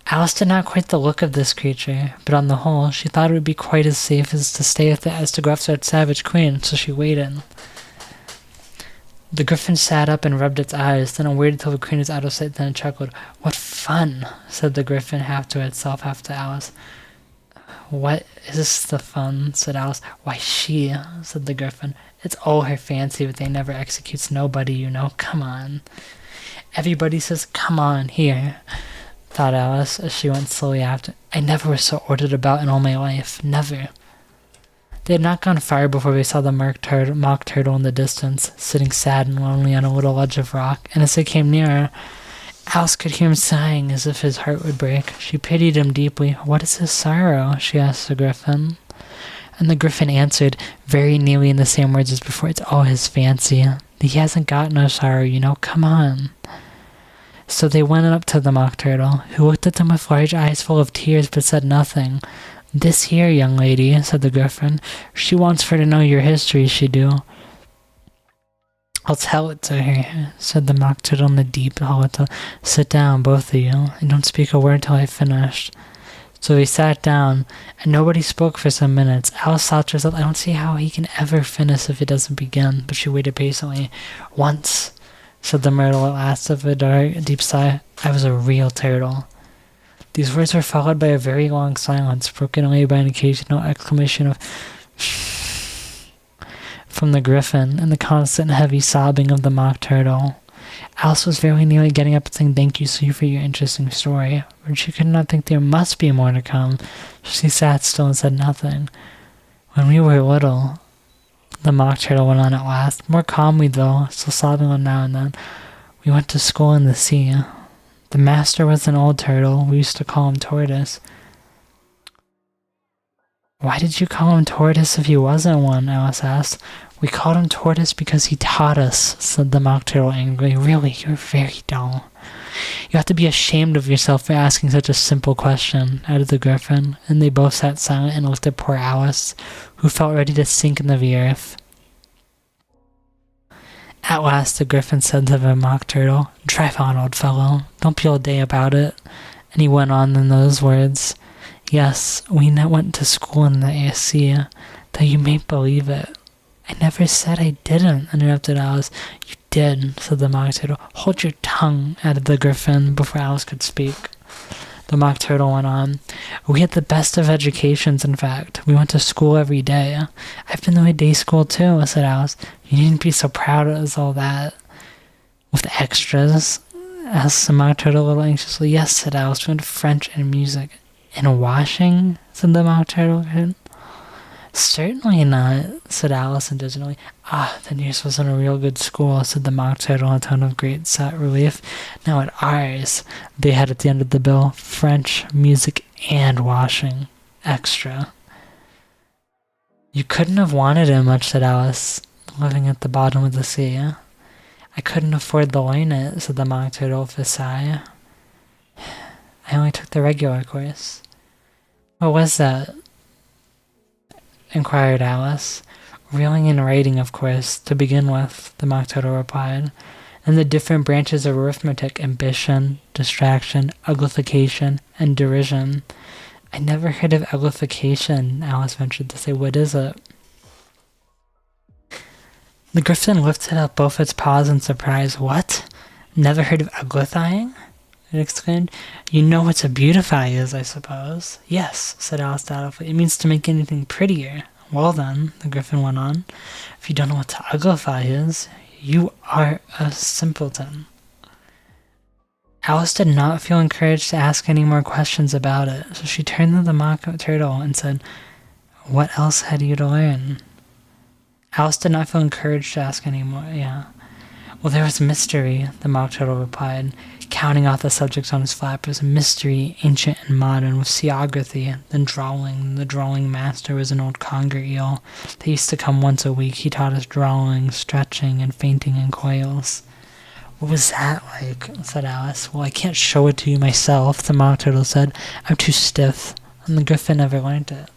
Alice did not quite the look of this creature, but on the whole, she thought it would be quite as safe as to stay with it as to go after that savage Queen, so she waited. The griffin sat up and rubbed its eyes, then it waited till the Queen was out of sight, then it chuckled. "What fun," said the griffin, half to itself, half to Alice. "What is the fun?" said Alice. "Why, she," said the griffin. "It's all her fancy, but they never executes nobody, you know. Come on." "Everybody says, 'Come on,' here," thought Alice, as she went slowly after. "I never was so ordered about in all my life. Never." They had not gone far before they saw the mock turtle in the distance, sitting sad and lonely on a little ledge of rock, and as they came nearer, Alice could hear him sighing as if his heart would break. She pitied him deeply. "What is his sorrow?" she asked the griffin. And the griffin answered, very nearly in the same words as before, "It's all his fancy. He hasn't got no sorrow, you know. Come on." So they went up to the mock turtle, who looked at them with large eyes full of tears but said nothing. "This here young lady," said the griffin, "she wants for to know your history, she do." "I'll tell it to her," said the mock turtle in a deep hollow tone. "Sit down, both of you, and don't speak a word till I've finished." So they sat down, and nobody spoke for some minutes. Alice thought to herself, "I don't see how he can ever finish if he doesn't begin," but she waited patiently. "Once," said the myrtle at last with a dark, deep sigh, "I was a real turtle." These words were followed by a very long silence, broken only by an occasional exclamation of from the griffin and the constant heavy sobbing of the mock turtle. Alice was very nearly getting up and saying, "Thank you, Sue, for your interesting story," but she could not think there must be more to come, so she sat still and said nothing. "When we were little," the mock turtle went on at last, more calmly though, still sobbing on now and then, "we went to school in the sea. The master was an old turtle. We used to call him Tortoise." "Why did you call him Tortoise if he wasn't one?" Alice asked. "We called him Tortoise because he taught us," said the mock turtle angrily. "Really, you're very dull. You have to be ashamed of yourself for asking such a simple question," added the griffin, and they both sat silent and looked at poor Alice, who felt ready to sink into the earth. At last the griffin said to the mock turtle, "Drive on, old fellow. Don't be all day about it." And he went on in those words. "Yes, we went to school in the sea, though you mayn't believe it." "I never said I didn't," interrupted Alice. "You did," said the mock turtle. "Hold your tongue," added the griffin, before Alice could speak. The mock turtle went on. "We had the best of educations, in fact. We went to school every day." "I've been to a day school too," said Alice. "You needn't be so proud of all that." "With extras?" asked the mock turtle a little anxiously. "Yes," said Alice. "We went to French and music." "And washing?" said the mock turtle. "Certainly not," said Alice indignantly. "Ah, then yours wasn't a real good school," said the mock turtle in a tone of great relief. "Now at ours, they had at the end of the bill French, music, and washing. Extra." "You couldn't have wanted it much," said Alice, living at the bottom of the sea. "I couldn't afford to learn it," said the mock turtle with a sigh. "I only took the regular course." "What was that?" inquired Alice. "Reading and writing, of course, to begin with," the mock turtle replied. and the different branches of arithmetic: ambition, distraction, uglification, and derision. I never heard of uglification, Alice ventured to say. What is it? The griffin lifted up both its paws in surprise. What? Never heard of uglifying? It exclaimed. You know what to beautify is, I suppose. Yes, said Alice doubtfully. It means to make anything prettier. Well then, the griffin went on, if you don't know what to uglify is, you are a simpleton. Alice did not feel encouraged to ask any more questions about it, so she turned to the mock turtle and said, what else had you to learn? Alice did not feel encouraged to ask any more. Well, there was mystery, the mock turtle replied, counting off the subjects on his flappers. Mystery, ancient and modern, with seaography, then drawing. The drawing master was an old conger eel. They used to come once a week. He taught us drawing, stretching, and fainting in coils. What was that like? Said Alice. Well, I can't show it to you myself, the mock turtle said. I'm too stiff. And the griffin never learned it.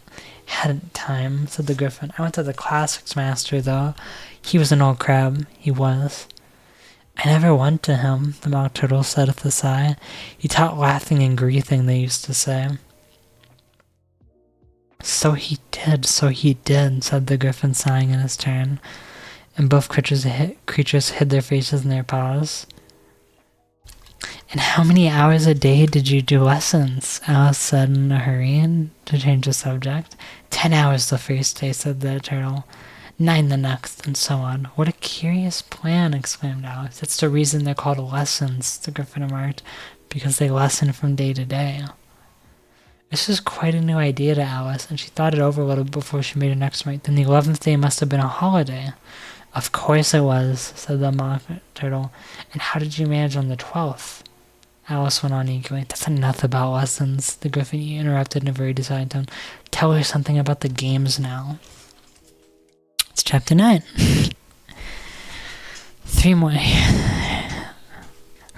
Hadn't time, said the griffin. I went to the classics master, though. He was an old crab. He was. I never went to him, the mock turtle said with a sigh. He taught laughing and grieving, they used to say. So he did, said the griffin, sighing in his turn. And both creatures hid their faces in their paws. And how many hours a day did you do lessons? Alice said in a hurry, to change the subject. 10 hours the first day, said the turtle. 9 the next, and so on. What a curious plan, exclaimed Alice. That's the reason they're called lessons, the griffin remarked, because they lesson from day to day. This was quite a new idea to Alice, and she thought it over a little before she made her next remark. Then the 11th day must have been a holiday. Of course it was, said the mock turtle. And how did you manage on the 12th? Alice went on eagerly. That's enough about lessons, the griffin interrupted in a very decided tone. Tell her something about the games now. It's chapter 9. 3 more.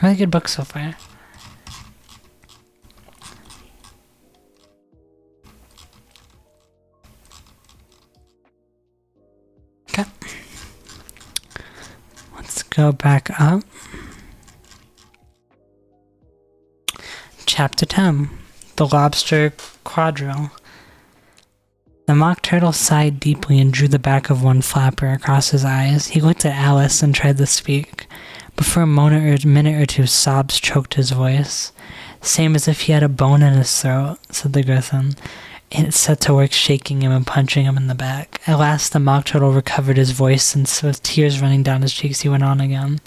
Really good book so far. Okay. Let's go back up. Chapter 10. The Lobster Quadrille. The mock turtle sighed deeply and drew the back of one flapper across his eyes. He looked at Alice and tried to speak, but for a minute or two sobs choked his voice. Same as if he had a bone in his throat, said the griffin. It set to work shaking him and punching him in the back. At last the mock turtle recovered his voice, and with tears running down his cheeks he went on again.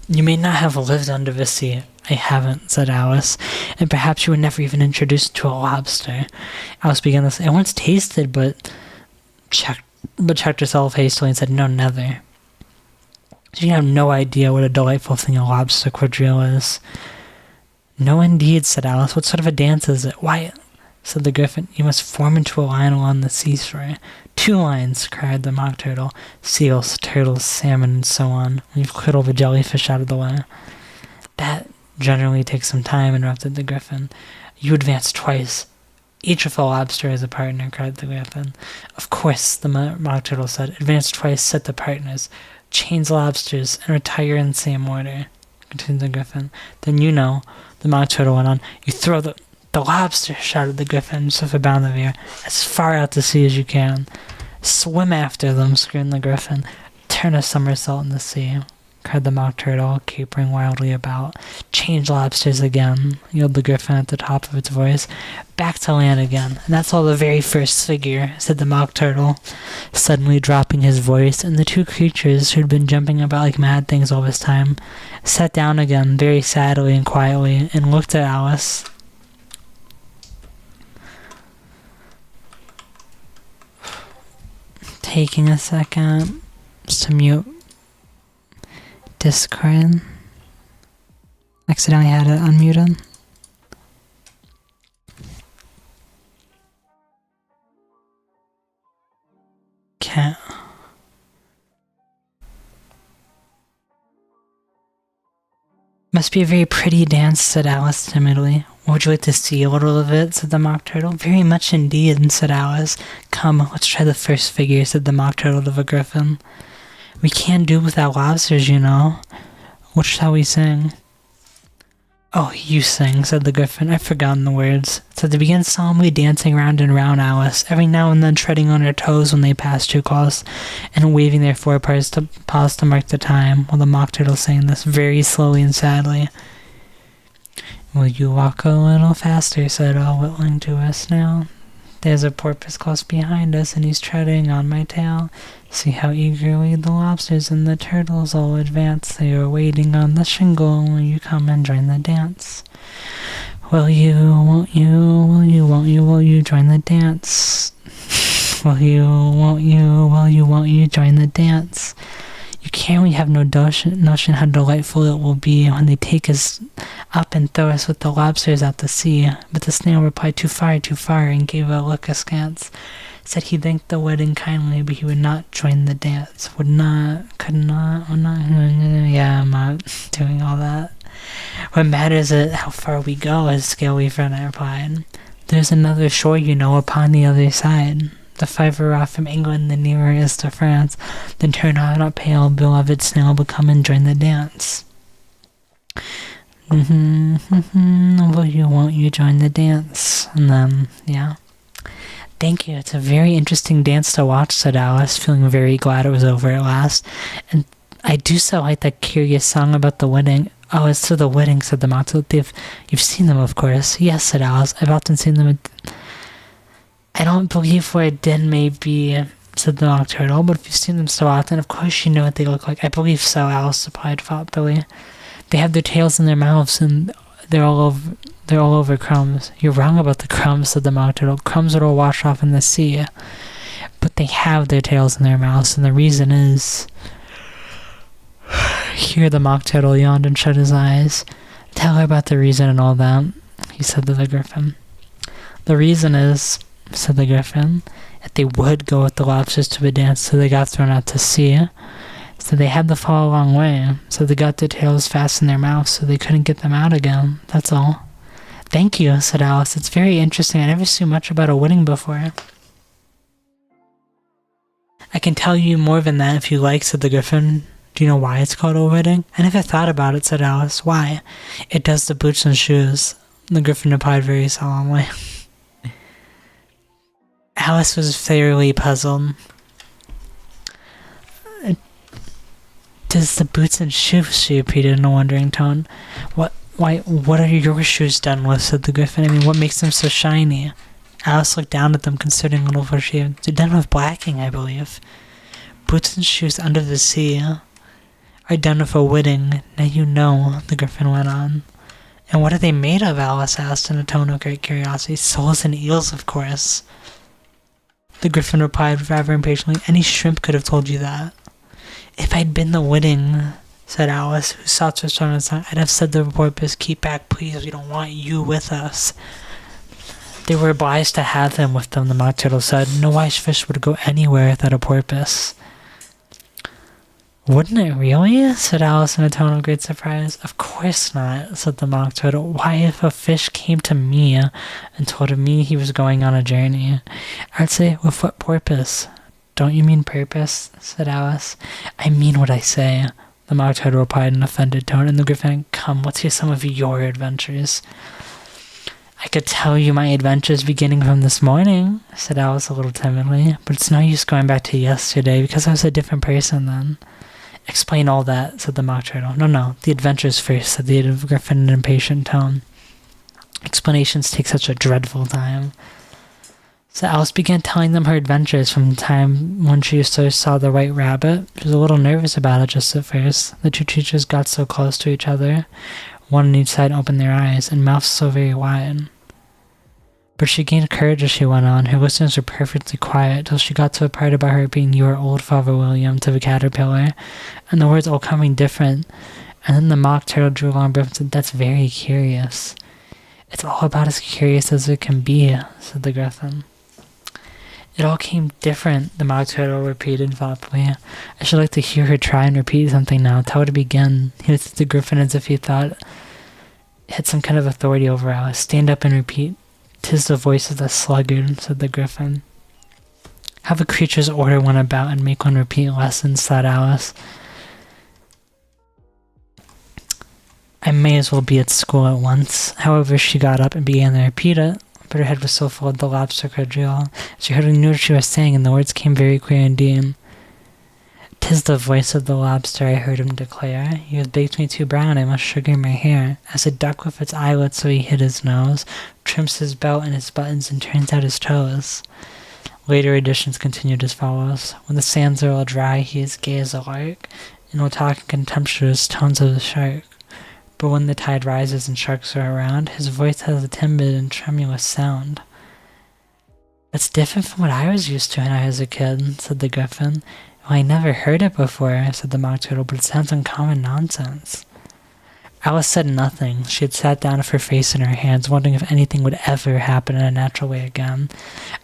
You may not have lived under the sea. I haven't, said Alice, and perhaps you were never even introduced to a lobster. Alice began to say, I once tasted, but checked herself hastily and said, no, never. She had no idea what a delightful thing a lobster quadrille is. No, indeed, said Alice. What sort of a dance is it? Why, said the griffin, you must form into a line along the seashore. 2 lines, cried the mock turtle. Seals, turtles, salmon, and so on. We've cleared all the jellyfish out of the way. That generally takes some time, interrupted the griffin. You advance twice. Each with a lobster as a partner, cried the griffin. Of course, the mock turtle said. Advance twice, set the partners. Change lobsters, and retire in the same order, continued the griffin. Then you know, the mock turtle went on. You throw the lobster, shouted the griffin, just with a bound of air, as far out to sea as you can. Swim after them, screamed the griffin. Turn a somersault in the sea, cried the mock turtle, capering wildly about. Change lobsters again, yelled the griffin at the top of its voice. Back to land again, and that's all the very first figure, said the mock turtle, suddenly dropping his voice, and the 2 creatures, who had been jumping about like mad things all this time, sat down again very sadly and quietly, and looked at Alice. Taking a second just to mute Discord. Accidentally had it unmuted. Okay. Must be a very pretty dance, said Alice timidly. Would you like to see a little of it, said the mock turtle. Very much indeed, said Alice. Come, let's try the first figure, said the mock turtle to the griffin. We can't do without lobsters, you know. What shall we sing? Oh, you sing, said the Griffin. I've forgotten the words. So they began solemnly dancing round and round Alice, every now and then treading on her toes when they passed too close, and waving their forepaws to mark the time, while the Mock Turtle sang this very slowly and sadly. Will you walk a little faster, said All Whittling to a snail. There's a porpoise close behind us, and he's treading on my tail. See how eagerly the lobsters and the turtles all advance. They are waiting on the shingle. Will you come and join the dance? Will you, won't you, will you, won't you, will you join the dance? Will you, won't you, will you, won't you join the dance? You can't really have no notion how delightful it will be when they take us up and throw us with the lobsters out to sea. But the snail replied, too far, and gave a look askance. Said he thanked the wedding kindly, but he would not join the dance. Would not, yeah, I'm not doing all that. What matters is how far we go, as Scaly Friend replied. There's another shore, you know, upon the other side. The farther off from England, the nearer is to France. Then turn on a pale, beloved snail, but come and join the dance. Will you, won't you join the dance? And then, yeah. Thank you. It's a very interesting dance to watch, said Alice, feeling very glad it was over at last. And I do so like that curious song about the wedding. Oh, it's to the wedding, said the Mock Turtle. You've seen them, of course. Yes, said Alice. I've often seen them. I don't believe where it did, maybe, said the Mock Turtle, but if you've seen them so often, of course you know what they look like. I believe so, Alice replied thoughtfully. They have their tails in their mouths, and they're all over crumbs. You're wrong about the crumbs, said the Mock Turtle. Crumbs that'll wash off in the sea. But they have their tails in their mouths, and the reason is... Here the Mock Turtle yawned and shut his eyes. Tell her about the reason and all that, he said to the Griffin. The reason is, said the Griffin, that they would go with the lobsters to a dance, so they got thrown out to sea. So they had to fall a long way, so they got their tails fast in their mouths, so they couldn't get them out again. That's all. Thank you, said Alice. It's very interesting. I never knew much about a wedding before. I can tell you more than that if you like, said the Griffin. Do you know why it's called a wedding? I never thought about it, said Alice. Why? It does the boots and shoes. The Griffin replied very solemnly. Alice was fairly puzzled. Does the boots and shoes, she repeated in a wondering tone. What are your shoes done with, said the Griffin. I mean, what makes them so shiny? Alice looked down at them, considering a little for she had. They're done with blacking, I believe. Boots and shoes under the sea are done with a wedding. Now you know, the Griffin went on. And what are they made of, Alice asked in a tone of great curiosity. Soles and eels, of course. The Griffin replied rather impatiently. Any shrimp could have told you that. If I'd been the wedding, said Alice, whose thoughts were strong as I'd have said to the porpoise, keep back, please, we don't want you with us. They were obliged to have them with them, the Mock Turtle said. No wise fish would go anywhere without a porpoise. Wouldn't it really? Said Alice in a tone of great surprise. Of course not, said the Mock Turtle. Why, if a fish came to me and told me he was going on a journey, I'd say, with what purpose? Don't you mean purpose? Said Alice. I mean what I say, the Mock Turtle replied in an offended tone, and the Griffin, come, let's hear some of your adventures. I could tell you my adventures beginning from this morning, said Alice a little timidly, but it's no use going back to yesterday, because I was a different person then. Explain all that, said the Mock Turtle. No, the adventures first, said the Griffin in an impatient tone. Explanations take such a dreadful time. So Alice began telling them her adventures from the time when she first saw the White Rabbit. She was a little nervous about it just at first. The two creatures got so close to each other. One on each side opened their eyes, and mouths so very wide. But she gained courage as she went on. Her listeners were perfectly quiet till she got to a part about her being your old Father William to the caterpillar, and the words all coming different. And then the Mock Turtle drew a long breath and said, that's very curious. It's all about as curious as it can be, said the Griffin. It all came different, the Mock Turtle repeated thoughtfully. I should like to hear her try and repeat something now. Tell her to begin. He looked at the Griffin as if he thought it had some kind of authority over Alice. Stand up and repeat. 'Tis the voice of the sluggard, said the Griffin. Have a creature's order one about and make one repeat lessons, thought Alice. I may as well be at school at once. However, she got up and began to repeat it, but her head was so full of the lobster quadrille. She hardly knew what she was saying, and the words came very clear indeed. "'Tis the voice of the lobster," I heard him declare. "You have baked me too brown, I must sugar my hair." As a duck with its eyelets so he hid his nose, trims his belt and his buttons and turns out his toes. Later editions continued as follows. When the sands are all dry, he is gay as a lark, and will talk in contemptuous tones of the shark. But when the tide rises and sharks are around, his voice has a timid and tremulous sound. "That's different from what I was used to when I was a kid," said the Griffin. "Well, I never heard it before," said the Mock Turtle, "but it sounds uncommon nonsense." Alice said nothing. She had sat down with her face in her hands, wondering if anything would ever happen in a natural way again.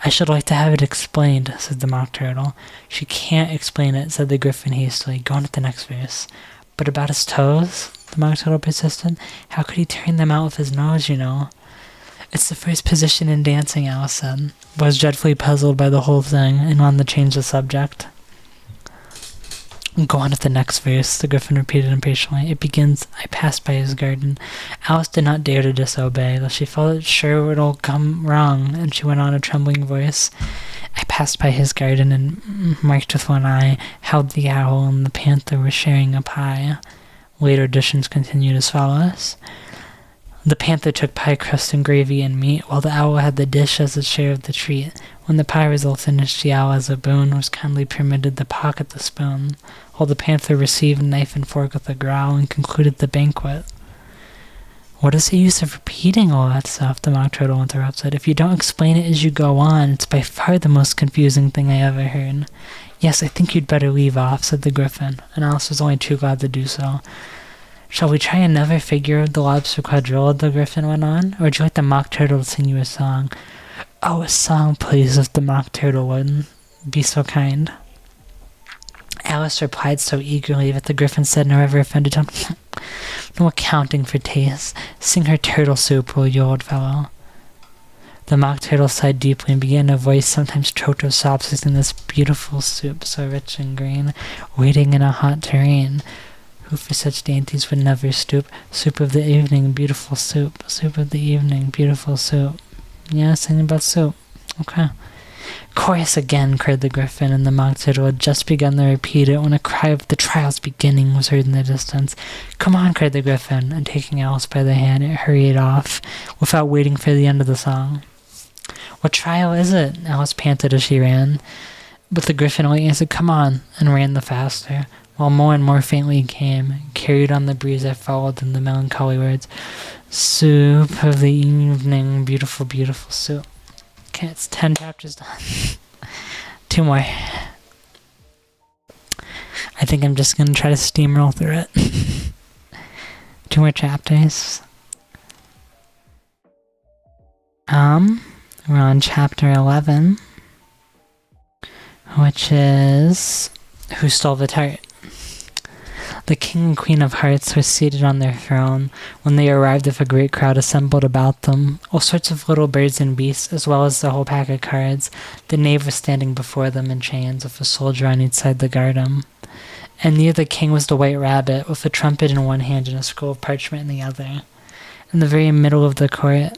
"I should like to have it explained," said the Mock Turtle. "She can't explain it," said the Griffin hastily. "Go on with the next verse." "But about his toes?" the Mock Turtle persisted. "How could he turn them out with his nose, you know?" "It's the first position in dancing," Alice said, but was dreadfully puzzled by the whole thing and wanted to change the subject. "Go on with the next verse," the Griffin repeated impatiently. "It begins, 'I passed by his garden.'" Alice did not dare to disobey, though she felt sure it'll come wrong, and she went on in a trembling voice. "I passed by his garden and marked with one eye how the owl and the panther were sharing a pie." Later editions continued as follows. "The panther took pie crust and gravy and meat, while the owl had the dish as its share of the treat. When the pie was all finished, the owl, as a boon, was kindly permitted to pocket the spoon, while the panther received knife and fork with a growl and concluded the banquet." "What is the use of repeating all that stuff?" the Mock Turtle interrupted. "If you don't explain it as you go on, it's by far the most confusing thing I ever heard." "Yes, I think you'd better leave off," said the Griffin, and Alice was only too glad to do so. "Shall we try another figure of the lobster quadrille?" the Griffin went on. "Or would you like the Mock Turtle to sing you a song?" "Oh, a song, please, if the Mock Turtle would be so kind." Alice replied so eagerly that the Griffin said in a rather offended tone, "No accounting for taste. Sing her turtle soup, will you, old fellow?" The Mock Turtle sighed deeply and began in a voice sometimes choked with sobs to sing this beautiful soup, so rich and green, waiting in a hot tureen. Who for such dainties would never stoop? Soup of the evening, beautiful soup. Soup of the evening, beautiful soup. Yeah, singing about soup. Okay. "Chorus again," cried the Griffin, and the Mock Turtle had just begun to repeat it when a cry of "the trial's beginning" was heard in the distance. "Come on," cried the Griffin, and taking Alice by the hand, it hurried off, without waiting for the end of the song. "What trial is it?" Alice panted as she ran, but the Griffin only answered, "Come on," and ran the faster, while more and more faintly came, carried on the breeze that followed them, the melancholy words, "Soup of the evening, beautiful, beautiful soup." Okay, it's 10 chapters done. 2 more. I think I'm just going to try to steamroll through it. 2 more chapters. We're on chapter 11, which is Who Stole the Tart? The king and queen of hearts were seated on their throne. When they arrived, with a great crowd assembled about them, all sorts of little birds and beasts, as well as the whole pack of cards. The knave was standing before them in chains, with a soldier on each side to guard him. And near the king was the white rabbit, with a trumpet in one hand and a scroll of parchment in the other. In the very middle of the court...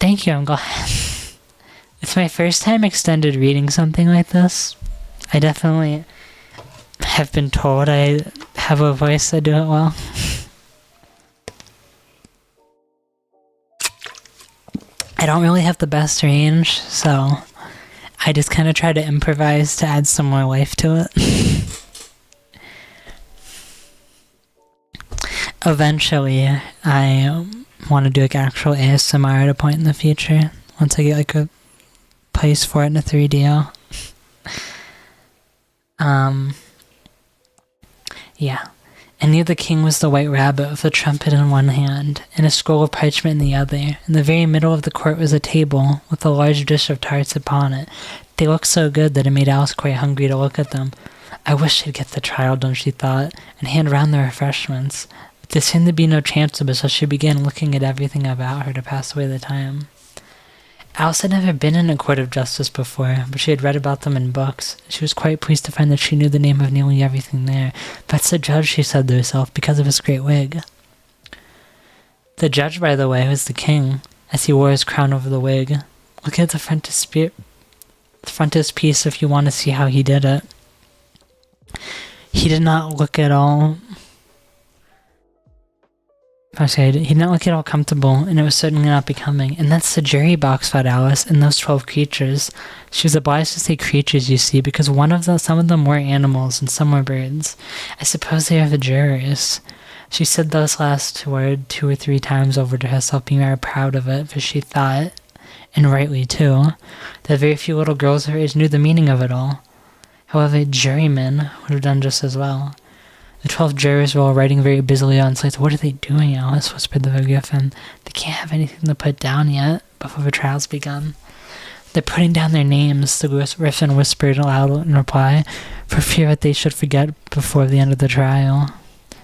Thank you, I'm glad. It's my first time extended reading something like this. I definitely have been told I have a voice that do it well. I don't really have the best range, so I just kind of try to improvise to add some more life to it. Eventually, I want to do like actual ASMR at a point in the future, once I get like a place for it in a 3DO. Yeah. And near the king was the white rabbit with a trumpet in one hand and a scroll of parchment in the other. In the very middle of the court was a table with a large dish of tarts upon it. They looked so good that it made Alice quite hungry to look at them. I wish I'd get the trial done, she thought, and hand round the refreshments. But there seemed to be no chance of it, so she began looking at everything about her to pass away the time. Alice had never been in a court of justice before, but she had read about them in books. She was quite pleased to find that she knew the name of nearly everything there. That's the judge, she said to herself, because of his great wig. The judge, by the way, was the king, as he wore his crown over the wig. Look at the frontispiece if you want to see how he did it. He did not look at all... he did not look at all comfortable, and it was certainly not becoming. And that's the jury box, thought Alice, and those 12 creatures. She was obliged to say creatures, you see, because some of them were animals and some were birds. I suppose they are the jurors. She said those last words 2 or 3 times over to herself, being very proud of it, for she thought, and rightly too, that very few little girls her age knew the meaning of it all. However, jurymen would have done just as well. The 12 jurors were all writing very busily on slates. What are they doing, Alice? Whispered the Griffin. They can't have anything to put down yet, before the trial's begun. They're putting down their names, the Griffin whispered aloud in reply, for fear that they should forget before the end of the trial.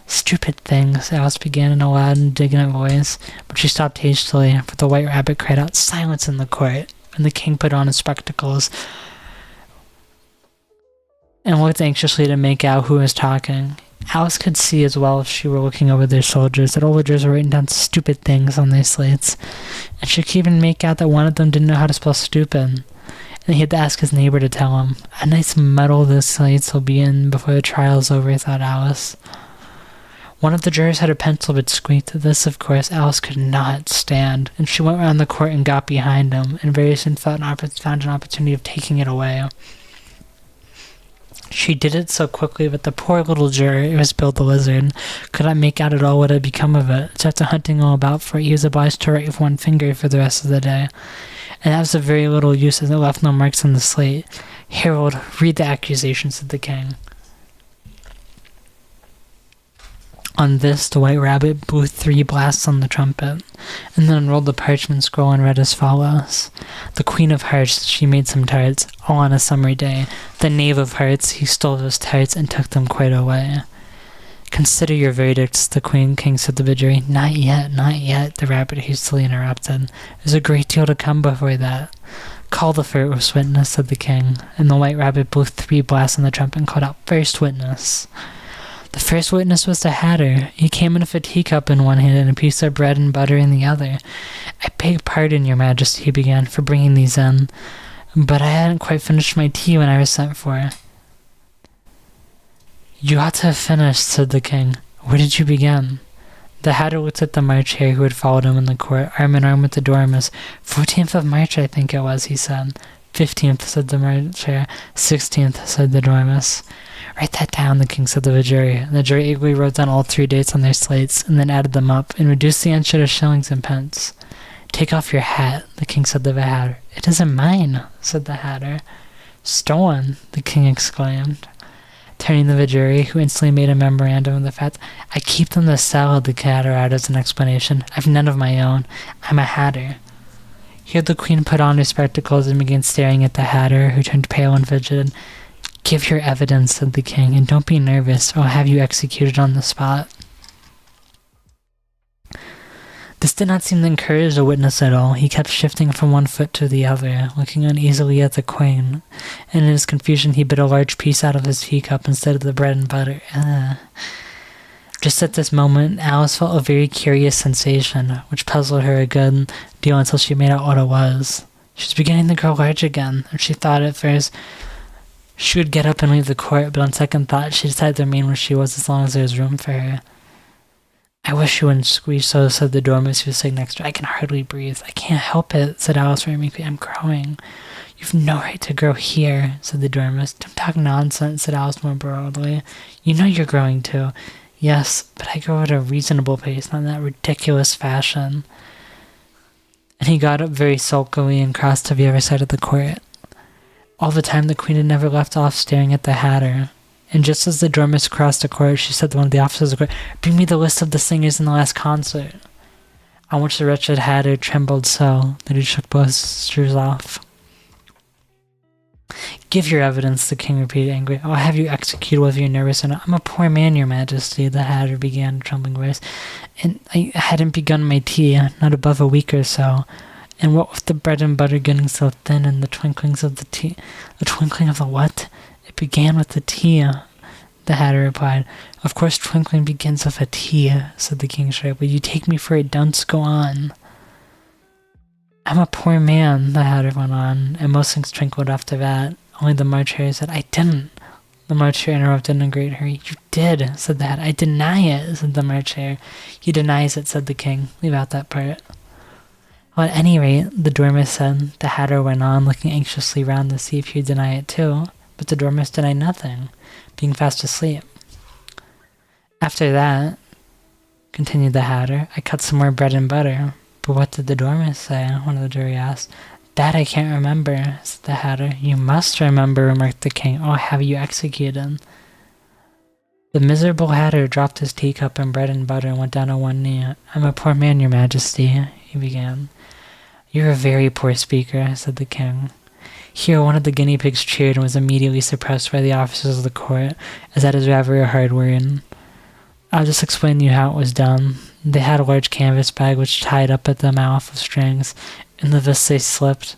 Stupid things, Alice began in a loud, indignant voice, but she stopped hastily, for the White Rabbit cried out, "Silence in the court!" And the king put on his spectacles and looked anxiously to make out who was talking. Alice could see as well if she were looking over their soldiers that all the jurors were writing down stupid things on their slates, and she could even make out that one of them didn't know how to spell stupid, and he had to ask his neighbor to tell him. A nice muddle the slates will be in before the trial's over, thought Alice. One of the jurors had a pencil but squeaked. This, of course, Alice could not stand, and she went round the court and got behind him, and very soon found an opportunity of taking it away. She did it so quickly that the poor little juror, it was Bill the Lizard, could not make out at all what had become of it. So after hunting all about for it, he was obliged to write with one finger for the rest of the day. And that was of very little use, as it left no marks on the slate. "Harold, read the accusation," said the king. On this, the White Rabbit blew 3 blasts on the trumpet, and then unrolled the parchment scroll and read as follows. The Queen of Hearts, she made some tarts, all on a summer day. The Knave of Hearts, he stole those tarts and took them quite away. "Consider your verdicts," the king said to the jury. Not yet," the rabbit hastily interrupted. "There's a great deal to come before that." "Call the first witness," said the king, and the White Rabbit blew 3 blasts on the trumpet and called out, "First witness." The first witness was the Hatter. He came in with a teacup in one hand and a piece of bread and butter in the other. "I beg pardon, your majesty," he began, "for bringing these in, but I hadn't quite finished my tea when I was sent for." "You ought to have finished," said the king. "Where did you begin?" The Hatter looked at the March Hare who had followed him in the court, arm in arm with the Dormouse. 14th of March, I think it was, he said. 15th, said the March Hare. 16th, said the Dormouse. "Write that down," the king said to the jury. And the jury eagerly wrote down all 3 dates on their slates, and then added them up, and reduced the answer to shillings and pence. "Take off your hat," the king said to the Hatter. "It isn't mine," said the Hatter. "Stolen," the king exclaimed, turning to the jury, who instantly made a memorandum of the fact. "I keep them to sell," the Hatter added as an explanation. "I've none of my own. I'm a Hatter." Here the queen put on her spectacles and began staring at the Hatter, who turned pale and fidgeted. "Give your evidence," said the king, "and don't be nervous, or I'll have you executed on the spot." This did not seem to encourage the witness at all. He kept shifting from one foot to the other, looking uneasily at the queen, and in his confusion he bit a large piece out of his teacup instead of the bread and butter. Just at this moment, Alice felt a very curious sensation, which puzzled her a good deal until she made out what it was. She was beginning to grow large again, and she thought at first she would get up and leave the court, but on second thought she decided to remain where she was as long as there was room for her. "I wish you wouldn't squeeze so," said the Dormouse who was sitting next to her. "I can hardly breathe." "I can't help it," said Alice very meekly. "I'm growing." "You've no right to grow here," said the Dormouse. "Don't talk nonsense," said Alice more broadly. "You know you're growing too." "Yes, but I grow at a reasonable pace, not in that ridiculous fashion." And he got up very sulkily and crossed to the other side of the court. All the time the queen had never left off staring at the Hatter, and just as the Dormouse crossed the court, she said to one of the officers of the court, "Bring me the list of the singers in the last concert," on which the wretched Hatter trembled so that he shook both his shoes off. "Give your evidence," the king repeated angrily. "I'll have you executed whether you're nervous or not." "I'm a poor man, your majesty," the Hatter began in a trembling voice, "and I hadn't begun my tea, not above a week or so. And what with the bread and butter getting so thin and the twinklings of the tea... The twinkling of the what? It began with the tea, the Hatter replied. Of course twinkling begins with a T, said the king sharply. You take me for a dunce, go on. I'm a poor man, the Hatter went on, and most things twinkled after that. Only the March Hare said, I didn't. The March Hare interrupted in a great hurry. You did, said the Hatter. I deny it, said the March Hare. He denies it, said the king. Leave out that part. Well, at any rate, the Dormouse said. The Hatter went on, looking anxiously round to see if he'd deny it too. But the Dormouse denied nothing, being fast asleep. After that, continued the Hatter, I cut some more bread and butter. But what did the Dormouse say? One of the jury asked. That I can't remember, said the Hatter. You must remember, remarked the king. I'll have you executed. The miserable Hatter dropped his teacup and bread and butter and went down on one knee. I'm a poor man, your majesty, he began. You're a very poor speaker, said the king. Here one of the guinea pigs cheered and was immediately suppressed by the officers of the court, as that is rather a hard word. I'll just explain to you how it was done. They had a large canvas bag which tied up at the mouth with strings. In the this they slipped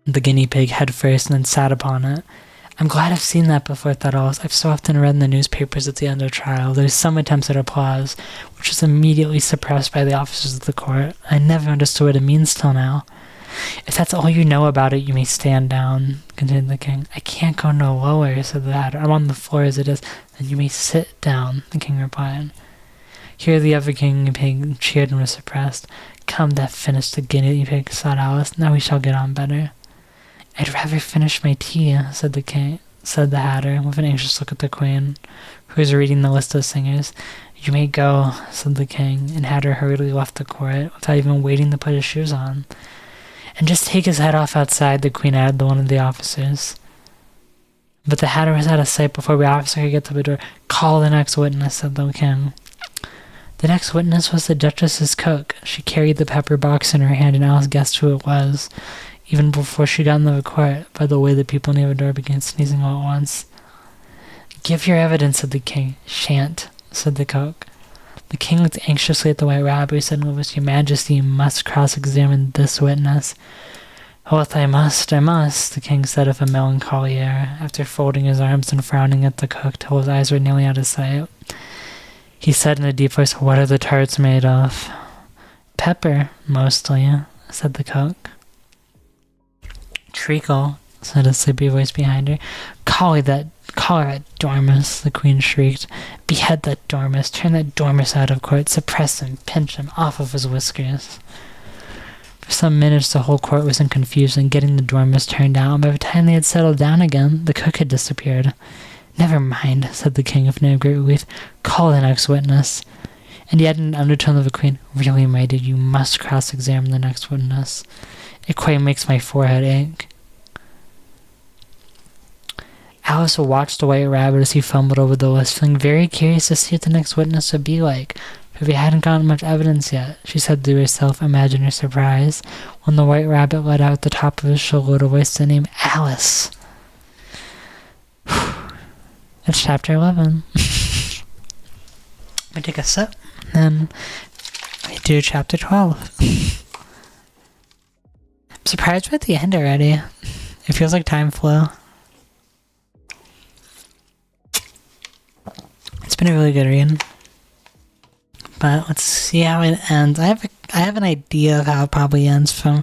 the guinea pig head first and then sat upon it. I'm glad I've seen that before, thought Alice. I've so often read in the newspapers at the end of trial. There's some attempts at applause, which was immediately suppressed by the officers of the court. I never understood what it means till now. If that's all you know about it, you may stand down, continued the king. I can't go no lower, said the Hatter. I'm on the floor as it is. Then you may sit down, the king replied. Here the other guinea pig cheered and was suppressed. Come, that finished the guinea pig, thought Alice. Now we shall get on better. I'd rather finish my tea, said the Hatter, with an anxious look at the queen, who was reading the list of singers. You may go, said the king, and Hatter hurriedly left the court, without even waiting to put his shoes on. And just take his head off outside, the queen added to one of the officers. But the Hatter was out of sight before the officer could get to the door. Call the next witness, said the king. The next witness was the Duchess's cook. She carried the pepper box in her hand, and Alice guessed who it was, even before she got into the court, by the way the people near the door began sneezing all at once. Give your evidence, said the king. Shan't, said the cook. The king looked anxiously at the White Rabbit, who said, Your Majesty, you must cross-examine this witness. Oh, if I must, the king said with a melancholy air, after folding his arms and frowning at the cook till his eyes were nearly out of sight. He said in a deep voice, What are the tarts made of? Pepper, mostly, said the cook. Treacle, said a sleepy voice behind her. Call her that Dormouse, the queen shrieked. Behead that Dormouse, turn that Dormouse out of court, suppress him, pinch him off of his whiskers. For some minutes the whole court was in confusion, getting the Dormouse turned out, and by the time they had settled down again, the cook had disappeared. Never mind, said the king with no great relief. Call the next witness. And he added in an undertone of the queen, Really, my dear, you must cross-examine the next witness. It quite makes my forehead ache. Alice watched the White Rabbit as he fumbled over the list, feeling very curious to see what the next witness would be like, for they hadn't gotten much evidence yet. She said to herself, imagine her surprise, when the White Rabbit let out at the top of his shrill little voice the name Alice. It's chapter 11. We take a sip, and we do chapter 12. I'm surprised we're at the end already. It feels like time flew. It's been a really good read. But let's see how it ends. I have an idea of how it probably ends from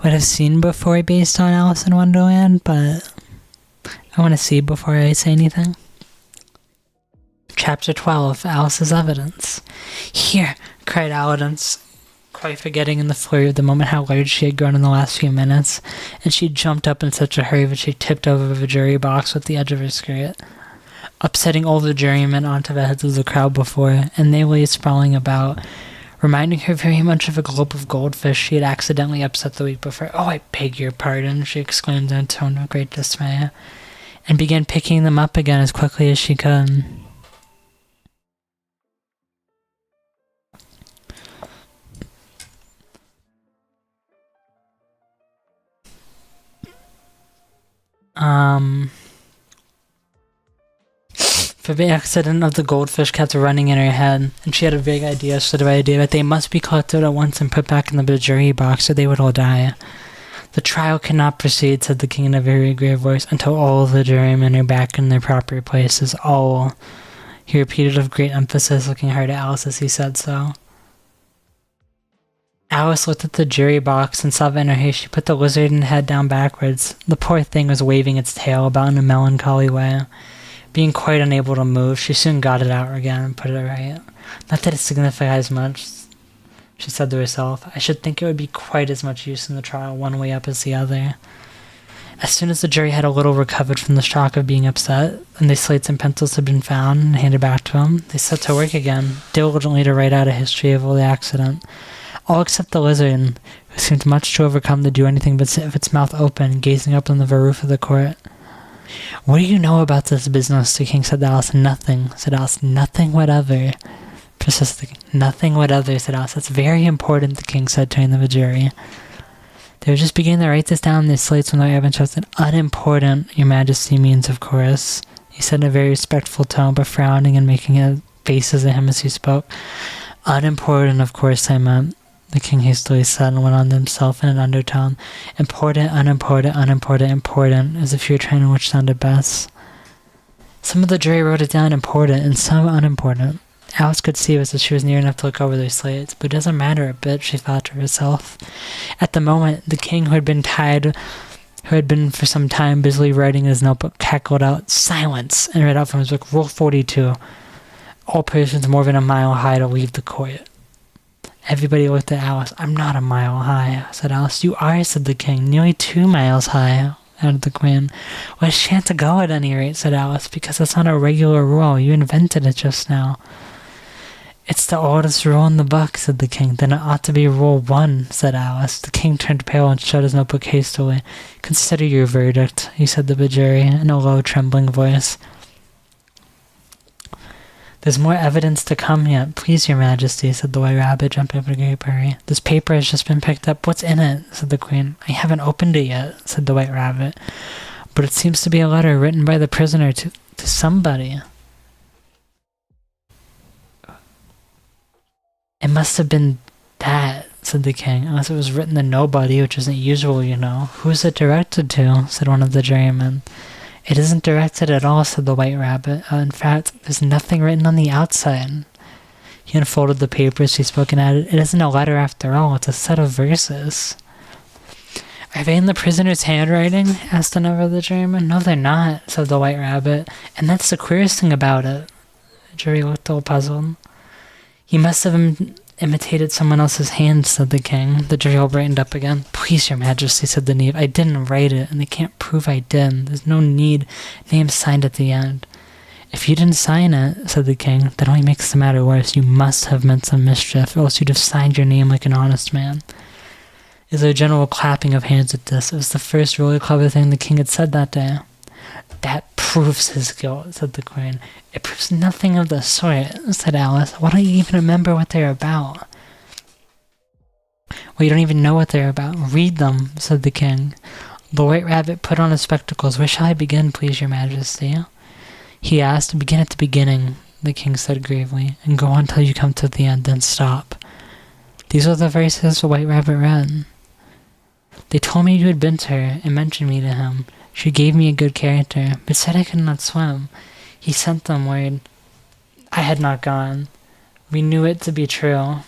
what I've seen before based on Alice in Wonderland, but I want to see before I say anything. Chapter 12, Alice's Evidence. Here, cried Alice, quite forgetting in the flurry of the moment how large she had grown in the last few minutes, and she jumped up in such a hurry that she tipped over the jury box with the edge of her skirt, upsetting all the jurymen onto the heads of the crowd before her, and they lay sprawling about, reminding her very much of a globe of goldfish she had accidentally upset the week before. Oh, I beg your pardon, she exclaimed in a tone of great dismay, and began picking them up again as quickly as she could. For the accident of the goldfish kept running in her head, and she had a vague idea, sort of idea, that they must be collected at once and put back in the jury box or they would all die. The trial cannot proceed, said the king in a very grave voice, until all the jurymen are back in their proper places. All. He repeated with great emphasis, looking hard at Alice as he said so. Alice looked at the jury box and saw that in her haste she put the lizard head down backwards. The poor thing was waving its tail about in a melancholy way. Being quite unable to move, she soon got it out again and put it right. Not that it signifies much, she said to herself. I should think it would be quite as much use in the trial one way up as the other. As soon as the jury had a little recovered from the shock of being upset, and the slates and pencils had been found and handed back to them, they set to work again, diligently to write out a history of all the accident. All except the lizard, who seemed much too overcome to do anything but sit with its mouth open, gazing up on the roof of the court. What do you know about this business? The king said to Alice. Nothing, said Alice. Nothing whatever. Persisted the king. Nothing whatever, said Alice. That's very important, the king said, turning to the jury. They were just beginning to write this down on their slates when the rabbi interrupted. Unimportant, your majesty means, of course, he said in a very respectful tone, but frowning and making faces at him as he spoke. Unimportant, of course, I meant, the king hastily said, and went on to himself in an undertone. Important, unimportant, unimportant, important, as if you were trying to which sounded best. Some of the jury wrote it down important, and some unimportant. Alice could see this as she was near enough to look over their slates, but it doesn't matter a bit, she thought to herself. At the moment, the king, who had been for some time busily writing in his notebook, cackled out, "Silence!" and read out from his book, Rule 42. All persons more than a mile high to leave the court. Everybody looked at Alice. I'm not a mile high, said Alice. You are, said the king. Nearly 2 miles high, added the queen. Well, I shan't go at any rate, said Alice, because that's not a regular rule. You invented it just now. It's the oldest rule in the book, said the king. Then it ought to be Rule 1, said Alice. The king turned pale and shut his notebook hastily. Consider your verdict, he said to the jury in a low, trembling voice. There's more evidence to come yet, please, your majesty, said the white rabbit, jumping up in a great hurry. This paper has just been picked up. What's in it? Said the queen. I haven't opened it yet, said the white rabbit. But it seems to be a letter written by the prisoner to somebody. It must have been that, said the king, unless it was written to nobody, which isn't usual, you know. Who is it directed to? Said one of the jurymen. It isn't directed at all, said the white rabbit. In fact, there's nothing written on the outside. He unfolded the papers he spoke and added, It isn't a letter after all, it's a set of verses. Are they in the prisoner's handwriting? Asked another of the jurymen. No, they're not, said the white rabbit. And that's the queerest thing about it. The jury looked all puzzled. He must have imitated someone else's hand, said the king. The jury all brightened up again. Please, your majesty, said the knave. I didn't write it, and they can't prove I did. There's no need. Name signed at the end. If you didn't sign it, said the king, that only makes the matter worse. You must have meant some mischief, or else you'd have signed your name like an honest man. Is there a general clapping of hands at this? It was the first really clever thing the king had said that day. That proves his guilt, said the queen. It proves nothing of the sort, said Alice. Why don't you even remember what they're about? Well, you don't even know what they're about. Read them, said the king. The white rabbit put on his spectacles. Where shall I begin, please, your majesty? He asked. Begin at the beginning, the king said gravely, and go on till you come to the end, then stop. These are the verses the white rabbit read. They told me you had been to her, and mentioned me to him. She gave me a good character, but said I could not swim. He sent them word I had not gone. We knew it to be true.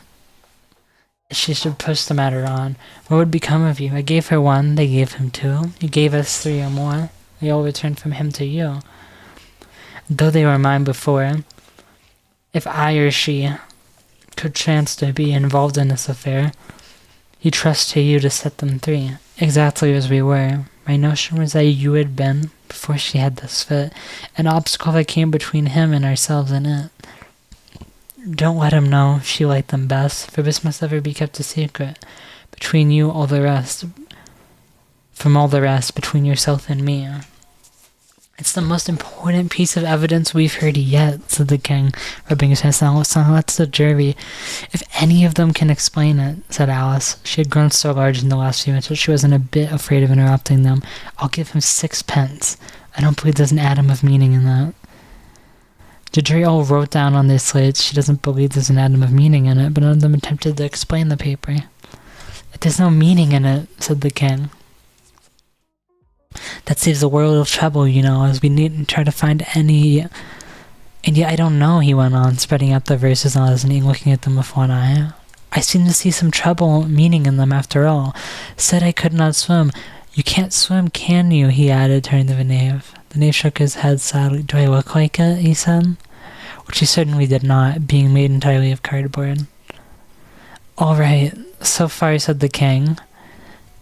She should push the matter on. What would become of you? I gave her 1, they gave him 2. You gave us 3 or more. They all returned from him to you. Though they were mine before, if I or she could chance to be involved in this affair, he trusts to you to set them 3, exactly as we were. My notion was that you had been, before she had this fit, an obstacle that came between him and ourselves and it. Don't let him know she liked them best, for this must ever be kept a secret. Between you, all the rest, from all the rest, between yourself and me. It's the most important piece of evidence we've heard yet, said the king, rubbing his hands. Now that's the jury. If any of them can explain it, said Alice. She had grown so large in the last few minutes that she wasn't a bit afraid of interrupting them. I'll give him 6 pence. I don't believe there's an atom of meaning in that. The jury all wrote down on their slates she doesn't believe there's an atom of meaning in it, but none of them attempted to explain the paper. There's no meaning in it, said the king. That saves the world of trouble, as we needn't try to find any... And yet I don't know, he went on, spreading out the verses on his knee, looking at them with one eye. I seem to see some meaning in them after all. Said I could not swim. You can't swim, can you? He added, turning to the knave. The knave shook his head sadly. Do I look like it? He said. Which he certainly did not, being made entirely of cardboard. All right, so far, said the king.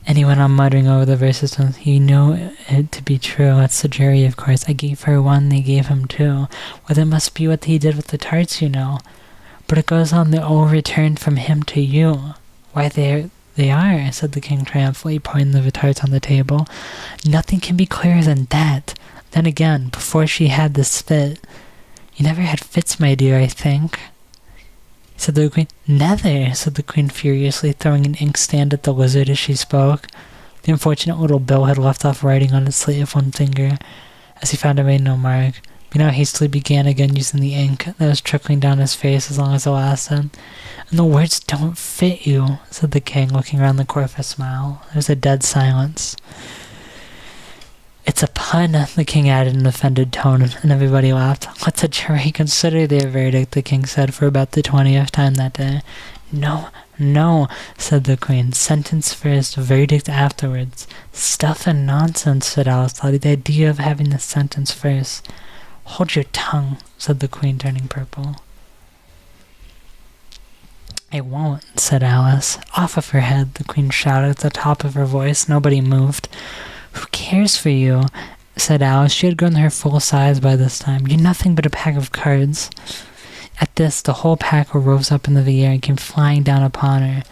And he went on muttering over the verses. He knew it to be true. It's the jury, of course. I gave her one, they gave him two. Well, that must be what he did with the tarts, But it goes on, they all returned from him to you. Why, they are, said the king triumphantly, pointing the tarts on the table. Nothing can be clearer than that. Then again, before she had this fit... You never had fits, my dear, I think, said the queen. Never, said the queen furiously, throwing an inkstand at the lizard as she spoke. The unfortunate little Bill had left off writing on its slate with one finger, as he found it made no mark. He now hastily began again using the ink that was trickling down his face as long as it lasted. And the words don't fit you, said the king, looking around the court with a smile. There was a dead silence. It's a pun, the king added in an offended tone, and everybody laughed. Let the jury consider their verdict, the king said for about the 20th time that day. No, said the queen. Sentence first, verdict afterwards. Stuff and nonsense, said Alice, the idea of having the sentence first. Hold your tongue, said the queen, turning purple. I won't, said Alice. Off of her head, the queen shouted at the top of her voice. Nobody moved. Who cares for you? Said Alice. She had grown her full size by this time. You're nothing but a pack of cards. At this, the whole pack rose up into the air and came flying down upon her.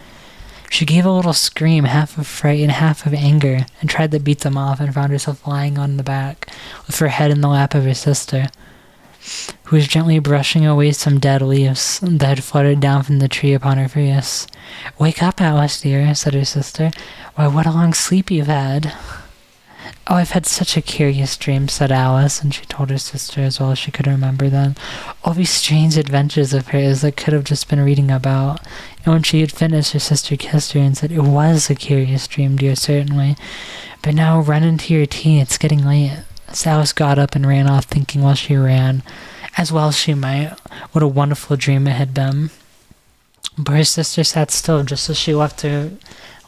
She gave a little scream, half of fright and half of anger, and tried to beat them off, and found herself lying on the back, with her head in the lap of her sister, who was gently brushing away some dead leaves that had fluttered down from the tree upon her face. Wake up, Alice, dear, said her sister. Why, what a long sleep you've had. Oh, I've had such a curious dream, said Alice, and she told her sister as well as she could remember them. All these strange adventures of hers that could have just been reading about. And when she had finished, her sister kissed her and said, It was a curious dream, dear, certainly. But now run into your tea, it's getting late. So Alice got up and ran off, thinking while she ran, as well she might, what a wonderful dream it had been. But her sister sat still just as she left her,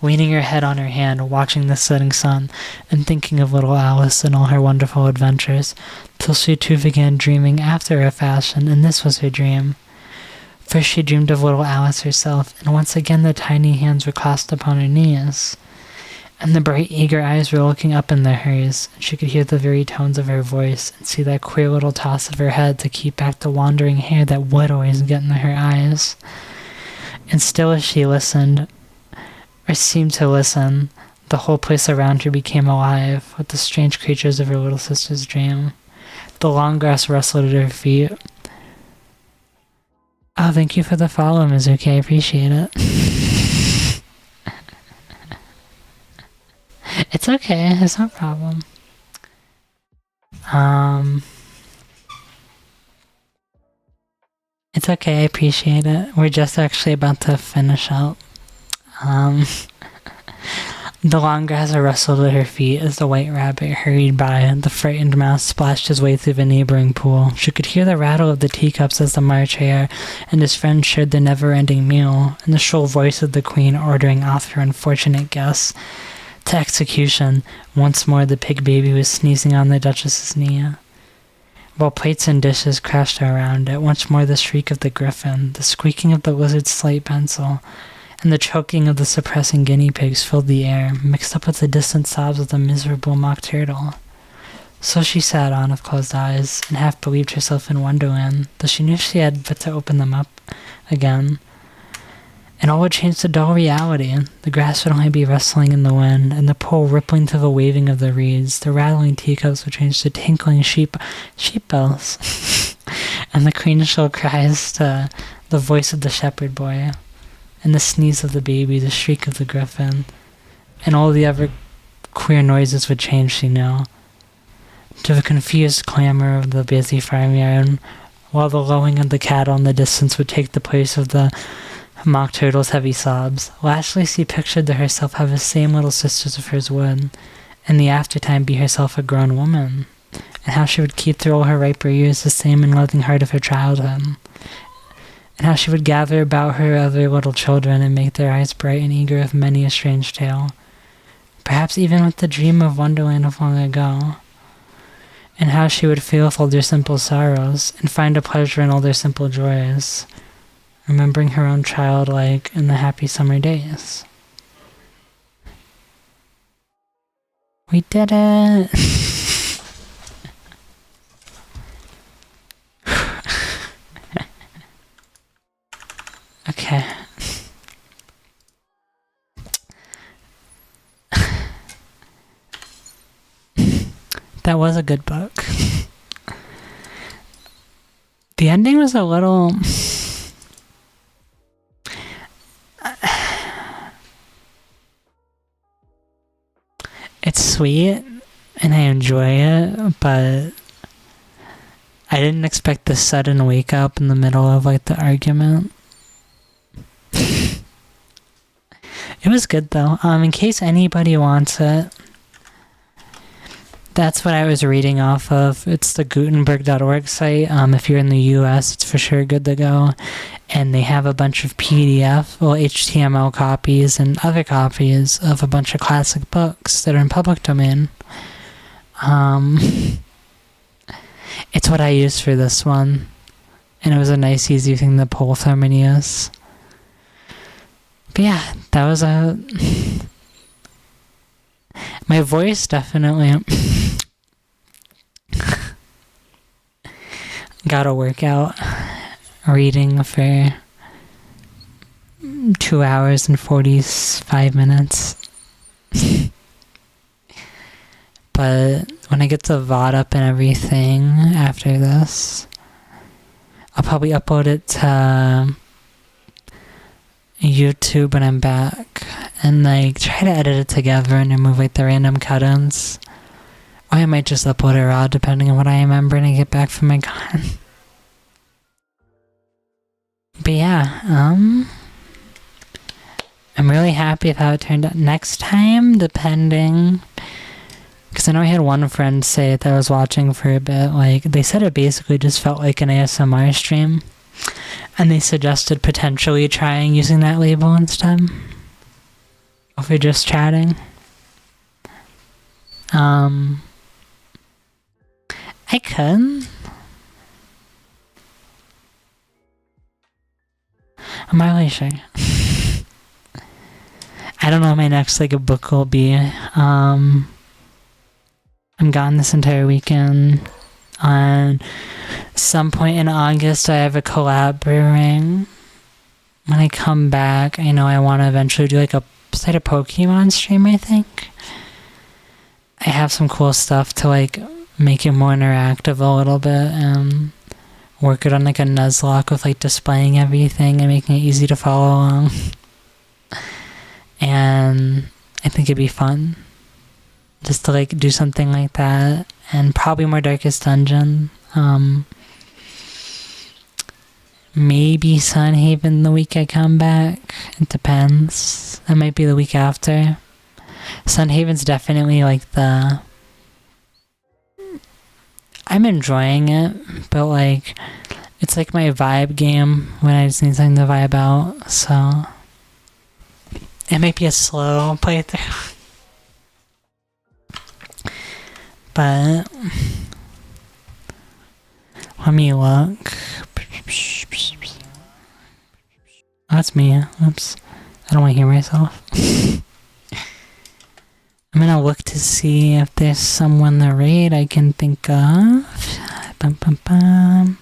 leaning her head on her hand, watching the setting sun, and thinking of little Alice and all her wonderful adventures, till she too began dreaming after a fashion, and this was her dream. First she dreamed of little Alice herself, and once again the tiny hands were clasped upon her knees, and the bright eager eyes were looking up into hers, and she could hear the very tones of her voice, and see that queer little toss of her head to keep back the wandering hair that would always get into her eyes. And still as she listened, or seemed to listen, the whole place around her became alive with the strange creatures of her little sister's dream. The long grass rustled at her feet. Oh, thank you for the follow, Mizuki. I appreciate it. It's okay. It's no problem. It's okay. I appreciate it. We're just actually about to finish up. The long grass rustled at her feet as the white rabbit hurried by, and the frightened mouse splashed his way through the neighboring pool. She could hear the rattle of the teacups as the March hare and his friend shared the never-ending meal, and the shrill voice of the queen ordering off her unfortunate guests to execution. Once more the pig baby was sneezing on the Duchess's knee, while plates and dishes crashed around it. Once more the shriek of the griffin, the squeaking of the lizard's slate pencil, and the choking of the suppressing guinea pigs filled the air, mixed up with the distant sobs of the miserable mock turtle. So she sat on with closed eyes, and half believed herself in Wonderland, though she knew she had but to open them up again, and all would change to dull reality. The grass would only be rustling in the wind, and the pool rippling to the waving of the reeds. The rattling teacups would change to tinkling sheep bells, and the queen shrill cries to the voice of the shepherd boy, and the sneeze of the baby, the shriek of the griffin, and all the other queer noises would change, she knew, to the confused clamor of the busy farmyard, while the lowing of the cattle in the distance would take the place of the mock turtle's heavy sobs. Lastly, she pictured to herself how the same little sisters of hers would, in the aftertime, be herself a grown woman, and how she would keep through all her riper years the same and loving heart of her childhood, and how she would gather about her other little children and make their eyes bright and eager with many a strange tale, perhaps even with the dream of Wonderland of long ago, and how she would feel with all their simple sorrows, and find a pleasure in all their simple joys, remembering her own childlike in the happy summer days. We did it! Okay. That was a good book. The ending was a little... It's sweet, and I enjoy it, but I didn't expect the sudden wake up in the middle of, like, the argument. It was good, though. In case anybody wants it, that's what I was reading off of. It's the Gutenberg.org site. If you're in the US, it's for sure good to go. And they have a bunch of PDF, well, HTML copies and other copies of a bunch of classic books that are in public domain. It's what I used for this one. And it was a nice, easy thing to pull from and use. But yeah, that was a... My voice definitely got a workout reading for 2 hours and 45 minutes. But when I get the VOD up and everything after this, I'll probably upload it to YouTube when I'm back and like try to edit it together and remove like the random cut-ins. Or I might just upload it raw depending on what I remember when I get back from my con. But yeah, I'm really happy with how it turned out. Next time, depending, because I know I had one friend say that I was watching for a bit, like, they said it basically just felt like an ASMR stream, and they suggested potentially trying using that label instead, if we're just chatting. I could. I'm not really sure. I don't know what my next like a book will be. I'm gone this entire weekend. On some point in August, I have a collab brewing. When I come back, I know I want to eventually do like a Pokemon stream, I think. I have some cool stuff to like make it more interactive a little bit and work it on like a Nuzlocke with like displaying everything and making it easy to follow along. And I think it'd be fun just to like do something like that, and probably more Darkest Dungeon. Maybe Sunhaven the week I come back. It depends. That might be the week after. Sunhaven's definitely like the... I'm enjoying it, but like it's like my vibe game when I just need something to vibe out, so it might be a slow playthrough. But let me look. Oh, that's me. Oops. I don't want to hear myself. I'm gonna look to see if there's someone to raid I can think of. Bum, bum, bum.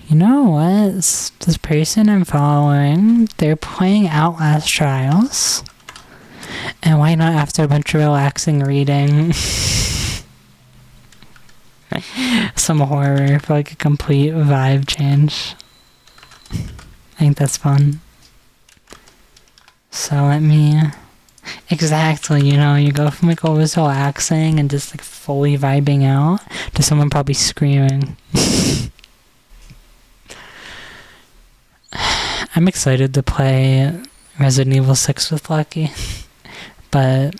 You know what? This person I'm following, they're playing Outlast Trials. And why not after a bunch of relaxing reading? Some horror for like a complete vibe change. I think that's fun. So let me... Exactly, you know, you go from like always relaxing and just like fully vibing out to someone probably screaming. I'm excited to play Resident Evil 6 with Lucky, but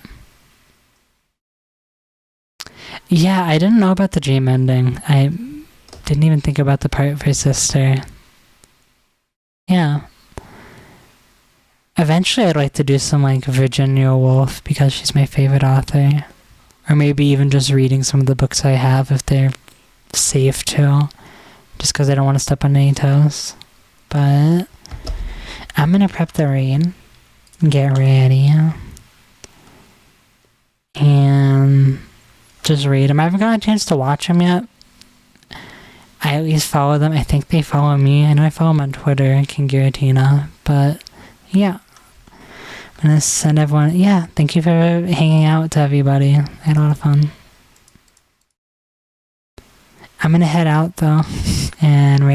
yeah, I didn't know about the dream ending. I didn't even think about the part of her sister. Yeah. Eventually I'd like to do some like Virginia Woolf because she's my favorite author. Or maybe even just reading some of the books I have if they're safe to. Just because I don't want to step on any toes. But I'm gonna prep the raid. Get ready. And just read them. I haven't gotten a chance to watch them yet. I at least follow them. I think they follow me. I know I follow them on Twitter, King Giratina. But yeah. I'm gonna send everyone. Yeah, thank you for hanging out to everybody. I had a lot of fun. I'm gonna head out though. And right